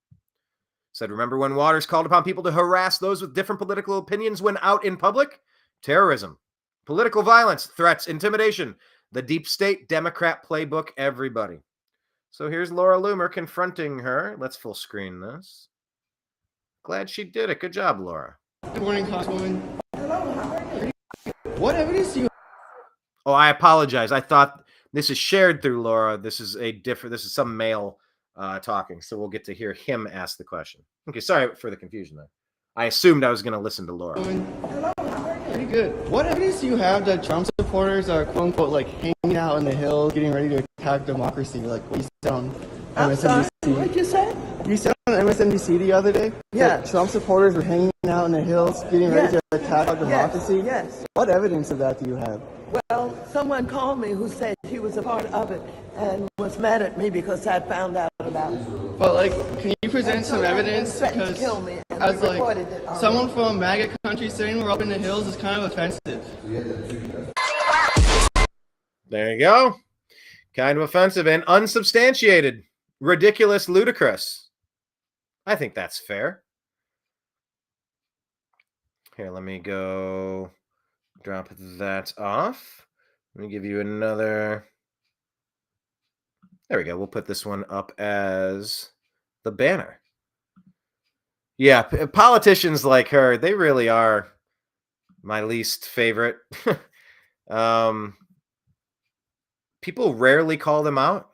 [SPEAKER 1] Said, remember when Waters called upon people to harass those with different political opinions when out in public? Terrorism, political violence, threats, intimidation, the deep state Democrat playbook, everybody. So here's Laura Loomer confronting her. Let's full screen this. Glad she did it. Good job, Laura.
[SPEAKER 10] Good morning, Congresswoman. Hello, how are you? What evidence do you...
[SPEAKER 1] Oh, I apologize. I thought this is shared through Laura. This is some male talking. So we'll get to hear him ask the question. Okay, sorry for the confusion there. I assumed I was going to listen to Laura.
[SPEAKER 10] Hello, how are you? Pretty good. What evidence do you have that Trump supporters are, quote unquote, like hanging out in the hills, getting ready to attack democracy, like what you said on MSNBC?
[SPEAKER 11] What'd you say?
[SPEAKER 10] You said on MSNBC the other day that Trump supporters were hanging out in the hills, getting ready to attack our democracy?
[SPEAKER 11] Yes.
[SPEAKER 10] What evidence of that do you have?
[SPEAKER 11] Well, someone called me who said he was a part of it and was mad at me because I found out about it.
[SPEAKER 10] But like, can you present some evidence?
[SPEAKER 11] Threatened to
[SPEAKER 10] Because
[SPEAKER 11] kill me, and
[SPEAKER 10] as
[SPEAKER 11] they
[SPEAKER 10] like
[SPEAKER 11] recorded it on
[SPEAKER 10] someone from MAGA country saying we're up in the hills is kind of offensive.
[SPEAKER 1] There you go. Kind of offensive and unsubstantiated. Ridiculous, ludicrous. I think that's fair. Here, let me go drop that off. Let me give you another. There we go. We'll put this one up as the banner. Yeah, politicians like her, they really are my least favorite. People rarely call them out.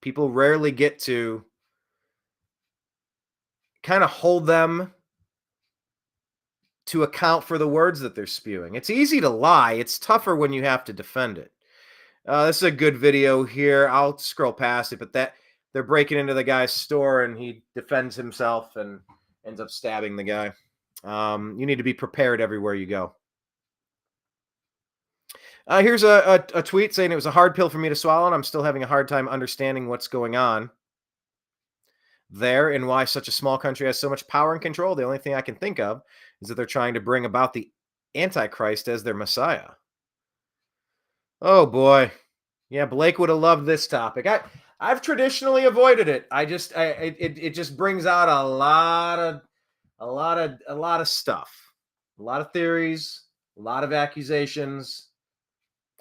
[SPEAKER 1] People rarely get to kind of hold them to account for the words that they're spewing. It's easy to lie. It's tougher when you have to defend it. This is a good video here. I'll scroll past it, but they're breaking into the guy's store and he defends himself and ends up stabbing the guy. You need to be prepared everywhere you go. Here's a tweet saying it was a hard pill for me to swallow, and I'm still having a hard time understanding what's going on there and why such a small country has so much power and control. The only thing I can think of is that they're trying to bring about the Antichrist as their Messiah. Oh boy. Yeah, Blake would have loved this topic. I've traditionally avoided it. It just brings out a lot of stuff. A lot of theories, a lot of accusations,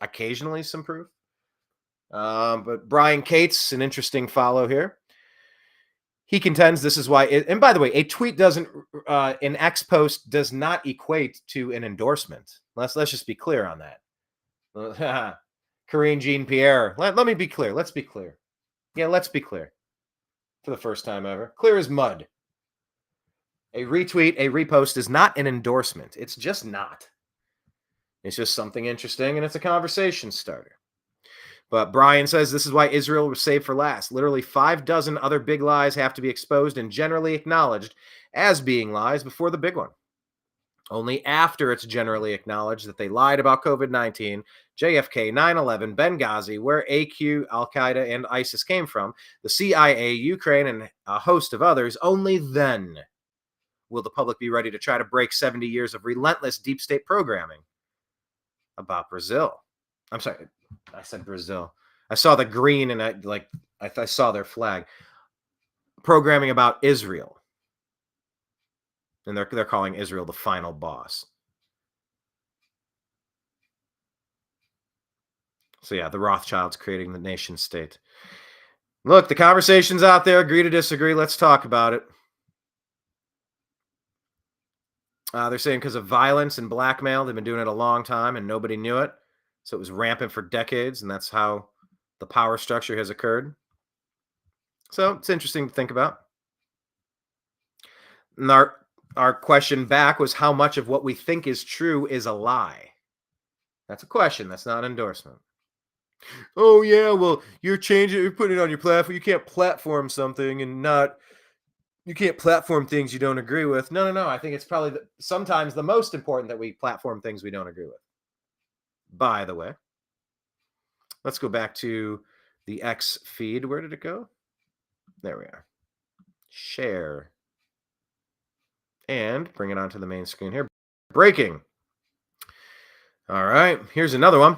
[SPEAKER 1] occasionally some proof. But Brian Cates, an interesting follow here. He contends this is why, and by the way, a tweet doesn't, an X post does not equate to an endorsement. Let's just be clear on that. Karine Jean-Pierre, let me be clear. Let's be clear. Yeah, let's be clear. For the first time ever. Clear as mud. A retweet, a repost is not an endorsement. It's just not. It's just something interesting, and it's a conversation starter. But Brian says this is why Israel was saved for last. Literally 5 dozen other big lies have to be exposed and generally acknowledged as being lies before the big one. Only after it's generally acknowledged that they lied about COVID-19, JFK, 9/11, Benghazi, where AQ, Al-Qaeda, and ISIS came from, the CIA, Ukraine, and a host of others, only then will the public be ready to try to break 70 years of relentless deep state programming about Brazil. I'm sorry, I said Brazil. I saw the green and I saw their flag. Programming about Israel. And they're calling Israel the final boss. So yeah, the Rothschilds creating the nation state. Look, the conversation's out there. Agree to disagree. Let's talk about it. They're saying because of violence and blackmail, they've been doing it a long time and nobody knew it. So it was rampant for decades, and that's how the power structure has occurred. So it's interesting to think about. And our question back was how much of what we think is true is a lie? That's a question. That's not an endorsement. Oh, yeah, well, you're changing it. You're putting it on your platform. You can't platform something and you can't platform things you don't agree with. No. I think it's probably sometimes the most important that we platform things we don't agree with. By the way, let's go back to the X feed. Where did it go? There we are. Share. And bring it onto the main screen here. Breaking. All right. Here's another one.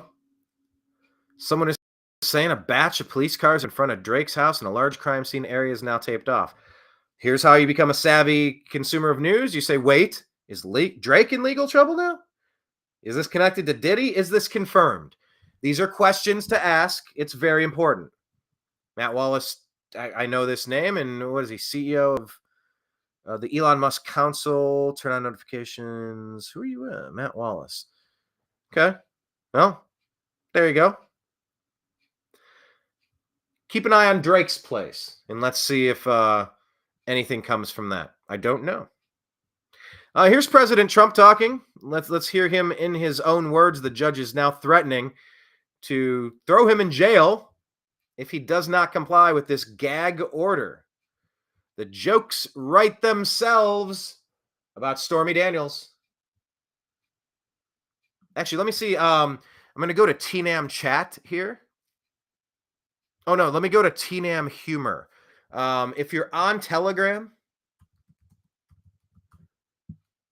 [SPEAKER 1] Someone is saying a batch of police cars in front of Drake's house in a large crime scene area is now taped off. Here's how you become a savvy consumer of news. You say, wait, is Drake in legal trouble now? Is this connected to Diddy? Is this confirmed? These are questions to ask. It's very important. Matt Wallace, I know this name, and what is he? CEO of the Elon Musk Council. Turn on notifications. Who are you with? Matt Wallace. Okay. Well, there you go. Keep an eye on Drake's place, and let's see if anything comes from that. I don't know. Here's President Trump talking. Let's hear him in his own words. The judge is now threatening to throw him in jail if he does not comply with this gag order. The jokes write themselves about Stormy Daniels. Actually, let me see. I'm going to go to TNAM chat here. Oh, no, let me go to TNAM humor. If you're on Telegram,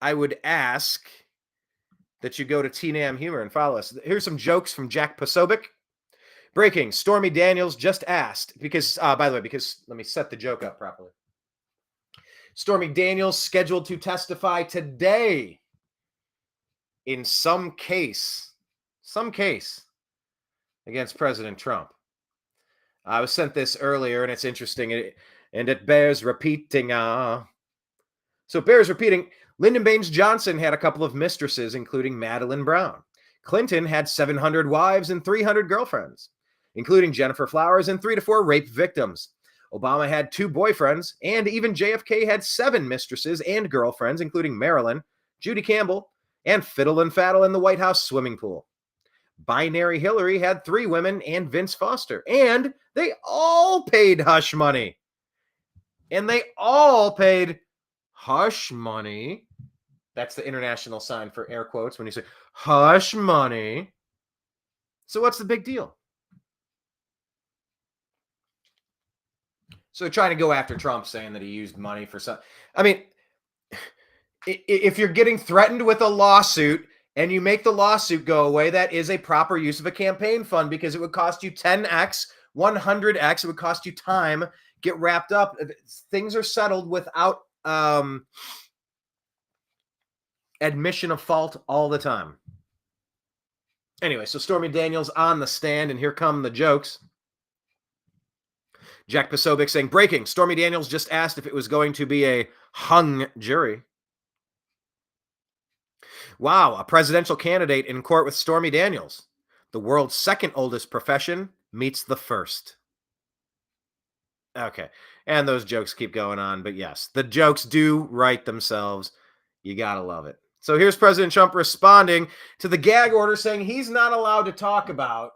[SPEAKER 1] I would ask that you go to TNAM humor and follow us. Here's some jokes from Jack Posobiec. Breaking, Stormy Daniels just asked, because, by the way, because let me set the joke up properly. Stormy Daniels scheduled to testify today in some case against President Trump. I was sent this earlier, and it's interesting, and it bears repeating. So it bears repeating. Lyndon Baines Johnson had a couple of mistresses, including Madeline Brown. Clinton had 700 wives and 300 girlfriends, including Jennifer Flowers and 3 to 4 rape victims. Obama had 2 boyfriends, and even JFK had 7 mistresses and girlfriends, including Marilyn, Judy Campbell, and Fiddle and Faddle in the White House swimming pool. Binary Hillary had 3 women and Vince Foster, and they all paid hush money. And they all paid hush money. That's the international sign for air quotes when you say hush money. So what's the big deal? So trying to go after Trump saying that he used money for some. I mean, if you're getting threatened with a lawsuit and you make the lawsuit go away, that is a proper use of a campaign fund because it would cost you 10x, 100x. It would cost you time, get wrapped up. Things are settled without admission of fault all the time. Anyway, so Stormy Daniels on the stand, and here come the jokes. Jack Posobiec saying, breaking, Stormy Daniels just asked if it was going to be a hung jury. Wow, a presidential candidate in court with Stormy Daniels. The world's second oldest profession meets the first. Okay, and those jokes keep going on, but yes, the jokes do write themselves. You gotta love it. So here's President Trump responding to the gag order, saying he's not allowed to talk about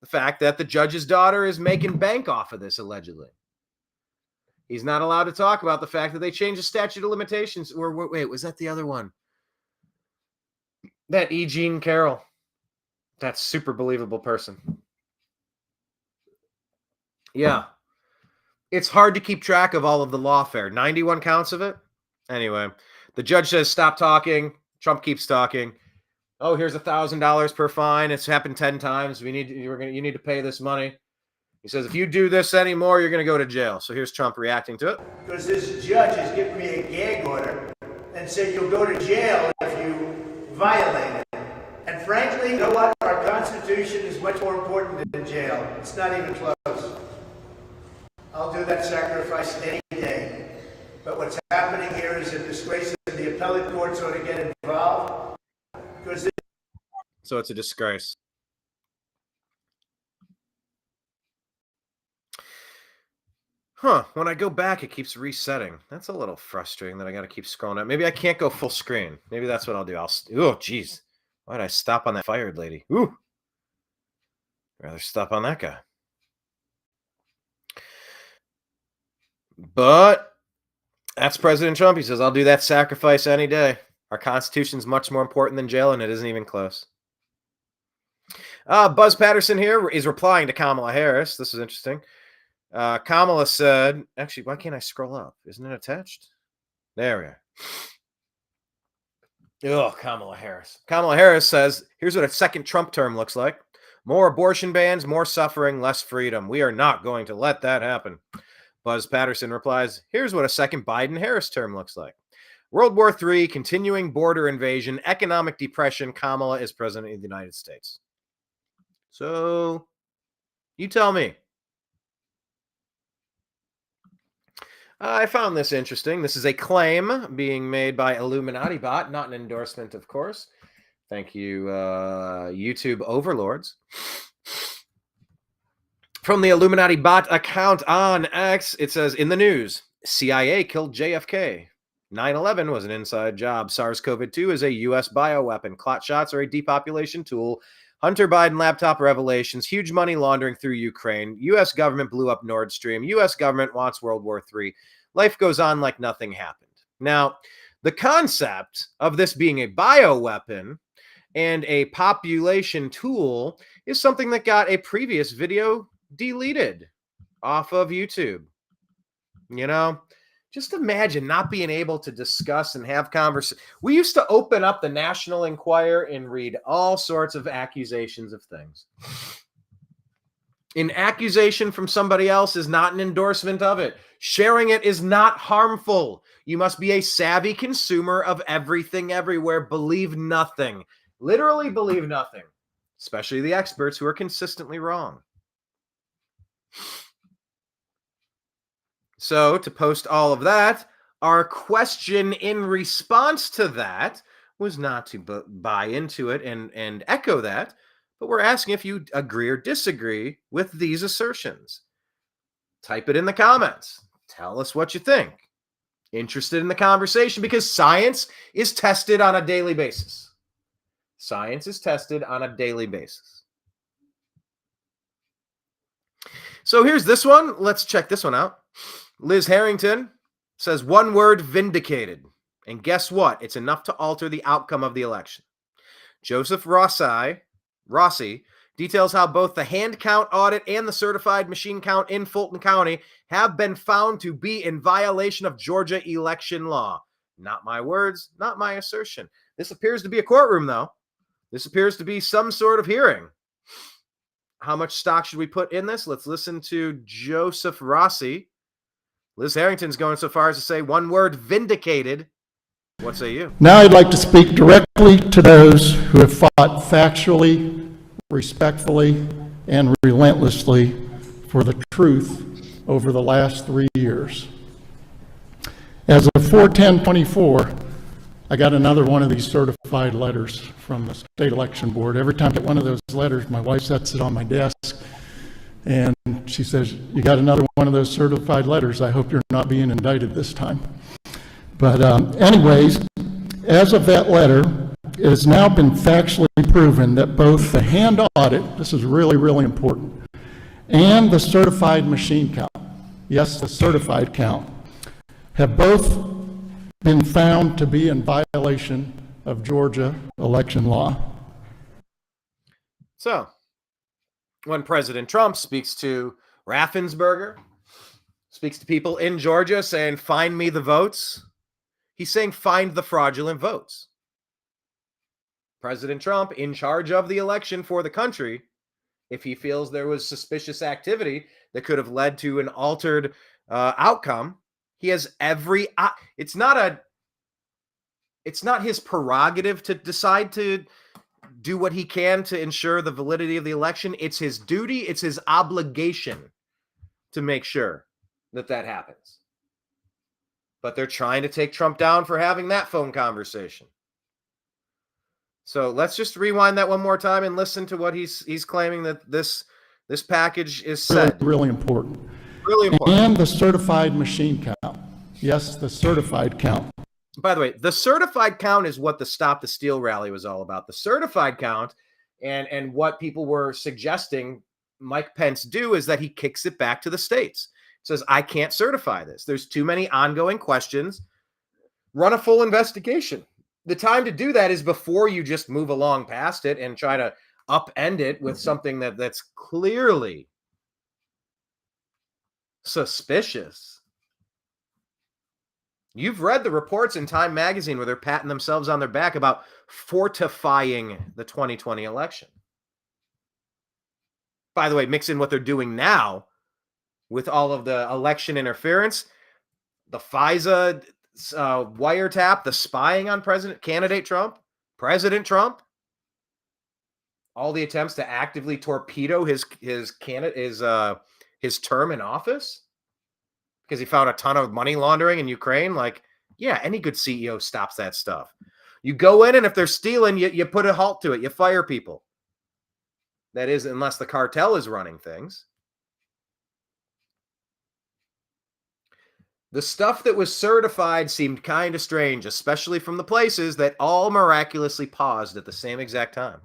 [SPEAKER 1] the fact that the judge's daughter is making bank off of this, allegedly. He's not allowed to talk about the fact that they changed the statute of limitations. Or wait, was that the other one? That E. Jean Carroll. That super believable person. Yeah. It's hard to keep track of all of the lawfare. 91 counts of it. Anyway, the judge says stop talking. Trump keeps talking. Oh, here's $1,000 per fine. It's happened 10 times. You need to pay this money. He says, if you do this anymore, you're going to go to jail. So here's Trump reacting to it.
[SPEAKER 12] Because this judge has given me a gag order and said you'll go to jail if you violate it. And frankly, you know what? Our Constitution is much more important than jail. It's not even close. I'll do that sacrifice any day. But what's happening here is a disgrace, and the appellate courts ought to get involved.
[SPEAKER 1] So it's a disgrace. When I go back, it keeps resetting. That's a little frustrating that I got to keep scrolling up. Maybe I can't go full screen. Maybe that's what I'll do. Oh, geez. Why did I stop on that fired lady? Ooh. I'd rather stop on that guy. But that's President Trump. He says, I'll do that sacrifice any day. Our Constitution's much more important than jail, and it isn't even close. Buzz Patterson here is replying to Kamala Harris. This is interesting. Kamala said, actually, why can't I scroll up? Isn't it attached? There we are. Oh, Kamala Harris. Kamala Harris says, here's what a second Trump term looks like. More abortion bans, more suffering, less freedom. We are not going to let that happen. Buzz Patterson replies, here's what a second Biden-Harris term looks like. World War III, continuing border invasion, economic depression. Kamala is president of the United States. So, you tell me. I found this interesting. This is a claim being made by Illuminati Bot, not an endorsement, of course. Thank you, YouTube overlords. From the Illuminati Bot account on X, it says, in the news, CIA killed JFK. 9/11 was an inside job. SARS-CoV-2 is a U.S. bioweapon. Clot shots are a depopulation tool. Hunter Biden laptop revelations. Huge money laundering through Ukraine. U.S. government blew up Nord Stream. U.S. government wants World War III. Life goes on like nothing happened. Now, the concept of this being a bioweapon and a population tool is something that got a previous video deleted off of YouTube. You know, just imagine not being able to discuss and have conversations. We used to open up the National Enquirer and read all sorts of accusations of things. An accusation from somebody else is not an endorsement of it. Sharing it is not harmful. You must be a savvy consumer of everything everywhere. Believe nothing. Literally believe nothing, especially the experts who are consistently wrong. So to post all of that, our question in response to that was not to buy into it and echo that, but we're asking if you agree or disagree with these assertions. Type it in the comments. Tell us what you think. Interested in the conversation because science is tested on a daily basis. Science is tested on a daily basis. So here's this one. Let's check this one out. Liz Harrington says, one word, vindicated. And guess what? It's enough to alter the outcome of the election. Joseph Rossi details how both the hand count audit and the certified machine count in Fulton County have been found to be in violation of Georgia election law. Not my words, not my assertion. This appears to be a courtroom, though. This appears to be some sort of hearing. How much stock should we put in this? Let's listen to Joseph Rossi. Liz Harrington's going so far as to say one word, vindicated. What say you?
[SPEAKER 13] Now I'd like to speak directly to those who have fought factually, respectfully, and relentlessly for the truth over the last 3 years. As of 4/10/24, I got another one of these certified letters from the state election board. Every time I get one of those letters, my wife sets it on my desk and she says, you got another one of those certified letters. I hope you're not being indicted this time. But anyways, as of that letter, it has now been factually proven that both the hand audit, this is really, really important, and the certified machine count, yes, the certified count, have both been found to be in violation of Georgia election law.
[SPEAKER 1] So, when President Trump speaks to Raffensperger, speaks to people in Georgia saying, find me the votes, he's saying, find the fraudulent votes. President Trump, in charge of the election for the country, if he feels there was suspicious activity that could have led to an altered outcome, he has every... It's not his prerogative to decide to do what he can to ensure the validity of the election. It's his duty, it's his obligation to make sure that that happens. But they're trying to take Trump down for having that phone conversation. So let's just rewind that one more time and listen to what he's claiming that this package is said.
[SPEAKER 13] Really important.
[SPEAKER 1] Really important.
[SPEAKER 13] And the certified machine count. Yes, the certified count.
[SPEAKER 1] By the way, the certified count is what the Stop the Steal rally was all about. The certified count and what people were suggesting Mike Pence do is that he kicks it back to the states. Says, I can't certify this. There's too many ongoing questions. Run a full investigation. The time to do that is before you just move along past it and try to upend it with something that's clearly suspicious. You've read the reports in Time magazine where they're patting themselves on their back about fortifying the 2020 election. By the way, mix in what they're doing now with all of the election interference, the FISA wiretap, the spying on President Trump, all the attempts to actively torpedo his term in office. because he found a ton of money laundering in Ukraine. Like, yeah, any good CEO stops that stuff. You go in, and if they're stealing, you put a halt to it. You fire people. That is, unless the cartel is running things. The stuff that was certified seemed kind of strange, especially from the places that all miraculously paused at the same exact time.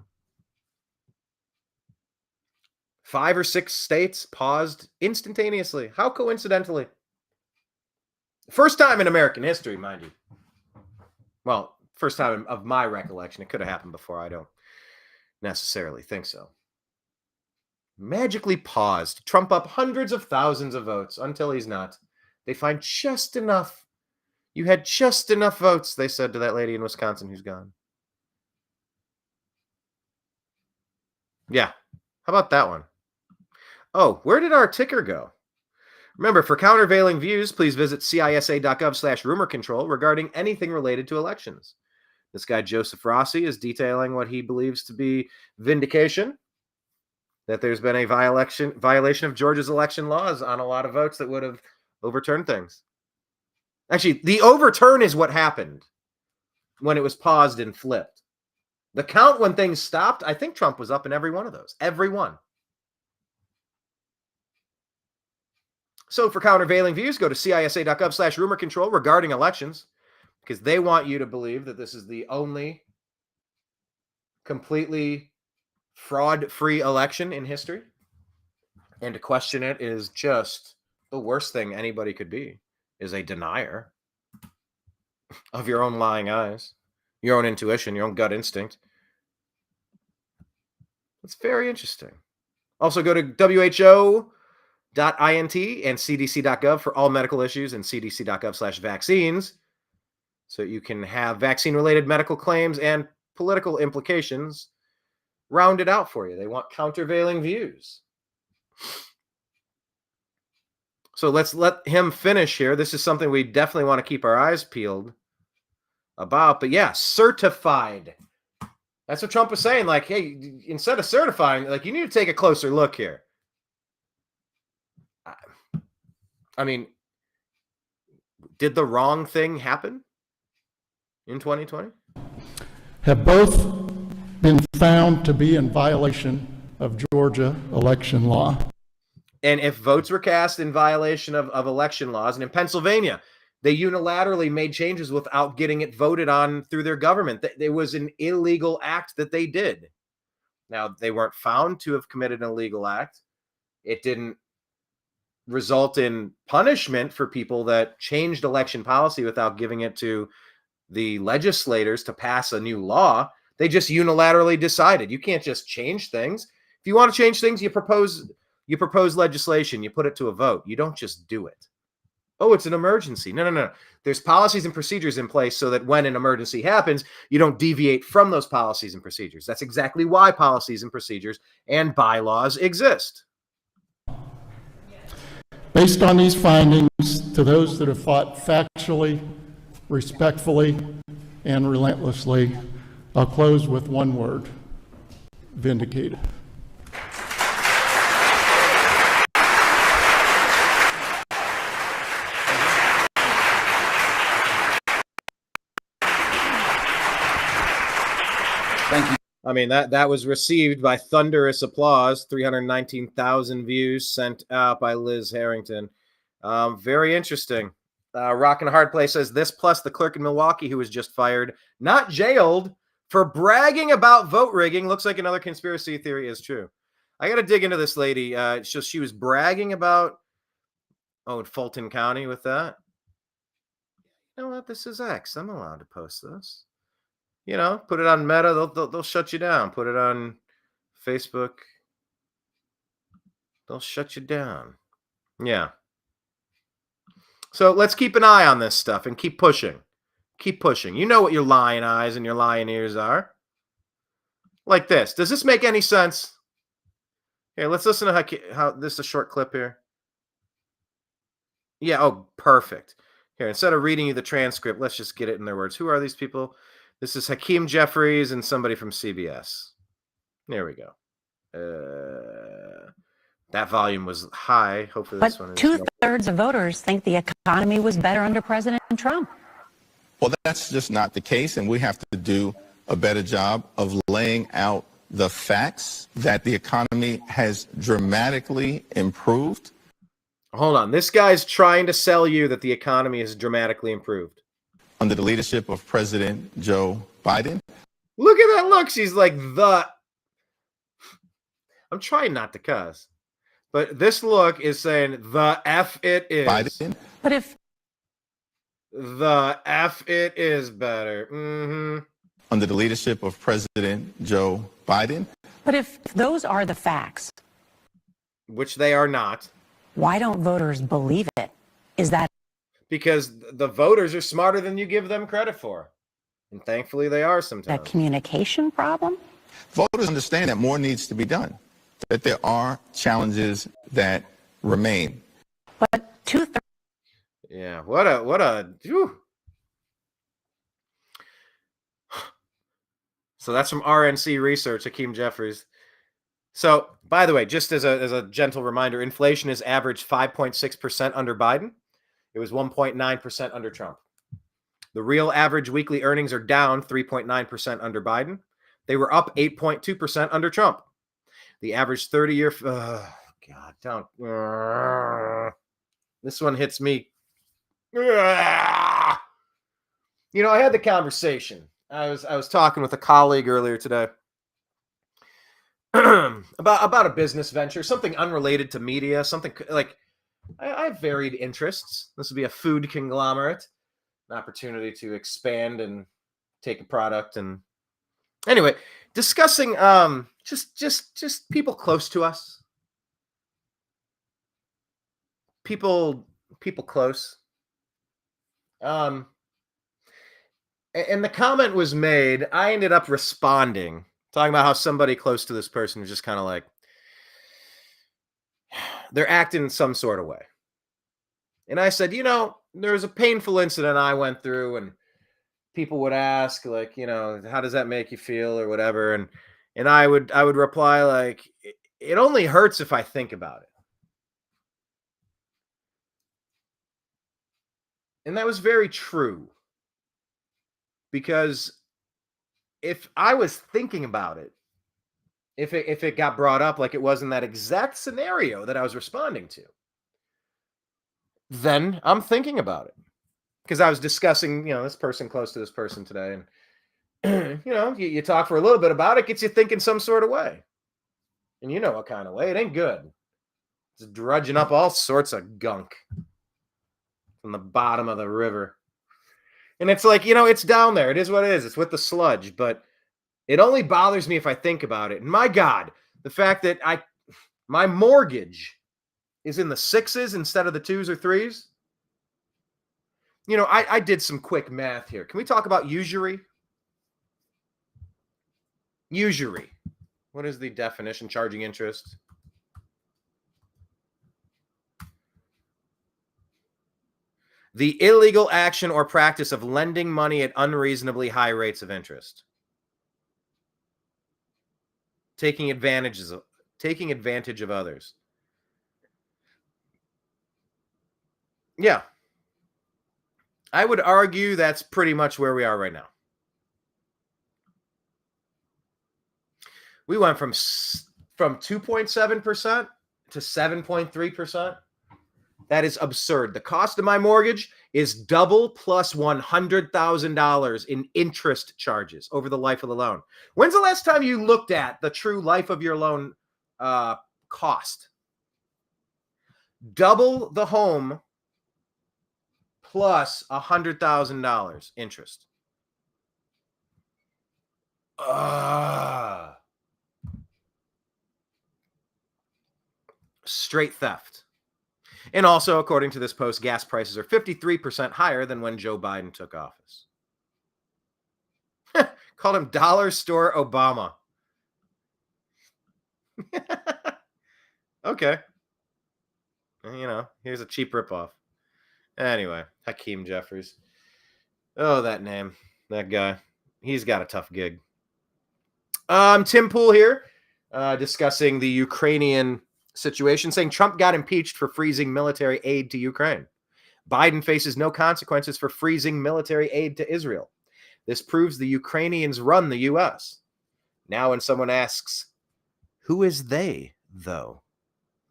[SPEAKER 1] 5 or 6 states paused instantaneously. How coincidentally? First time in American history, mind you. Well, first time of my recollection. It could have happened before. I don't necessarily think so. Magically paused. Trump up hundreds of thousands of votes until he's not. They find just enough. You had just enough votes, they said to that lady in Wisconsin who's gone. Yeah. How about that one? Oh, where did our ticker go? Remember, for countervailing views, please visit cisa.gov/rumor control regarding anything related to elections. This guy, Joseph Rossi, is detailing what he believes to be vindication, that there's been a violation of Georgia's election laws on a lot of votes that would have overturned things. Actually, the overturn is what happened when it was paused and flipped. The count when things stopped, I think Trump was up in every one of those. Every one. So for countervailing views, go to cisa.gov/rumor control regarding elections, because they want you to believe that this is the only completely fraud-free election in history. And to question it is just the worst thing anybody could be, is a denier of your own lying eyes, your own intuition, your own gut instinct. It's very interesting. Also, go to WHO.int and cdc.gov for all medical issues, and cdc.gov/vaccines, so you can have vaccine-related medical claims and political implications rounded out for you. They want countervailing views. So let's let him finish here. This is something we definitely want to keep our eyes peeled about. But yeah, certified. That's what Trump was saying. Like, hey, instead of certifying, like, you need to take a closer look here. I mean, did the wrong thing happen in 2020?
[SPEAKER 13] Have both been found to be in violation of Georgia election law.
[SPEAKER 1] And if votes were cast in violation of election laws, and in Pennsylvania, they unilaterally made changes without getting it voted on through their government. It was an illegal act that they did. Now, they weren't found to have committed an illegal act. It didn't result in punishment for people that changed election policy without giving it to the legislators to pass a new law. They just unilaterally decided. You can't just change things. If you want to change things, you propose legislation, you put it to a vote. You don't just do it. Oh, it's an emergency. No. There's policies and procedures in place so that when an emergency happens, you don't deviate from those policies and procedures. That's exactly why policies and procedures and bylaws exist.
[SPEAKER 13] Based on these findings, to those that have fought factually, respectfully, and relentlessly, I'll close with one word: vindicated.
[SPEAKER 1] Thank you. I mean, that was received by thunderous applause. 319,000 views sent out by Liz Harrington. Very interesting. Rock and a Hard Place says, this plus the clerk in Milwaukee who was just fired, not jailed, for bragging about vote rigging. Looks like another conspiracy theory is true. I got to dig into this lady. She was bragging about, in Fulton County with that. You know what? This is X. I'm allowed to post this. You know, put it on Meta, they'll shut you down. Put it on Facebook, they'll shut you down. Yeah. So let's keep an eye on this stuff and keep pushing. Keep pushing. You know what your lying eyes and your lying ears are. Like this. Does this make any sense? Here, let's listen to how this is a short clip here. Yeah, oh, perfect. Here, instead of reading you the transcript, let's just get it in their words. Who are these people? This is Hakeem Jeffries and somebody from CBS. There we go. That volume was high. Hopefully this one
[SPEAKER 14] But
[SPEAKER 1] is...
[SPEAKER 14] 2/3 of voters think the economy was better under President Trump.
[SPEAKER 15] Well, that's just not the case, and we have to do a better job of laying out the facts that the economy has dramatically improved.
[SPEAKER 1] Hold on. This guy's trying to sell you that the economy has dramatically improved.
[SPEAKER 15] Under the leadership of President Joe Biden.
[SPEAKER 1] Look at that look. She's like, I'm trying not to cuss. But this look is saying the F it is.
[SPEAKER 15] Biden.
[SPEAKER 14] But if
[SPEAKER 1] the F it is better. Mm-hmm.
[SPEAKER 15] Under the leadership of President Joe Biden.
[SPEAKER 14] But if those are the facts,
[SPEAKER 1] which they are not,
[SPEAKER 14] why don't voters believe it? Is that
[SPEAKER 1] because the voters are smarter than you give them credit for? And thankfully they are sometimes.
[SPEAKER 14] a communication problem?
[SPEAKER 15] Voters understand that more needs to be done, that there are challenges that remain.
[SPEAKER 14] But 2/3.
[SPEAKER 1] Yeah, what a whew. So that's from RNC Research, Hakeem Jeffries. So, by the way, just as a gentle reminder, inflation has averaged 5.6% under Biden. It was 1.9% under Trump. The real average weekly earnings are down 3.9% under Biden. They were up 8.2% under Trump. The average 30-year... God, don't... this one hits me. You know, I had the conversation. I was talking with a colleague earlier today about a business venture, something unrelated to media, something like I have varied interests. This would be a food conglomerate, an opportunity to expand and take a product. And anyway, discussing just people close to us, people close. And the comment was made. I ended up responding, talking about how somebody close to this person was just kind of like, they're acting in some sort of way. And I said, you know, there was a painful incident I went through, and people would ask, like, you know, how does that make you feel or whatever? And I would reply like, it only hurts if I think about it. And that was very true. Because if I was thinking about it, if it got brought up like it was in that exact scenario that I was responding to, then I'm thinking about it. Because I was discussing, you know, this person close to this person today. And, you know, you talk for a little bit about it, gets you thinking some sort of way. And you know what kind of way. It ain't good. It's drudging up all sorts of gunk from the bottom of the river. And it's like, you know, it's down there. It is what it is. It's with the sludge. But it only bothers me if I think about it. And my God, the fact that my mortgage is in the 6s instead of the 2s or 3s. You know, I did some quick math here. Can we talk about usury? Usury. What is the definition? Charging interest. The illegal action or practice of lending money at unreasonably high rates of interest. Taking advantage of others. Yeah. I would argue that's pretty much where we are right now. We went from 2.7% to 7.3%. That is absurd. The cost of my mortgage is double plus $100,000 in interest charges over the life of the loan. When's the last time you looked at the true life of your loan cost? Double the home plus $100,000 interest. Straight theft. And also, according to this post, gas prices are 53% higher than when Joe Biden took office. Called him Dollar Store Obama. Okay. You know, here's a cheap ripoff. Anyway, Hakeem Jeffries. Oh, that name. That guy. He's got a tough gig. Tim Pool here, discussing the Ukrainian situation, saying Trump got impeached for freezing military aid to Ukraine. Biden faces no consequences for freezing military aid to Israel. This proves the Ukrainians run the U.S. Now when someone asks, who is they, though?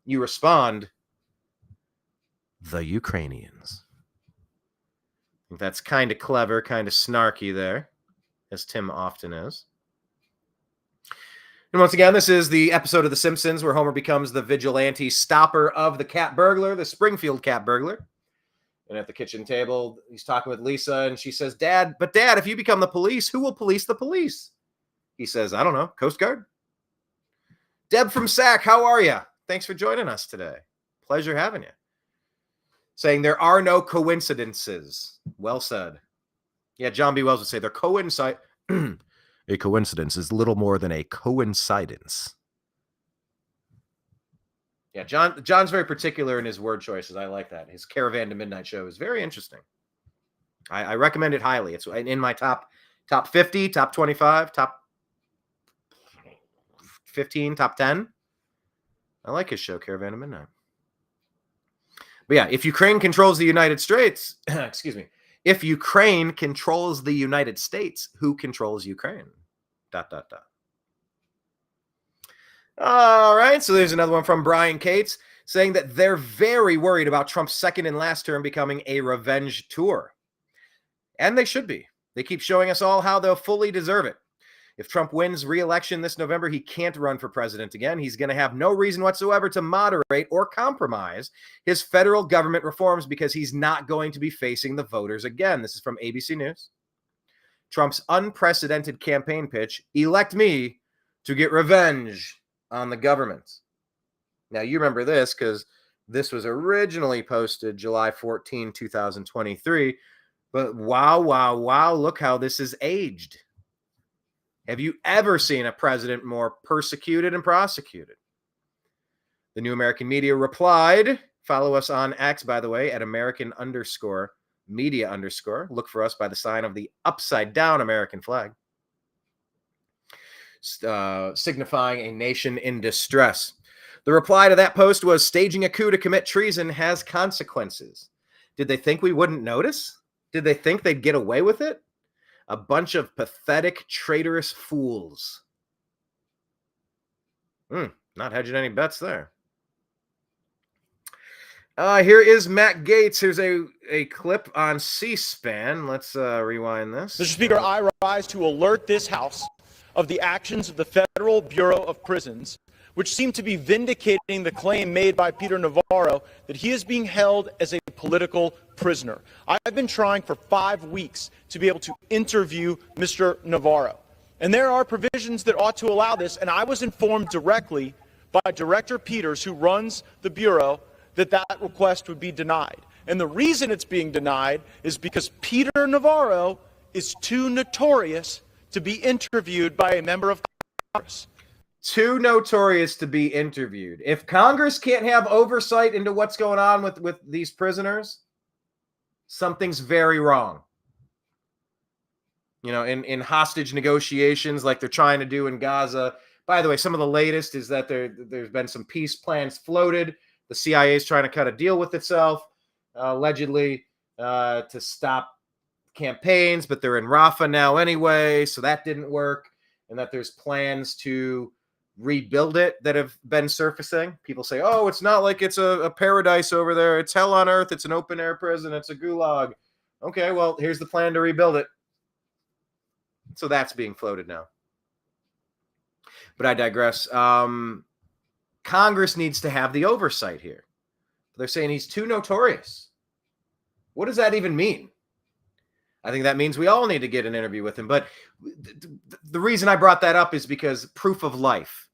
[SPEAKER 1] You respond, the Ukrainians. I think that's kind of clever, kind of snarky there, as Tim often is. And once again, this is the episode of The Simpsons where Homer becomes the vigilante stopper of the cat burglar, the Springfield cat burglar. And at the kitchen table, he's talking with Lisa, and she says, Dad, if you become the police, who will police the police? He says, I don't know, Coast Guard? Deb from SAC, how are you? Thanks for joining us today. Pleasure having you. Saying there are no coincidences. Well said. Yeah, John B. Wells would say they're coincide. A coincidence is little more than a coincidence. Yeah, John's very particular in his word choices. I like that. His Caravan to Midnight show is very interesting. I recommend it highly. It's in my top 50, top 25, top 15, top 10. I like his show, Caravan to Midnight. But yeah, if Ukraine controls the United States, excuse me, if Ukraine controls the United States, who controls Ukraine? ... All right, so there's another one from Brian Cates saying that they're very worried about Trump's second and last term becoming a revenge tour. And they should be. They keep showing us all how they'll fully deserve it. If Trump wins re-election this November, he can't run for president again. He's going to have no reason whatsoever to moderate or compromise his federal government reforms because he's not going to be facing the voters again. This is from ABC News. Trump's unprecedented campaign pitch, elect me to get revenge on the government. Now, you remember this because this was originally posted July 14, 2023. But wow, look how this is aged. Have you ever seen a president more persecuted and prosecuted? The New American Media replied, follow us on X, by the way, at American_media_. Look for us by the sign of the upside down American flag, signifying a nation in distress. The reply to that post was, staging a coup to commit treason has consequences. Did they think we wouldn't notice? Did they think they'd get away with it? A bunch of pathetic, traitorous fools. Not hedging any bets there. Here is Matt Gaetz. Here's a clip on C-SPAN. Let's rewind this.
[SPEAKER 16] Mr. Speaker, I rise to alert this House of the actions of the Federal Bureau of Prisons, which seem to be vindicating the claim made by Peter Navarro that he is being held as a political prisoner. I've been trying for 5 weeks to be able to interview Mr. Navarro. And there are provisions that ought to allow this, and I was informed directly by Director Peters, who runs the Bureau, that request would be denied. And the reason it's being denied is because Peter Navarro is too notorious to be interviewed by a member of Congress.
[SPEAKER 1] Too notorious to be interviewed. If Congress can't have oversight into what's going on with these prisoners, something's very wrong. You know, in hostage negotiations like they're trying to do in Gaza. By the way, some of the latest is that there's been some peace plans floated. The CIA is trying to cut a deal with itself, allegedly, to stop campaigns, but they're in Rafah now anyway, so that didn't work. And that there's plans to rebuild it that have been surfacing. People say, oh, it's not like it's a paradise over there. It's hell on earth. It's an open air prison. It's a gulag. Okay, well, here's the plan to rebuild it. So that's being floated now. But I digress. Congress needs to have the oversight here. They're saying he's too notorious. What does that even mean? I think that means we all need to get an interview with him. But the reason I brought that up is because proof of life.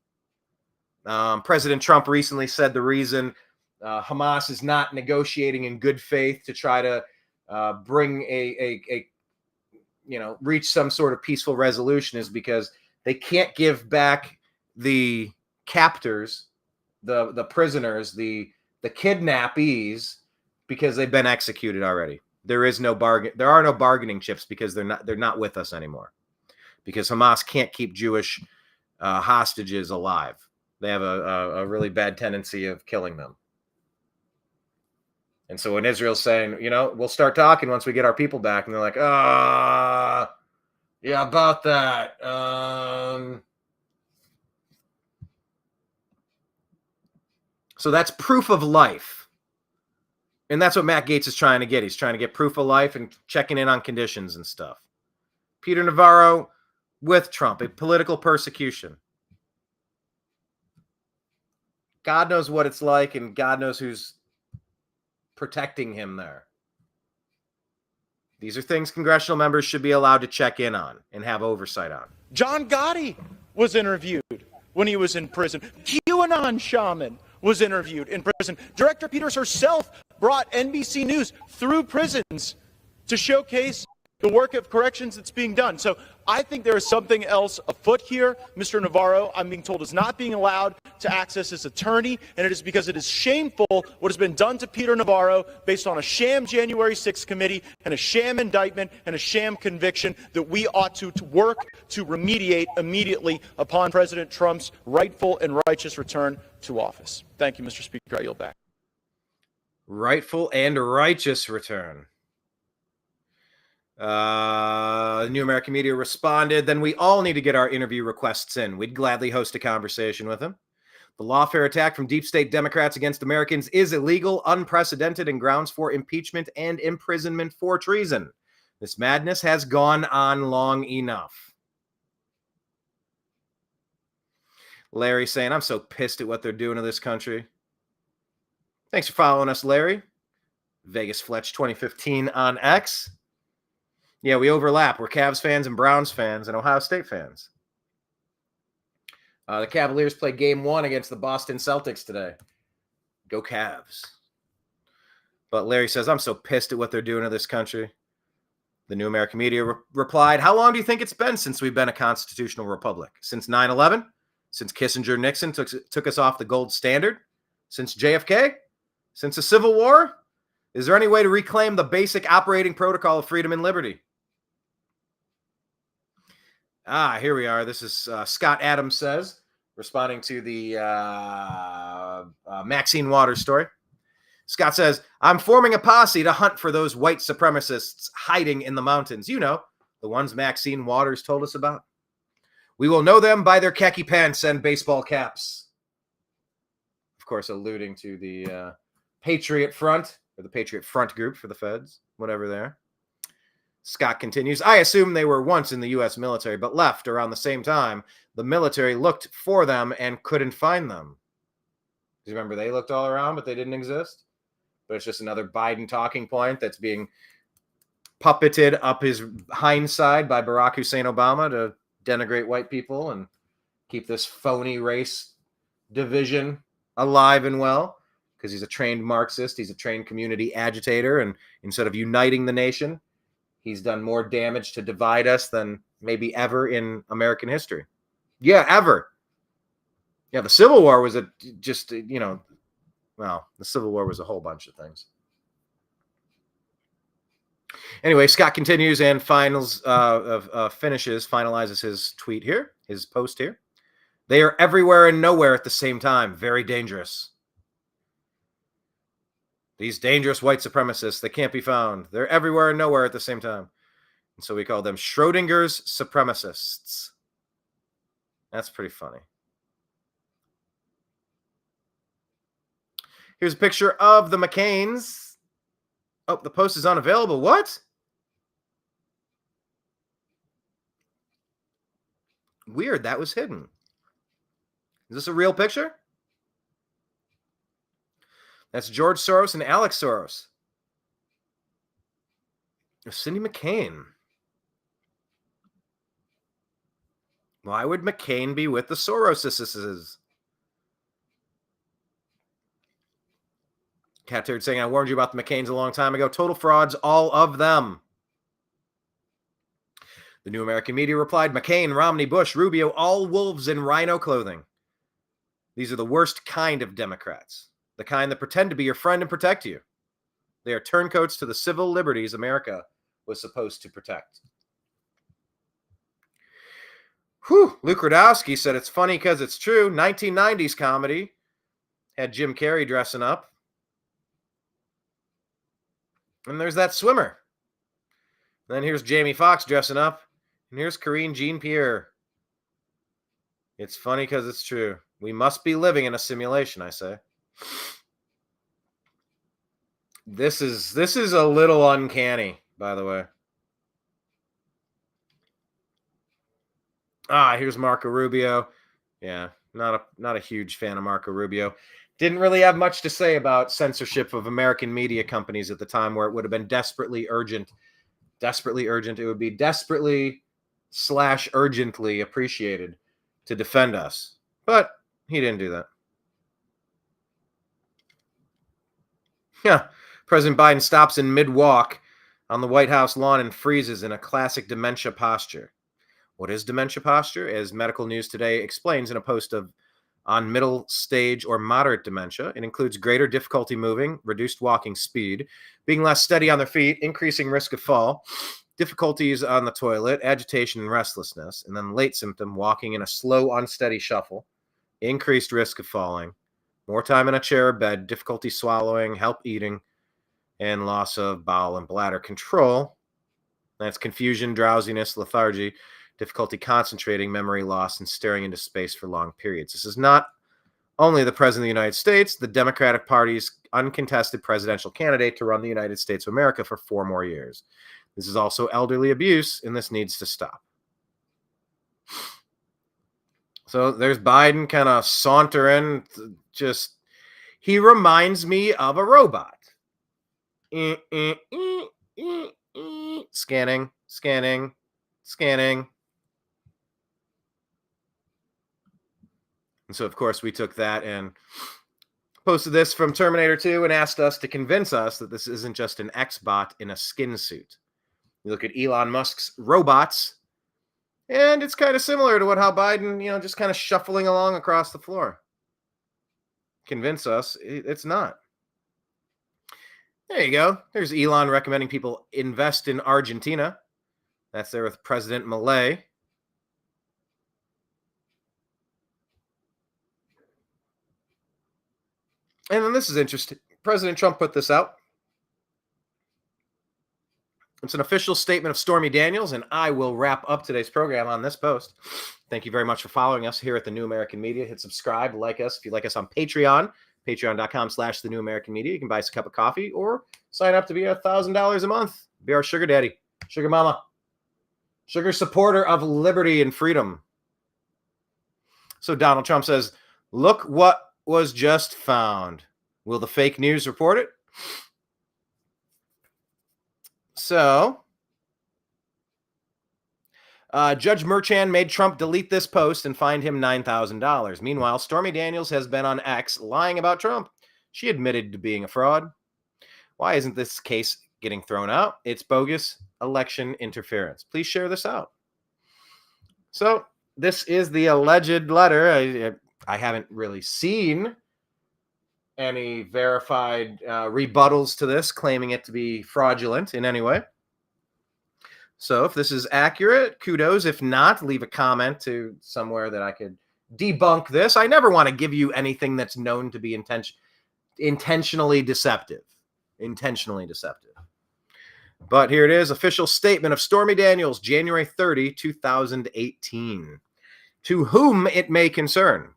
[SPEAKER 1] President Trump recently said the reason Hamas is not negotiating in good faith to try to bring reach some sort of peaceful resolution is because they can't give back the captors, the prisoners, the kidnappees, because they've been executed already. There is no bargain. There are no bargaining chips because they're not with us anymore. Because Hamas can't keep Jewish hostages alive. They have a really bad tendency of killing them. And so when Israel's saying, we'll start talking once we get our people back, and they're like, yeah, about that. So that's proof of life. And that's what Matt Gaetz is trying to get. He's trying to get proof of life and checking in on conditions and stuff. Peter Navarro with Trump, a political persecution. God knows what it's like, and God knows who's protecting him there. These are things congressional members should be allowed to check in on and have oversight on.
[SPEAKER 16] John Gotti was interviewed when he was in prison. QAnon shaman was interviewed in prison. Director Peters herself brought NBC News through prisons to showcase the work of corrections that's being done. So I think there is something else afoot here. Mr. Navarro, I'm being told, is not being allowed to access his attorney, and it is because it is shameful what has been done to Peter Navarro based on a sham January 6th committee and a sham indictment and a sham conviction that we ought to work to remediate immediately upon President Trump's rightful and righteous return to office. Thank you, Mr. Speaker. I yield back.
[SPEAKER 1] Rightful and righteous return. The New American Media responded, then we all need to get our interview requests in. We'd gladly host a conversation with him. The lawfare attack from deep state Democrats against Americans is illegal, unprecedented, and grounds for impeachment and imprisonment for treason. This madness has gone on long enough. Larry saying, I'm so pissed at what they're doing to this country. Thanks for following us, Larry. Vegas Fletch 2015 on X. Yeah, we overlap. We're Cavs fans and Browns fans and Ohio State fans. The Cavaliers play game 1 against the Boston Celtics today. Go Cavs. But Larry says, I'm so pissed at what they're doing to this country. The New American Media replied, how long do you think it's been since we've been a constitutional republic? Since 9/11? Since Kissinger Nixon took us off the gold standard? Since JFK? Since the Civil War? Is there any way to reclaim the basic operating protocol of freedom and liberty? Here we are. This is Scott Adams says, responding to the Maxine Waters story. Scott says, I'm forming a posse to hunt for those white supremacists hiding in the mountains. You know, the ones Maxine Waters told us about. We will know them by their khaki pants and baseball caps. Of course, alluding to the Patriot Front, or the Patriot Front group for the feds, whatever they are. Scott continues, I assume they were once in the U.S. military, but left around the same time. The military looked for them and couldn't find them. Do you remember they looked all around, but they didn't exist? But it's just another Biden talking point that's being puppeted up his hindside by Barack Hussein Obama to denigrate white people and keep this phony race division alive and well, because he's a trained Marxist. He's a trained community agitator. And instead of uniting the nation, he's done more damage to divide us than maybe ever in American history. Yeah, ever. Yeah, the Civil War was the Civil War was a whole bunch of things. Anyway, Scott continues and finalizes his tweet here, his post here. They are everywhere and nowhere at the same time. Very dangerous. These dangerous white supremacists, they can't be found. They're everywhere and nowhere at the same time. And so we call them Schrodinger's supremacists. That's pretty funny. Here's a picture of the McCains. Oh, the post is unavailable. What? Weird. That was hidden. Is this a real picture? That's George Soros and Alex Soros. Cindy McCain. Why would McCain be with the Soroses? Cat Turd saying, I warned you about the McCains a long time ago. Total frauds, all of them. The New American Media replied, McCain, Romney, Bush, Rubio, all wolves in rhino clothing. These are the worst kind of Democrats. The kind that pretend to be your friend and protect you. They are turncoats to the civil liberties America was supposed to protect. Whew. Luke Radowski said it's funny because it's true. 1990s comedy had Jim Carrey dressing up. And there's that swimmer. Then here's Jamie Foxx dressing up. And here's Corinne Jean-Pierre. It's funny because it's true. We must be living in a simulation, I say. This is a little uncanny, by the way. Here's Marco Rubio. Yeah, not a huge fan of Marco Rubio. Didn't really have much to say about censorship of American media companies at the time, where it would have been desperately urgent. Desperately urgent. It would be desperately/urgently appreciated to defend us. But he didn't do that. Yeah. President Biden stops in mid-walk on the White House lawn and freezes in a classic dementia posture. What is dementia posture? As Medical News Today explains in a post on middle stage or moderate dementia, it includes greater difficulty moving, reduced walking speed, being less steady on their feet, increasing risk of fall, difficulties on the toilet, agitation and restlessness, and then late symptom, walking in a slow, unsteady shuffle, increased risk of falling, more time in a chair or bed, difficulty swallowing, help eating, and loss of bowel and bladder control. That's confusion, drowsiness, lethargy, difficulty concentrating, memory loss, and staring into space for long periods. This is not only the President of the United States, the Democratic Party's uncontested presidential candidate to run the United States of America for 4 more years. This is also elderly abuse, and this needs to stop. So there's Biden kind of sauntering. He reminds me of a robot. Scanning. And so, of course, we took that and posted this from Terminator 2 and asked us to convince us that this isn't just an X-bot in a skin suit. You look at Elon Musk's robots, and it's kind of similar to how Biden, just kind of shuffling along across the floor. Convince us it's not. There you go. There's Elon recommending people invest in Argentina. That's there with President Milei. And then this is interesting. President Trump put this out. It's an official statement of Stormy Daniels, and I will wrap up today's program on this post. Thank you very much for following us here at The New American Media. Hit subscribe, like us. If you like us on Patreon, patreon.com/The New American Media. You can buy us a cup of coffee or sign up to be $1,000 a month. Be our sugar daddy, sugar mama, sugar supporter of liberty and freedom. So Donald Trump says, look what was just found. Will the fake news report it? So, Judge Merchan made Trump delete this post and fined him $9,000. Meanwhile, Stormy Daniels has been on X lying about Trump. She admitted to being a fraud. Why isn't this case getting thrown out? It's bogus election interference. Please share this out. So, this is the alleged letter. I haven't really seen any verified rebuttals to this, claiming it to be fraudulent in any way. So if this is accurate, kudos. If not, leave a comment to somewhere that I could debunk this. I never want to give you anything that's known to be intentionally deceptive. Intentionally deceptive. But here it is, official statement of Stormy Daniels, January 30, 2018. To whom it may concern.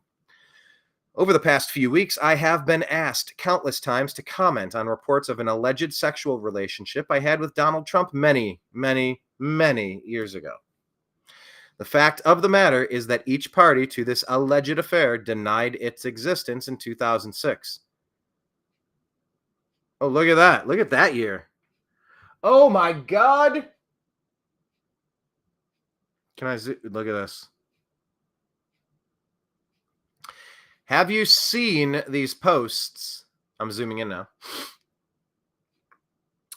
[SPEAKER 1] Over the past few weeks, I have been asked countless times to comment on reports of an alleged sexual relationship I had with Donald Trump many, many, many years ago. The fact of the matter is that each party to this alleged affair denied its existence in 2006. Oh, look at that. Look at that year. Oh, my God. Can I look at this? Have you seen these posts? I'm zooming in now.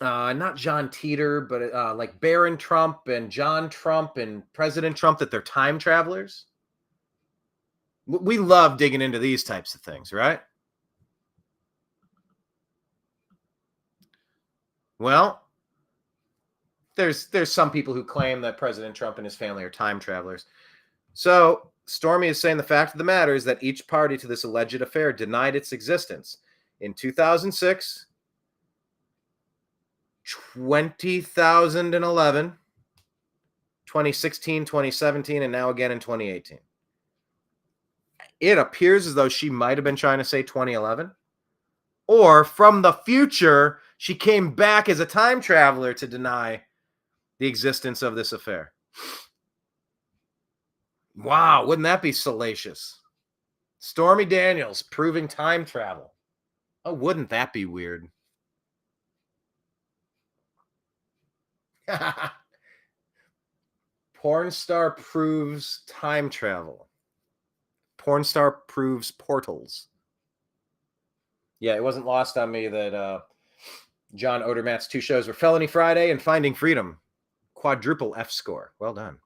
[SPEAKER 1] Not John Teeter, but like Barron Trump and John Trump and President Trump, that they're time travelers. We love digging into these types of things, right? Well, there's some people who claim that President Trump and his family are time travelers. So Stormy is saying the fact of the matter is that each party to this alleged affair denied its existence in 2006, 2011, 2016, 2017, and now again in 2018. It appears as though she might have been trying to say 2011, or from the future, she came back as a time traveler to deny the existence of this affair. Wow, wouldn't that be salacious? Stormy Daniels proving time travel. Oh, wouldn't that be weird? Porn star proves time travel. Porn star proves portals. Yeah, it wasn't lost on me that John Odermatt's 2 shows were Felony Friday and Finding Freedom. Quadruple F score. Well done.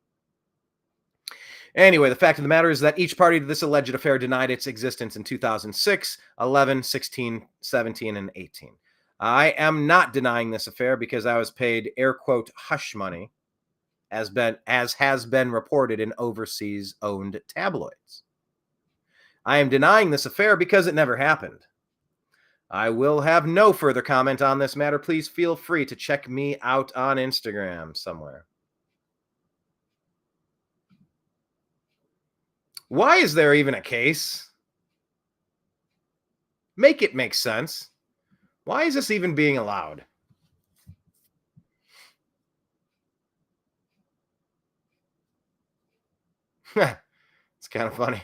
[SPEAKER 1] Anyway, the fact of the matter is that each party to this alleged affair denied its existence in 2006, 11, 16, 17, and 18. I am not denying this affair because I was paid air quote hush money, as has been reported in overseas owned tabloids. I am denying this affair because it never happened. I will have no further comment on this matter. Please feel free to check me out on Instagram somewhere. Why is there even a case? Make it make sense. Why is this even being allowed? It's kind of funny.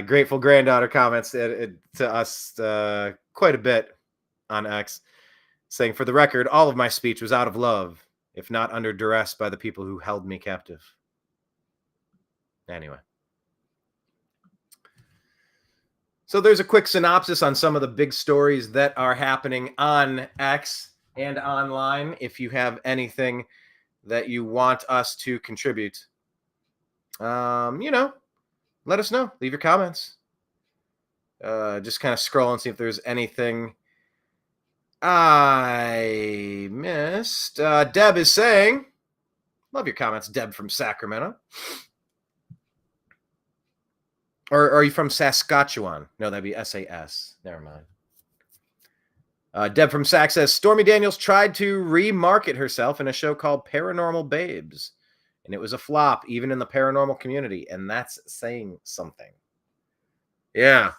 [SPEAKER 1] Grateful granddaughter comments to us quite a bit on X, saying, for the record, all of my speech was out of love, if not under duress by the people who held me captive. Anyway. So there's a quick synopsis on some of the big stories that are happening on X and online. If you have anything that you want us to contribute, let us know. Leave your comments. Just kind of scroll and see if there's anything I missed. Deb is saying, love your comments, Deb from Sacramento. Or are you from Saskatchewan? No, that'd be SAS. Never mind. Deb from Sac says, Stormy Daniels tried to remarket herself in a show called Paranormal Babes, and it was a flop, even in the paranormal community, and that's saying something. Yeah,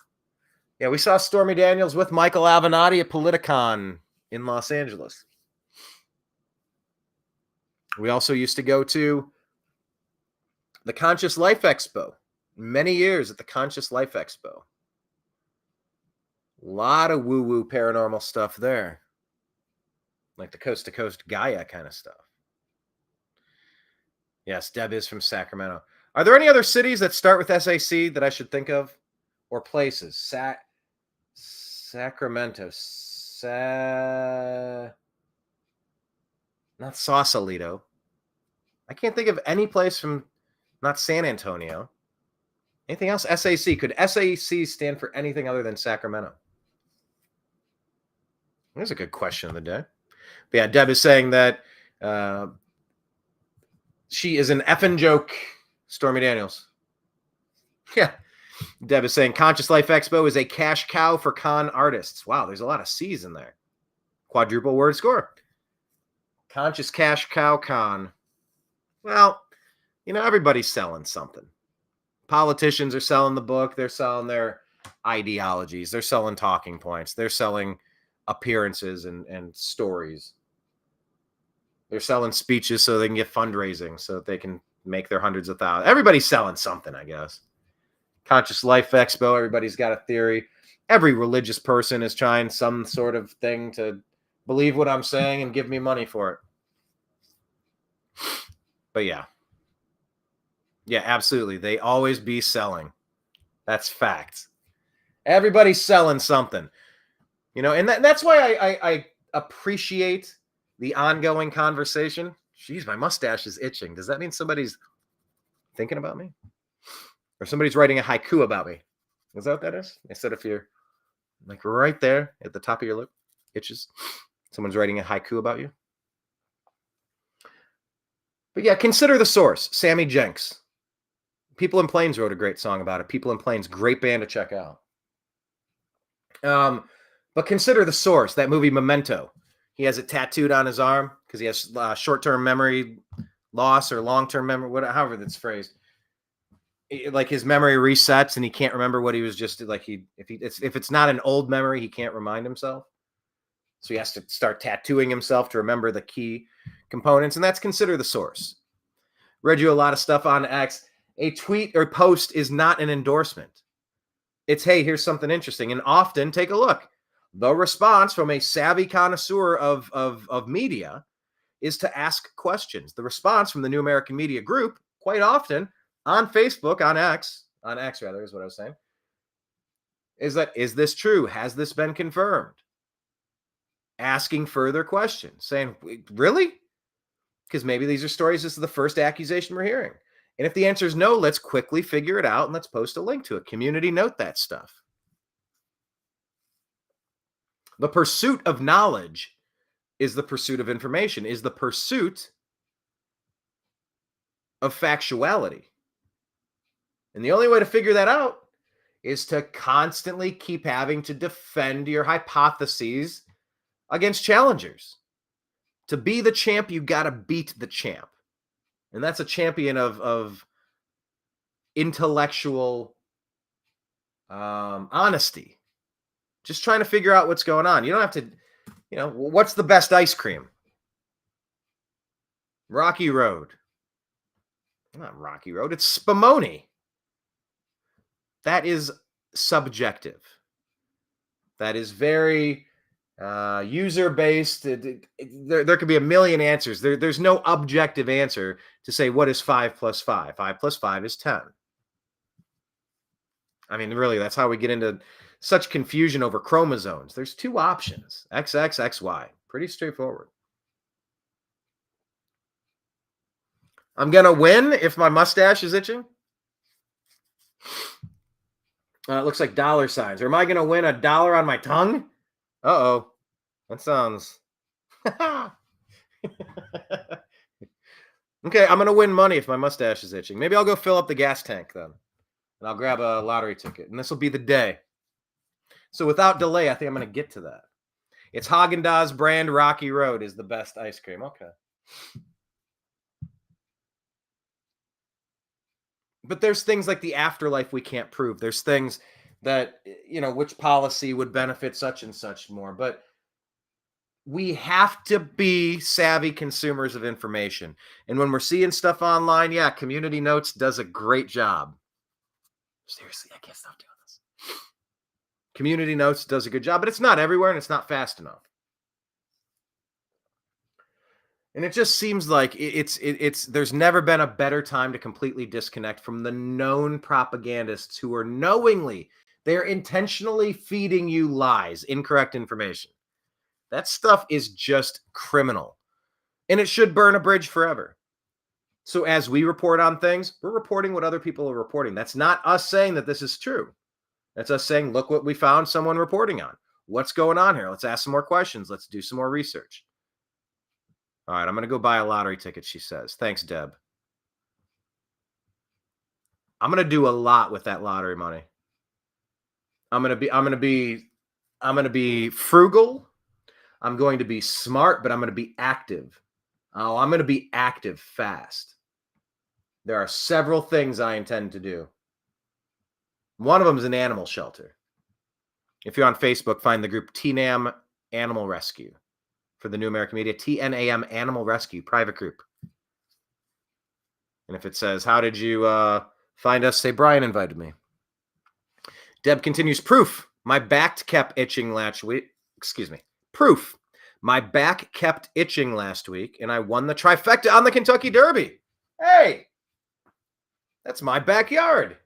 [SPEAKER 1] we saw Stormy Daniels with Michael Avenatti at Politicon in Los Angeles. We also used to go to the Conscious Life Expo. Many years at the Conscious Life Expo. A lot of woo-woo paranormal stuff there. Like the coast-to-coast Gaia kind of stuff. Yes, Deb is from Sacramento. Are there any other cities that start with SAC that I should think of? Or places? Sacramento. Not Sausalito. I can't think of any place from not San Antonio. Anything else? SAC. Could SAC stand for anything other than Sacramento? There's a good question of the day. But yeah, Deb is saying that she is an effing joke, Stormy Daniels. Yeah. Deb is saying Conscious Life Expo is a cash cow for con artists. Wow, there's a lot of C's in there. Quadruple word score. Conscious cash cow con. Well, everybody's selling something. Politicians are selling the book. They're selling their ideologies. They're selling talking points. They're selling appearances and stories. They're selling speeches so they can get fundraising, so that they can make their hundreds of thousands. Everybody's selling something, I guess. Conscious Life Expo, everybody's got a theory. Every religious person is trying some sort of thing to believe what I'm saying and give me money for it. But yeah. Yeah, absolutely. They always be selling. That's fact. Everybody's selling something. And that's why I appreciate the ongoing conversation. Jeez, my mustache is itching. Does that mean somebody's thinking about me? Or somebody's writing a haiku about me? Is that what that is? Instead of you're like right there at the top of your lip, itches. Someone's writing a haiku about you. But yeah, consider the source. Sammy Jenks. People in Plains wrote a great song about it. People in Plains, great band to check out. But consider the source. That movie Memento. He has it tattooed on his arm because he has short-term memory loss or long-term memory, however that's phrased. Like his memory resets and he can't remember what he was just like. If it's not an old memory, he can't remind himself. So he has to start tattooing himself to remember the key components, and that's consider the source. Read you a lot of stuff on X. A tweet or post is not an endorsement. It's, hey, here's something interesting. And often, take a look. The response from a savvy connoisseur of media is to ask questions. The response from the New American Media Group, quite often, on Facebook, on X rather, is what I was saying, is that, is this true? Has this been confirmed? Asking further questions, saying, really? Because maybe these are stories, this is the first accusation we're hearing. And if the answer is no, let's quickly figure it out and let's post a link to it. Community note that stuff. The pursuit of knowledge is the pursuit of information, is the pursuit of factuality. And the only way to figure that out is to constantly keep having to defend your hypotheses against challengers. To be the champ, you got to beat the champ. And that's a champion of intellectual honesty. Just trying to figure out what's going on. You don't have to, what's the best ice cream? Rocky Road. Not Rocky Road, it's Spumoni. That is subjective. That is very user-based. There could be a million answers. There's no objective answer to say what is 5 plus 5. 5 plus 5 is 10. I mean, really, that's how we get into such confusion over chromosomes. There's two options, XX, XY. Pretty straightforward. I'm going to win if my mustache is itching. It looks like dollar signs. Or am I going to win $1 on my tongue? Uh-oh. That sounds... Okay, I'm going to win money if my mustache is itching. Maybe I'll go fill up the gas tank then. And I'll grab a lottery ticket. And this will be the day. So without delay, I think I'm going to get to that. It's Haagen-Dazs brand Rocky Road is the best ice cream. Okay. But there's things like the afterlife we can't prove. There's things that, which policy would benefit such and such more. But we have to be savvy consumers of information. And when we're seeing stuff online, yeah, Community Notes does a great job. Seriously, I can't stop doing this. Community Notes does a good job, but it's not everywhere and it's not fast enough. And it just seems like it's there's never been a better time to completely disconnect from the known propagandists who are knowingly, they're intentionally feeding you lies, incorrect information. That stuff is just criminal. And it should burn a bridge forever. So as we report on things, we're reporting what other people are reporting. That's not us saying that this is true. That's us saying, look what we found someone reporting on. What's going on here? Let's ask some more questions. Let's do some more research. All right, I'm going to go buy a lottery ticket, she says. Thanks, Deb. I'm going to do a lot with that lottery money. I'm going to be frugal. I'm going to be smart, but I'm going to be active. Oh, I'm going to be active fast. There are several things I intend to do. One of them is an animal shelter. If you're on Facebook, find the group TNAM Animal Rescue. For the New American Media, TNAM Animal Rescue, private group. And if it says, how did you find us? Say, Brian invited me. Deb continues, proof. My back kept itching last week. Excuse me. Proof. My back kept itching last week, and I won the trifecta on the Kentucky Derby. Hey, that's my backyard.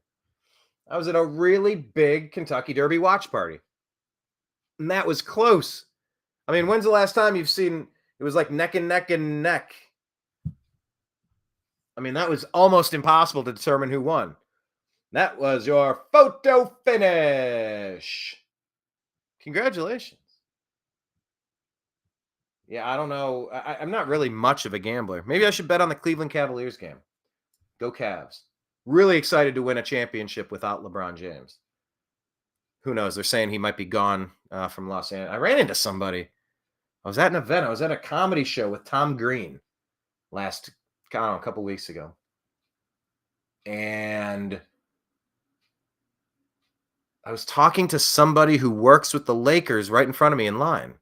[SPEAKER 1] I was at a really big Kentucky Derby watch party. And that was close. I mean, when's the last time you've seen it was like neck and neck and neck? I mean, that was almost impossible to determine who won. That was your photo finish. Congratulations. Yeah, I don't know. I'm not really much of a gambler. Maybe I should bet on the Cleveland Cavaliers game. Go Cavs. Really excited to win a championship without LeBron James. Who knows? They're saying he might be gone from Los Angeles. I ran into somebody. I was at an event. I was at a comedy show with Tom Green a couple weeks ago. And I was talking to somebody who works with the Lakers right in front of me in line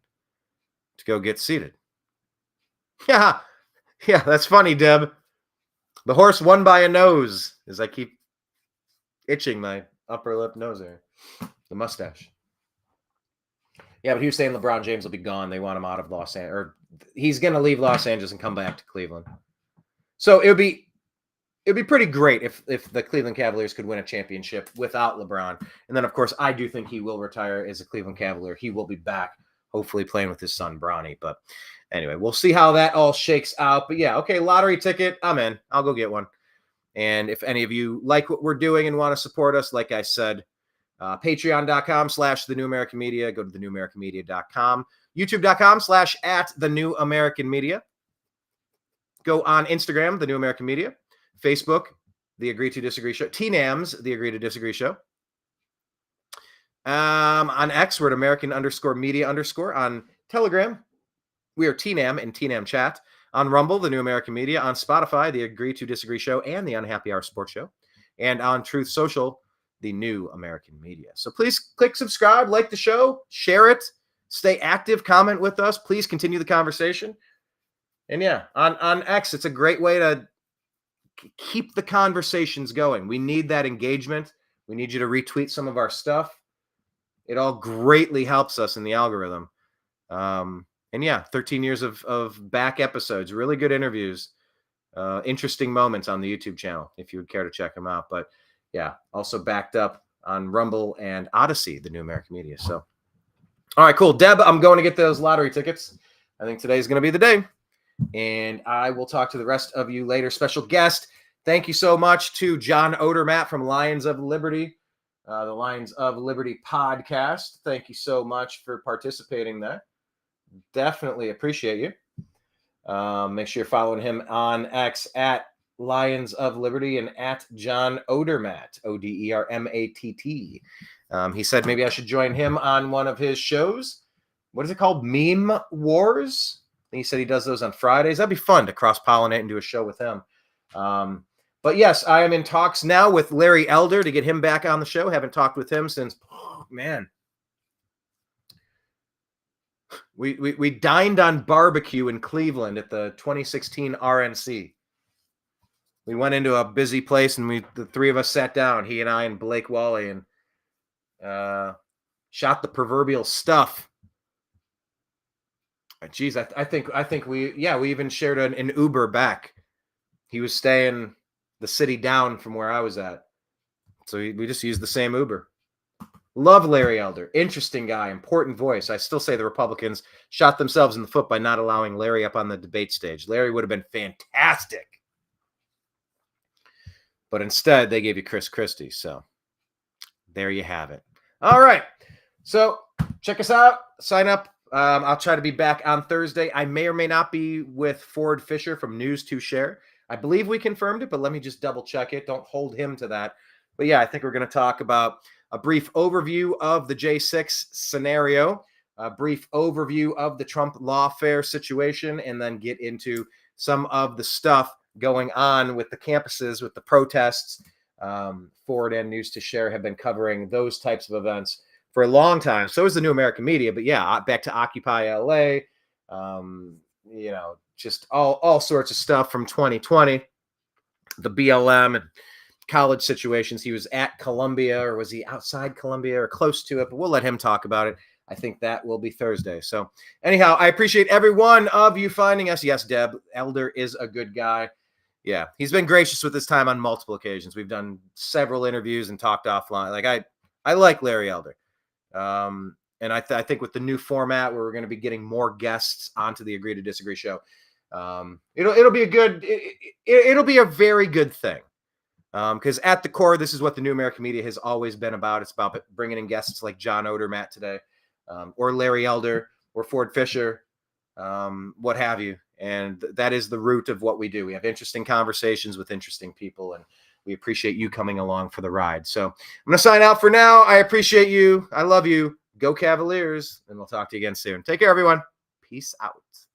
[SPEAKER 1] to go get seated. Yeah, that's funny, Deb. The horse won by a nose, as I keep itching my upper lip nose there. The mustache. Yeah, but he was saying LeBron James will be gone. They want him out of Los Angeles, or he's going to leave Los Angeles and come back to Cleveland. So it'd be pretty great if the Cleveland Cavaliers could win a championship without LeBron. And then, of course, I do think he will retire as a Cleveland Cavalier. He will be back, hopefully playing with his son, Bronny. But anyway, we'll see how that all shakes out. But yeah, okay, lottery ticket. I'm in. I'll go get one. And if any of you like what we're doing and want to support us, like I said, patreon.com/thenewamericanmedia. Go to thenewamericanmedia.com. youtube.com/@thenewamericanmedia. Go on Instagram, The New American Media. Facebook, The Agree to Disagree Show. TNAMS, The Agree to Disagree Show. On X, we're at American_media_. On Telegram, we are TNAM and TNAM Chat. On Rumble, The New American Media. On Spotify, The Agree to Disagree Show and The Unhappy Hour Sports Show. And on Truth Social, The New American Media. So please click subscribe, like the show, share it, stay active, comment with us. Please continue the conversation. And yeah, on X, it's a great way to keep the conversations going. We need that engagement. We need you to retweet some of our stuff. It all greatly helps us in the algorithm. And yeah, 13 years of back episodes, really good interviews, interesting moments on the YouTube channel, if you would care to check them out. But yeah, also backed up on Rumble and Odyssey, The New American Media. So, all right, cool. Deb, I'm going to get those lottery tickets. I think today's going to be the day. And I will talk to the rest of you later. Special guest, thank you so much to John Odermatt from Lions of Liberty, the Lions of Liberty podcast. Thank you so much for participating there. Definitely appreciate you. Make sure you're following him on X at Lions of Liberty and at John Odermatt, Odermatt. He said maybe I should join him on one of his shows. What is it called? Meme Wars? And he said he does those on Fridays. That'd be fun to cross-pollinate and do a show with him. But yes, I am in talks now with Larry Elder to get him back on the show. Haven't talked with him since, we dined on barbecue in Cleveland at the 2016 RNC. We went into a busy place and the three of us sat down, he and I and Blake Wally, and shot the proverbial stuff. Geez, I think we even shared an Uber back. He was staying the city down from where I was at, so we just used the same Uber. Love Larry Elder, interesting guy, important voice. I still say the Republicans shot themselves in the foot by not allowing Larry up on the debate stage. Larry would have been fantastic, but instead they gave you Chris Christie. So there you have it. All right, so check us out. Sign up. I'll try to be back on Thursday. I may or may not be with Ford Fisher from News to Share. I believe we confirmed it, but let me just double check it. Don't hold him to that. But yeah, I think we're going to talk about a brief overview of the J6 scenario, a brief overview of the Trump lawfare situation, and then get into some of the stuff going on with the campuses, with the protests. Ford and News to Share have been covering those types of events for a long time. So is the New American Media. But yeah, back to Occupy LA, just all sorts of stuff from 2020, the BLM and college situations. He was at Columbia, or was he outside Columbia or close to it? But we'll let him talk about it. I think that will be Thursday. So anyhow, I appreciate every one of you finding us. Yes, Deb, Elder is a good guy. Yeah, he's been gracious with his time on multiple occasions. We've done several interviews and talked offline. Like I like Larry Elder. And I think with the new format where we're going to be getting more guests onto the Agree to Disagree show, it'll be it'll be a very good thing. Because at the core, this is what the New American Media has always been about. It's about bringing in guests like John Odermatt today, or Larry Elder, or Ford Fisher, what have you. And that is the root of what we do. We have interesting conversations with interesting people, and we appreciate you coming along for the ride. So I'm going to sign out for now. I appreciate you. I love you. Go Cavaliers. And we'll talk to you again soon. Take care, everyone. Peace out.